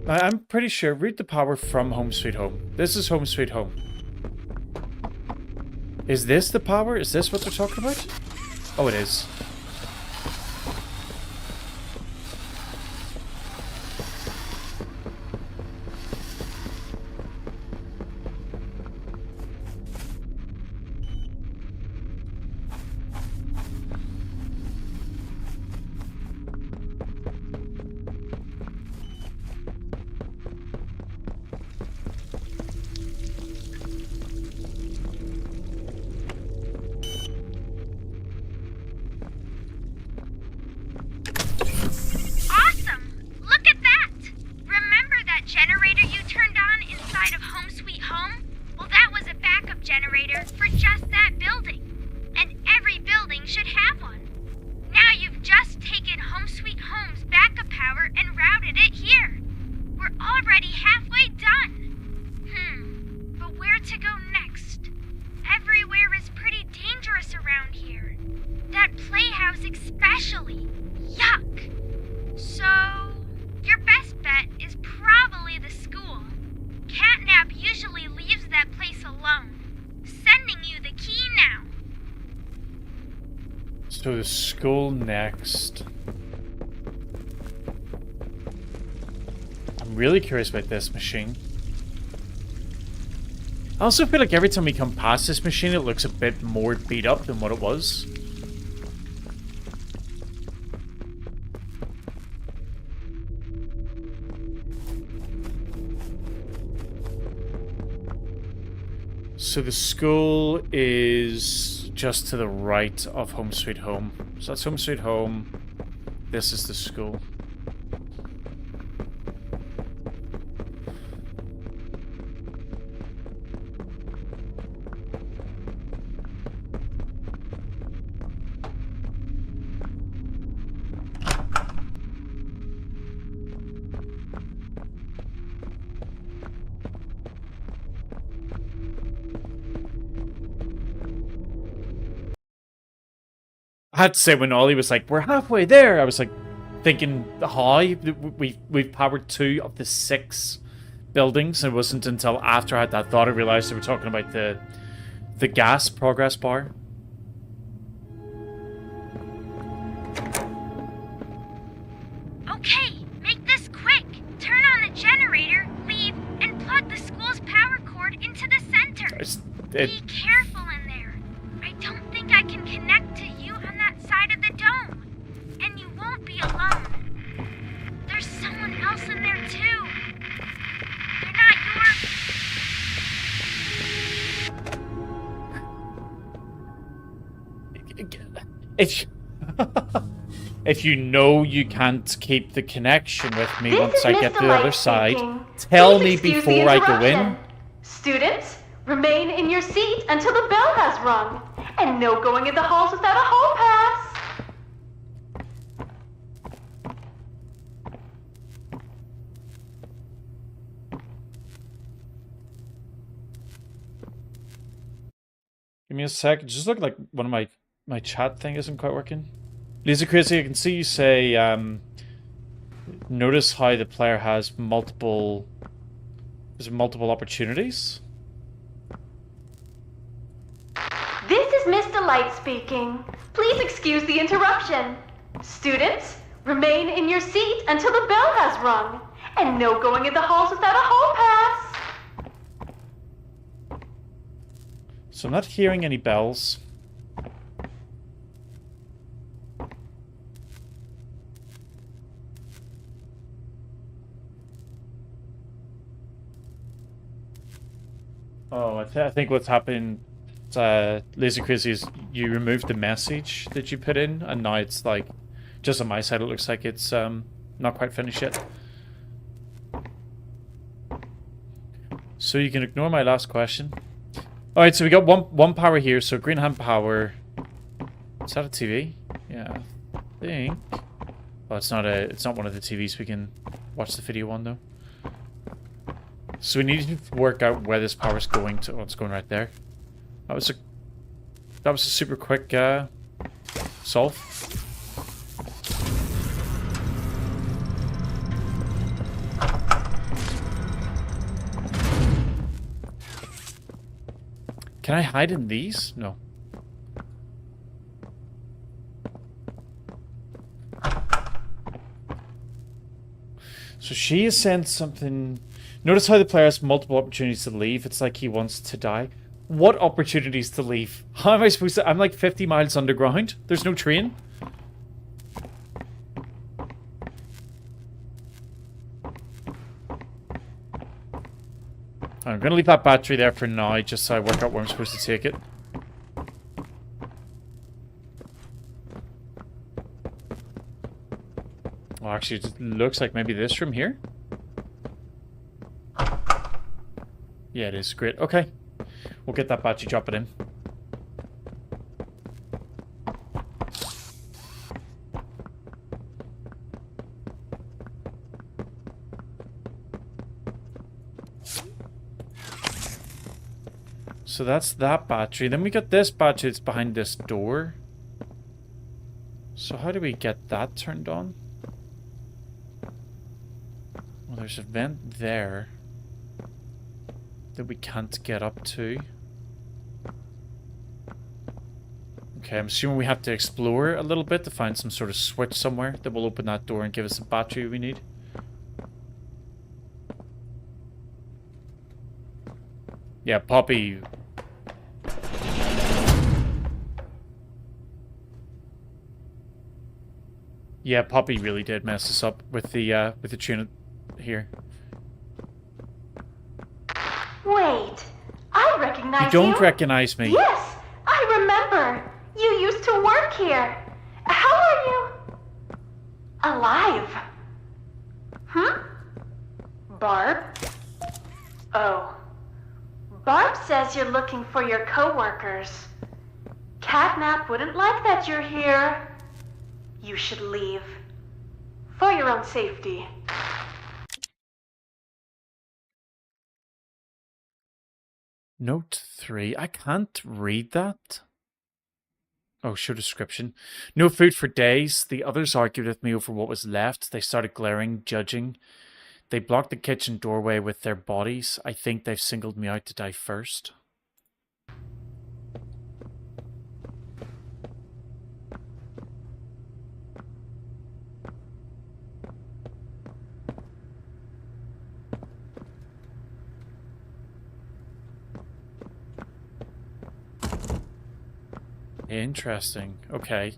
I'm pretty sure. Read the power from Home Sweet Home. This is Home Sweet Home. Is this the power? Is this what they're talking about? Oh, it is. So the school next. I'm really curious about this machine. I also feel like every time we come past this machine, it looks a bit more beat up than what it was. So the school is just to the right of Home Sweet Home. So that's Home Sweet Home. This is the school. I had to say, when Ollie was like, we're halfway there, I was like thinking, how? We've powered 2 of the 6 buildings. It wasn't until after I had that thought I realized they were talking about the gas progress bar. Okay, make this quick. Turn on the generator, leave, and plug the school's power cord into the center. Be careful in there. I don't think I can connect to you on that side of the dome. And you won't be alone. There's someone else in there too. They're not If you know you can't keep the connection with me once I get to the other side, tell me before I go in. Students, remain in your seat until the bell has rung. And no going in the halls without a hall pass. Give me a sec. Just look like one of my chat thing isn't quite working. Lisa Crazy, I can see you say, notice how the player has multiple opportunities. This is Miss Delight speaking. Please excuse the interruption. Students, remain in your seat until the bell has rung. And no going in the halls without a hall pass. So I'm not hearing any bells. Oh, I think what's happened, Laser Crazy, is you removed the message that you put in, and now it's like, just on my side, it looks like it's not quite finished yet. So you can ignore my last question. Alright, so we got one power here, so green hand power. Is that a TV? Yeah, I think. Oh, it's not one of the TVs we can watch the video on though. So we need to work out where this power's going to. Oh, it's going right there. That was a super quick solve. Can I hide in these? No. So she has sent something. Notice how the player has multiple opportunities to leave. It's like he wants to die. What opportunities to leave? How am I supposed to? I'm like 50 miles underground. There's no train. I'm going to leave that battery there for now, just so I work out where I'm supposed to take it. Well, actually, it looks like maybe this room here. Yeah, it is. Great. Okay. We'll get that battery, drop it in. So that's that battery. Then we got this battery that's behind this door. So how do we get that turned on? Well, there's a vent there that we can't get up to. Okay, I'm assuming we have to explore a little bit to find some sort of switch somewhere that will open that door and give us the battery we need. Yeah, Poppy. Yeah, Poppy really did mess us up with the tune here. Wait, I recognize you. You don't recognize me. Yes, I remember. You used to work here. How are you? Alive. Barb? Oh. Barb says you're looking for your co-workers. Catnap wouldn't like that you're here. You should leave. For your own safety. Note 3. I can't read that. Oh, show description. No food for days. The others argued with me over what was left. They started glaring, judging. They blocked the kitchen doorway with their bodies. I think they've singled me out to die first. Interesting. Okay.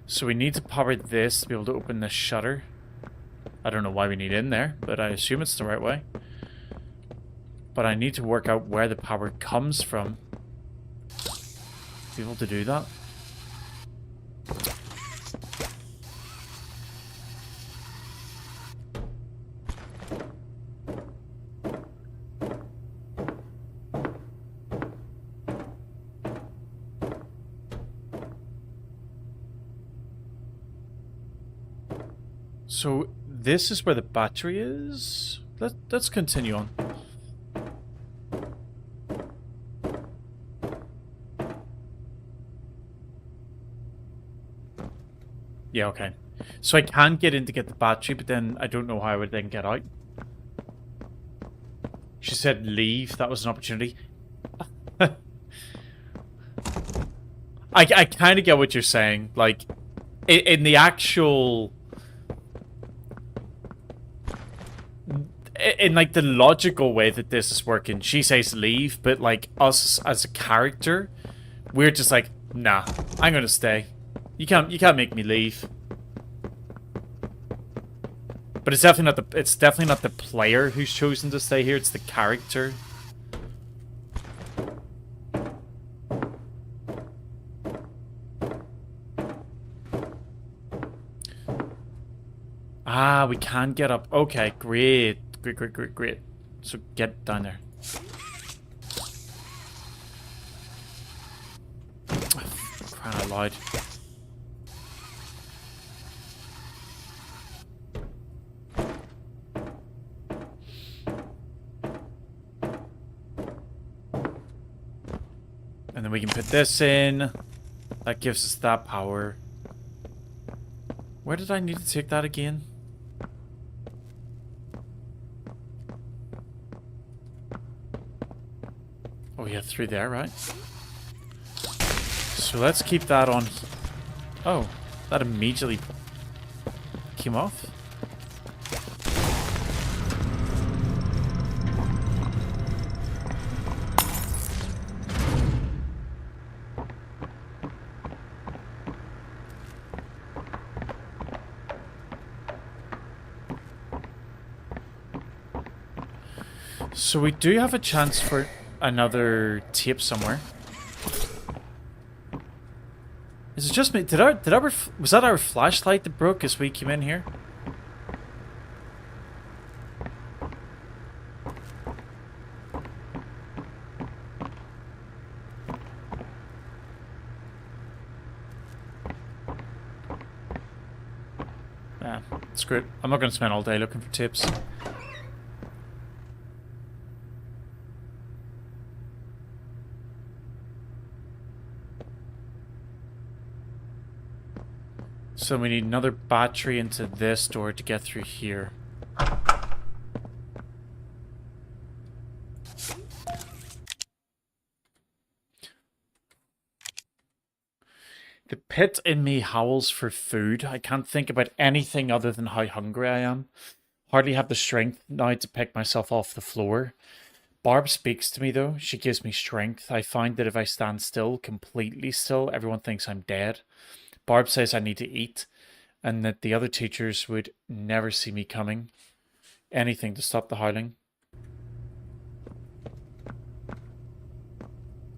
So we need to power this to be able to open this shutter. I don't know why we need in there, but I assume it's the right way. But I need to work out where the power comes from to be able to do that. So this is where the battery is. Let's continue on. Yeah, okay. So I can get in to get the battery, but then I don't know how I would then get out. She said leave. That was an opportunity. I kind of get what you're saying. Like, in the actual... In, like, the logical way that this is working, she says leave, but, like, us as a character, we're just like, nah, I'm gonna stay. You can't make me leave. But it's definitely not the player who's chosen to stay here, it's the character. Ah, we can get up. Okay, great. Great. So get down there. Crying out loud. And then we can put this in. That gives us that power. Where did I need to take that again? Oh yeah, through there, right? So let's keep that on. Oh, that immediately came off. So we do have a chance for another tape somewhere. Is it just me? Was that our flashlight that broke as we came in here? Nah, screw it. I'm not going to spend all day looking for tips. So we need another battery into this door to get through here. The pit in me howls for food. I can't think about anything other than how hungry I am. Hardly have the strength now to pick myself off the floor. Barb speaks to me though. She gives me strength. I find that if I stand still, completely still, everyone thinks I'm dead. Barb says I need to eat, and that the other teachers would never see me coming. Anything to stop the howling.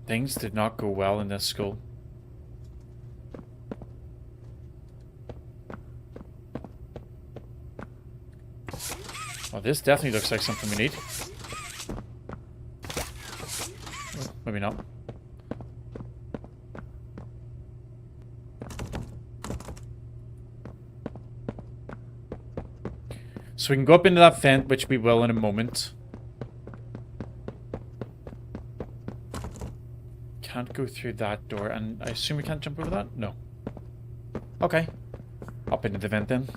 Things did not go well in this school. Well, this definitely looks like something we need. Oh, maybe not. So we can go up into that vent, which we will in a moment. Can't go through that door, and I assume we can't jump over that? No. Okay. Up into the vent then.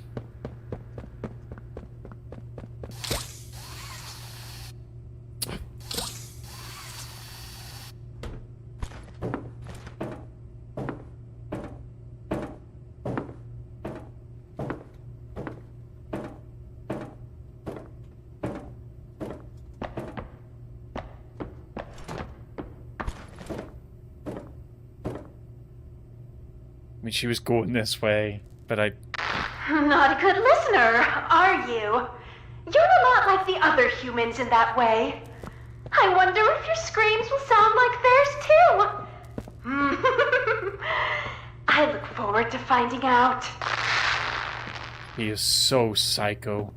I mean, she was going this way, but I... Not a good listener, are you? You're a lot like the other humans in that way. I wonder if your screams will sound like theirs too. I look forward to finding out. He is so psycho.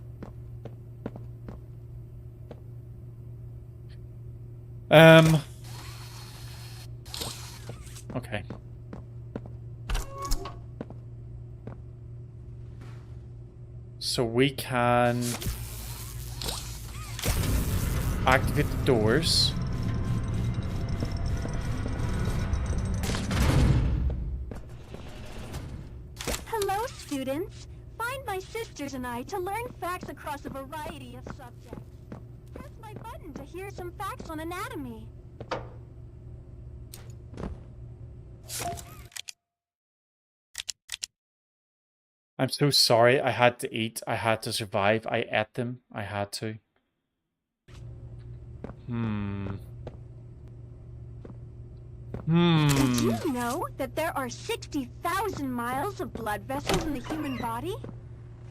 Okay. So we can activate the doors. Hello, students. Find my sisters and I to learn facts across a variety of subjects. Press my button to hear some facts on anatomy. I'm so sorry. I had to eat. I had to survive. I ate them. I had to. Did you know that there are 60,000 miles of blood vessels in the human body?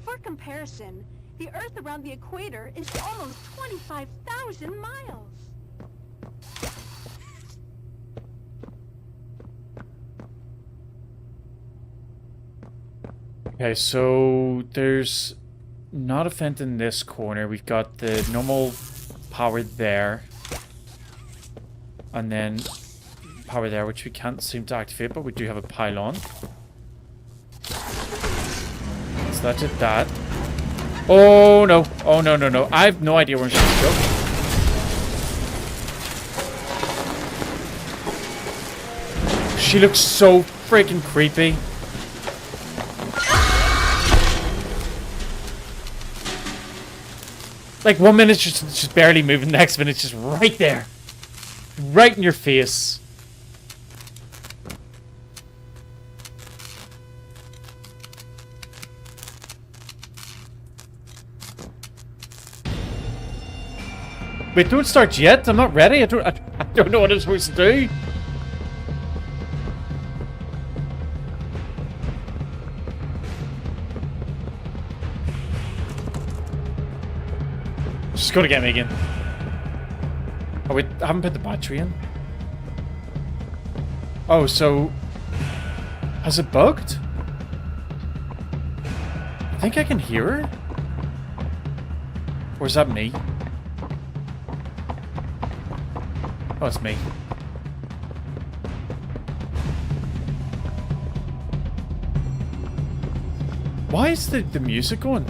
For comparison, the Earth around the equator is almost 25,000 miles. Okay, so there's not a vent in this corner. We've got the normal power there. And then power there, which we can't seem to activate, but we do have a pylon. So that did that. Oh no. Oh no, no, no. I have no idea where I'm supposed to go. She looks so freaking creepy. Like 1 minute she's barely moving, the next minute just right there. Right in your face. Wait, don't start yet. I'm not ready. I don't know what I'm supposed to do. She's gonna get me again. Oh wait, I haven't put the battery in. Oh, so has it bugged? I think I can hear her. Or is that me? Oh, it's me. Why is the music going?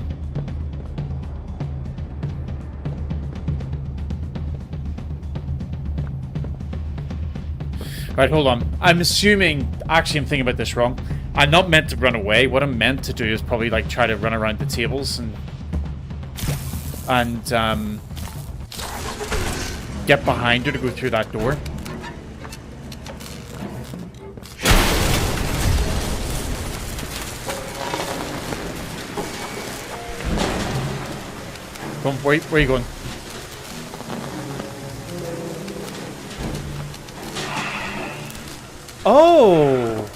Right, hold on. I'm assuming... Actually, I'm thinking about this wrong. I'm not meant to run away. What I'm meant to do is probably, like, try to run around the tables and get behind her to go through that door. Come on, where are you going? Oh!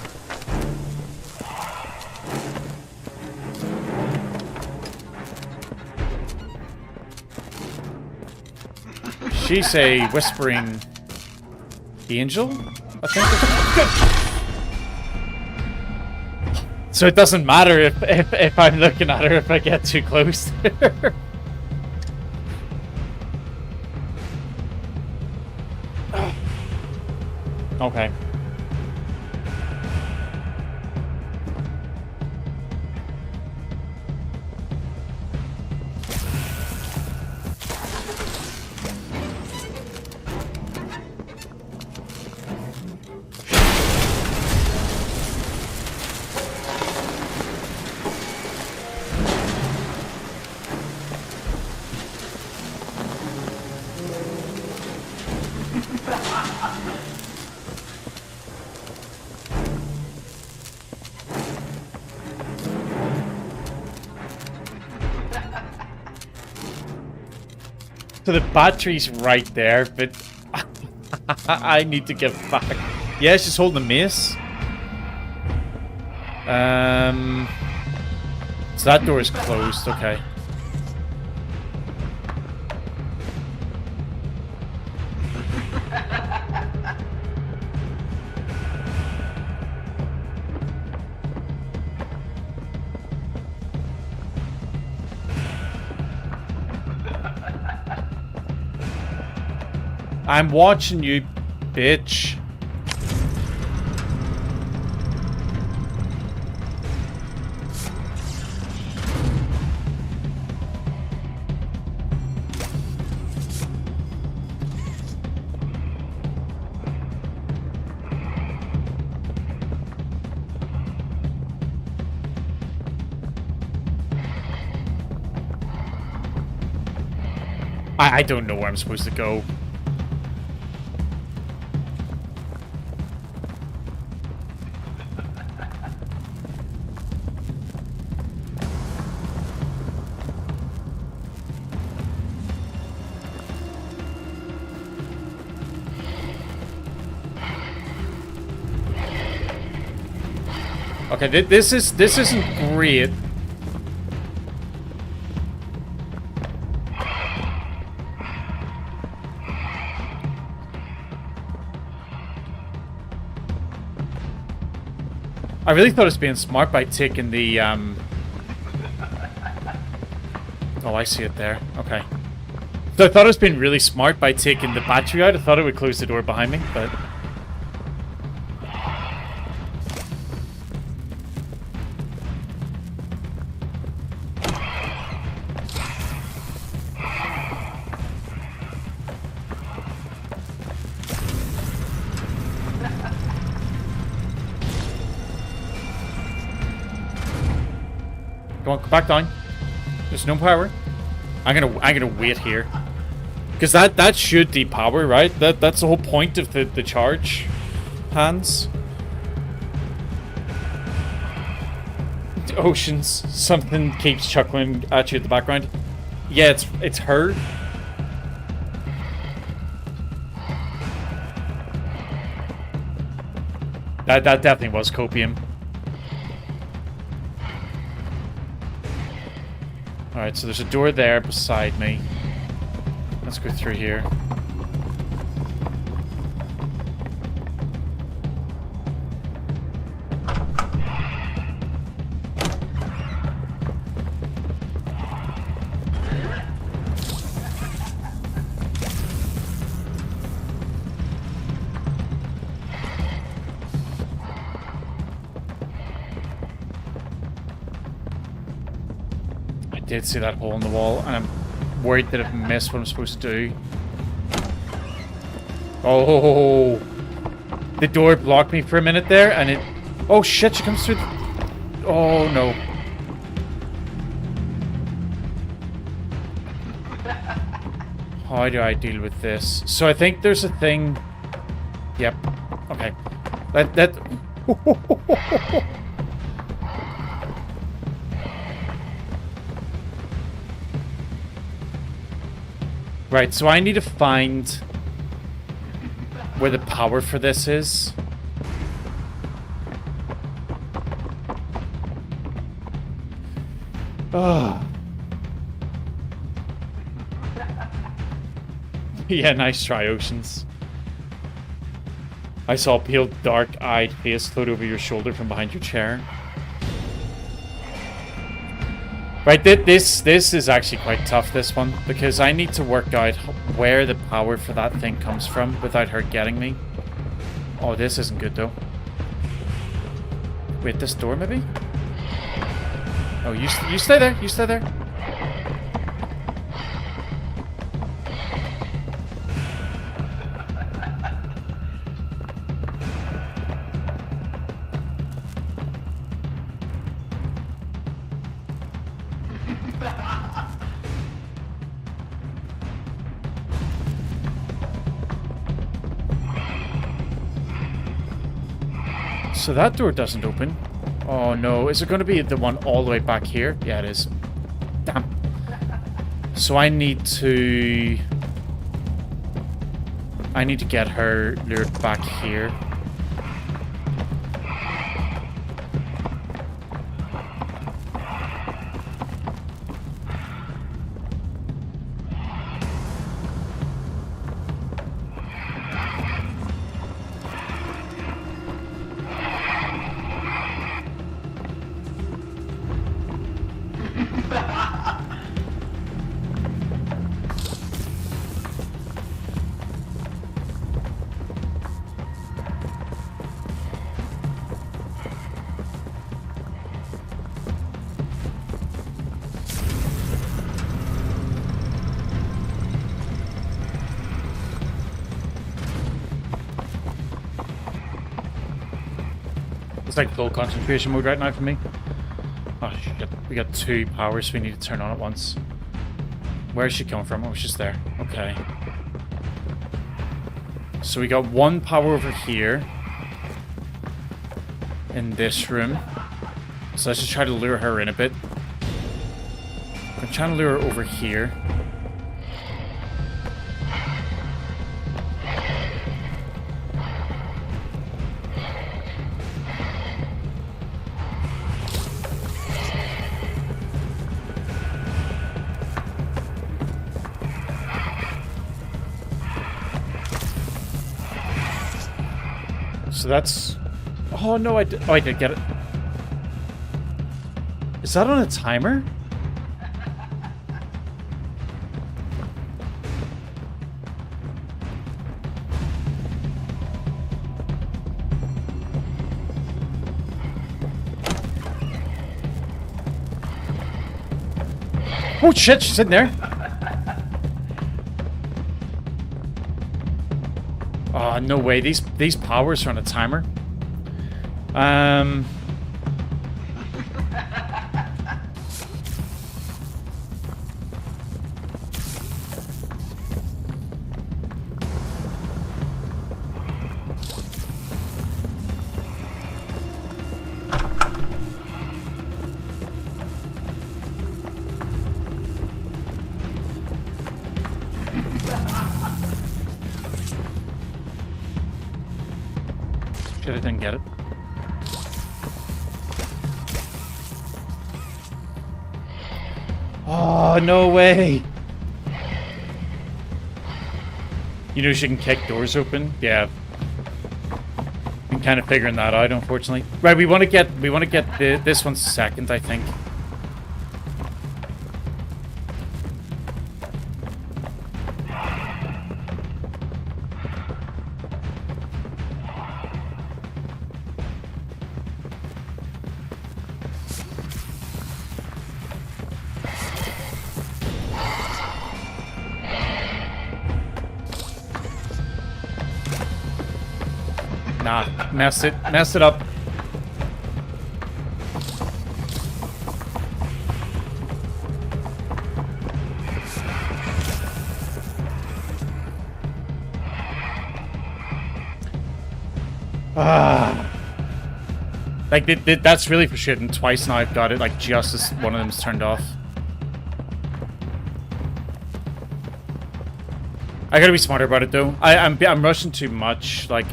She's a whispering angel, I think. So it doesn't matter if I'm looking at her if I get too close to her. Okay. So the battery's right there, but I need to get back. Yeah, she's holding the mace. So that door is closed, okay. I'm watching you, bitch. I don't know where I'm supposed to go. Okay, this isn't great. I really thought it was being smart by taking the Oh, I see it there. Okay. So I thought it was being really smart by taking the battery out. I thought it would close the door behind me, but Go back down. There's no power. I'm gonna wait here. Because that should depower, right? That's the whole point of the charge hands. The oceans. Something keeps chuckling at you in the background. Yeah, it's her. That definitely was copium. Alright, so there's a door there beside me. Let's go through here. I did see that hole in the wall, and I'm worried that I've missed what I'm supposed to do. Oh, the door blocked me for a minute there, and it... Oh shit, she comes through the... Oh no. How do I deal with this? So I think there's a thing... Yep. Okay. That... Right, so I need to find where the power for this is. Oh. Yeah, nice try, Oceans. I saw a peeled, dark-eyed face float over your shoulder from behind your chair. Right, this is actually quite tough, this one, because I need to work out where the power for that thing comes from without her getting me. Oh, this isn't good, though. Wait, this door, maybe? Oh, you stay there, you stay there. So that door doesn't open. Oh no, is it going to be the one all the way back here? Yeah, it is. Damn. So I need to get her lured back here. It's like full concentration mode right now for me. Oh shit, we got two powers we need to turn on at once. Where is she coming from? Oh, she's there. Okay. So we got one power over here. In this room. So let's just try to lure her in a bit. I'm trying to lure her over here. So that's... Oh no, I did get it. Is that on a timer? Oh shit, she's in there. Oh, no way. These powers are on a timer. Shit, I didn't get it. Oh, no way! You know she can kick doors open? Yeah. I'm kind of figuring that out, unfortunately. Right, we want to get this one second, I think. Nah, messed it up. Like, that's really frustrating. Twice now I've got it, like, just as one of them's turned off. I gotta be smarter about it, though. I'm rushing too much, like...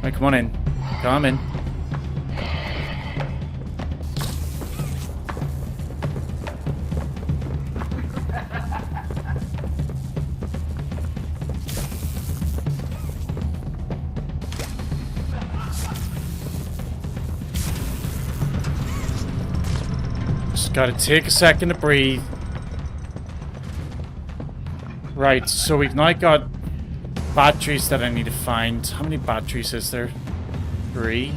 Right, come on in. Come in. Just gotta take a second to breathe. Right, so we've now got batteries that I need to find. How many batteries is there? 3.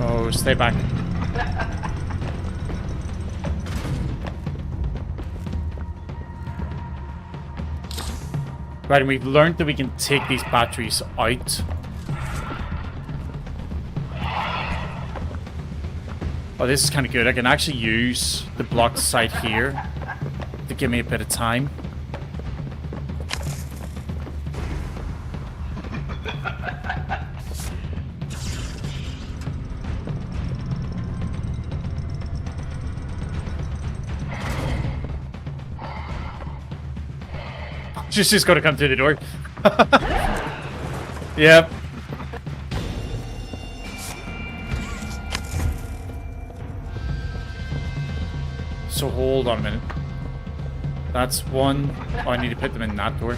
Oh, stay back. Right, and we've learned that we can take these batteries out. Oh, this is kind of good. I can actually use the blocked side here to give me a bit of time. She's got to come through the door. Yep. So hold on a minute. That's one. Oh, I need to put them in that door.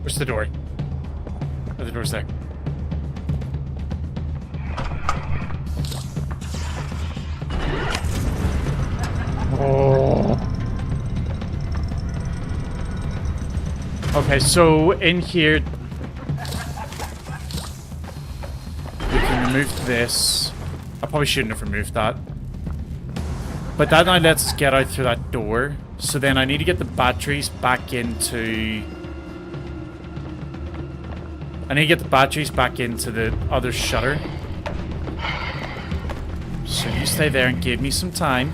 Where's the door? Oh, the door's there. Oh. Okay, so in here we can remove this. I probably shouldn't have removed that. But that now lets us get out through that door. So then I need to get the batteries back into... I need to get the batteries back into the other shutter. So you stay there and give me some time.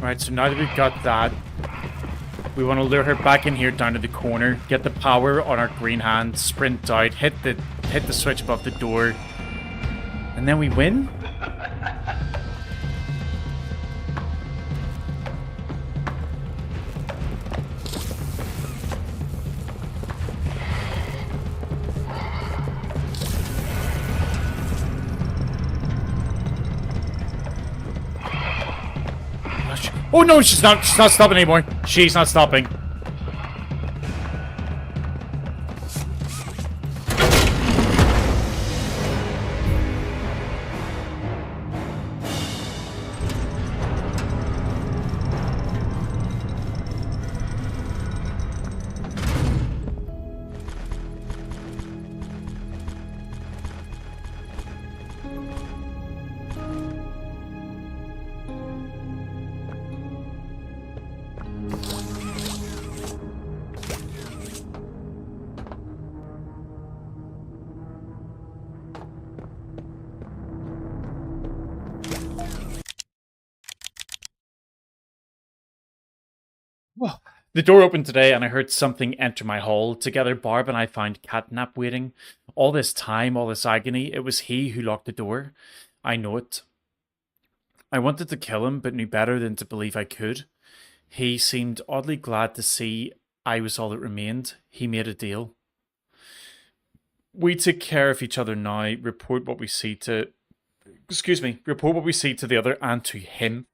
Right, so now that we've got that, we want to lure her back in here down to the corner, get the power on our green hand, sprint out, hit the switch above the door, and then we win? Oh no, she's not stopping anymore. She's not stopping. Well, the door opened today and I heard something enter my hall. Together, Barb and I found Catnap waiting. All this time, all this agony, it was he who locked the door. I know it. I wanted to kill him, but knew better than to believe I could. He seemed oddly glad to see I was all that remained. He made a deal. We take care of each other now, report what we see to... report what we see to the other and to him.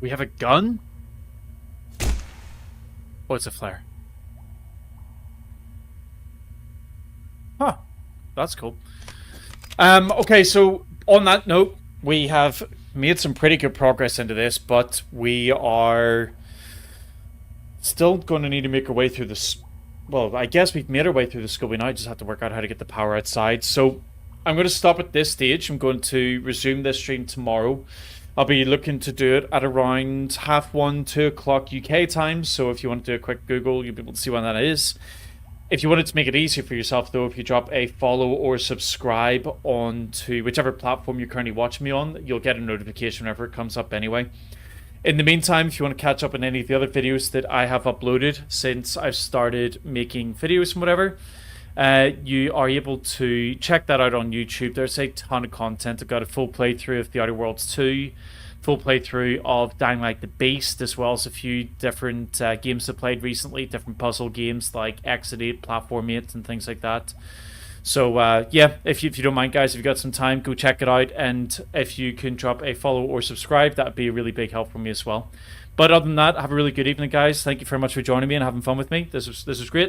We have a gun? Oh, it's a flare. Huh. That's cool. Okay, so on that note, we have made some pretty good progress into this, but we are still going to need to make our way through this. Well, I guess we've made our way through the scope. We now just have to work out how to get the power outside. So I'm going to stop at this stage. I'm going to resume this stream tomorrow. I'll be looking to do it at around 1:30, 2 o'clock UK time. So if you want to do a quick Google, you'll be able to see when that is. If you wanted to make it easier for yourself, though, if you drop a follow or subscribe onto whichever platform you're currently watching me on, you'll get a notification whenever it comes up anyway. In the meantime, if you want to catch up on any of the other videos that I have uploaded since I've started making videos and whatever, you are able to check that out on YouTube. There's a ton of content. I've got a full playthrough of The Outer Worlds 2, full playthrough of Dying Light the Beast, as well as a few different games I've played recently, different puzzle games like Exit 8, Platform 8, and things like that. So, yeah, if you don't mind, guys, if you've got some time, go check it out. And if you can drop a follow or subscribe, that would be a really big help for me as well. But other than that, have a really good evening, guys. Thank you very much for joining me and having fun with me. This was great.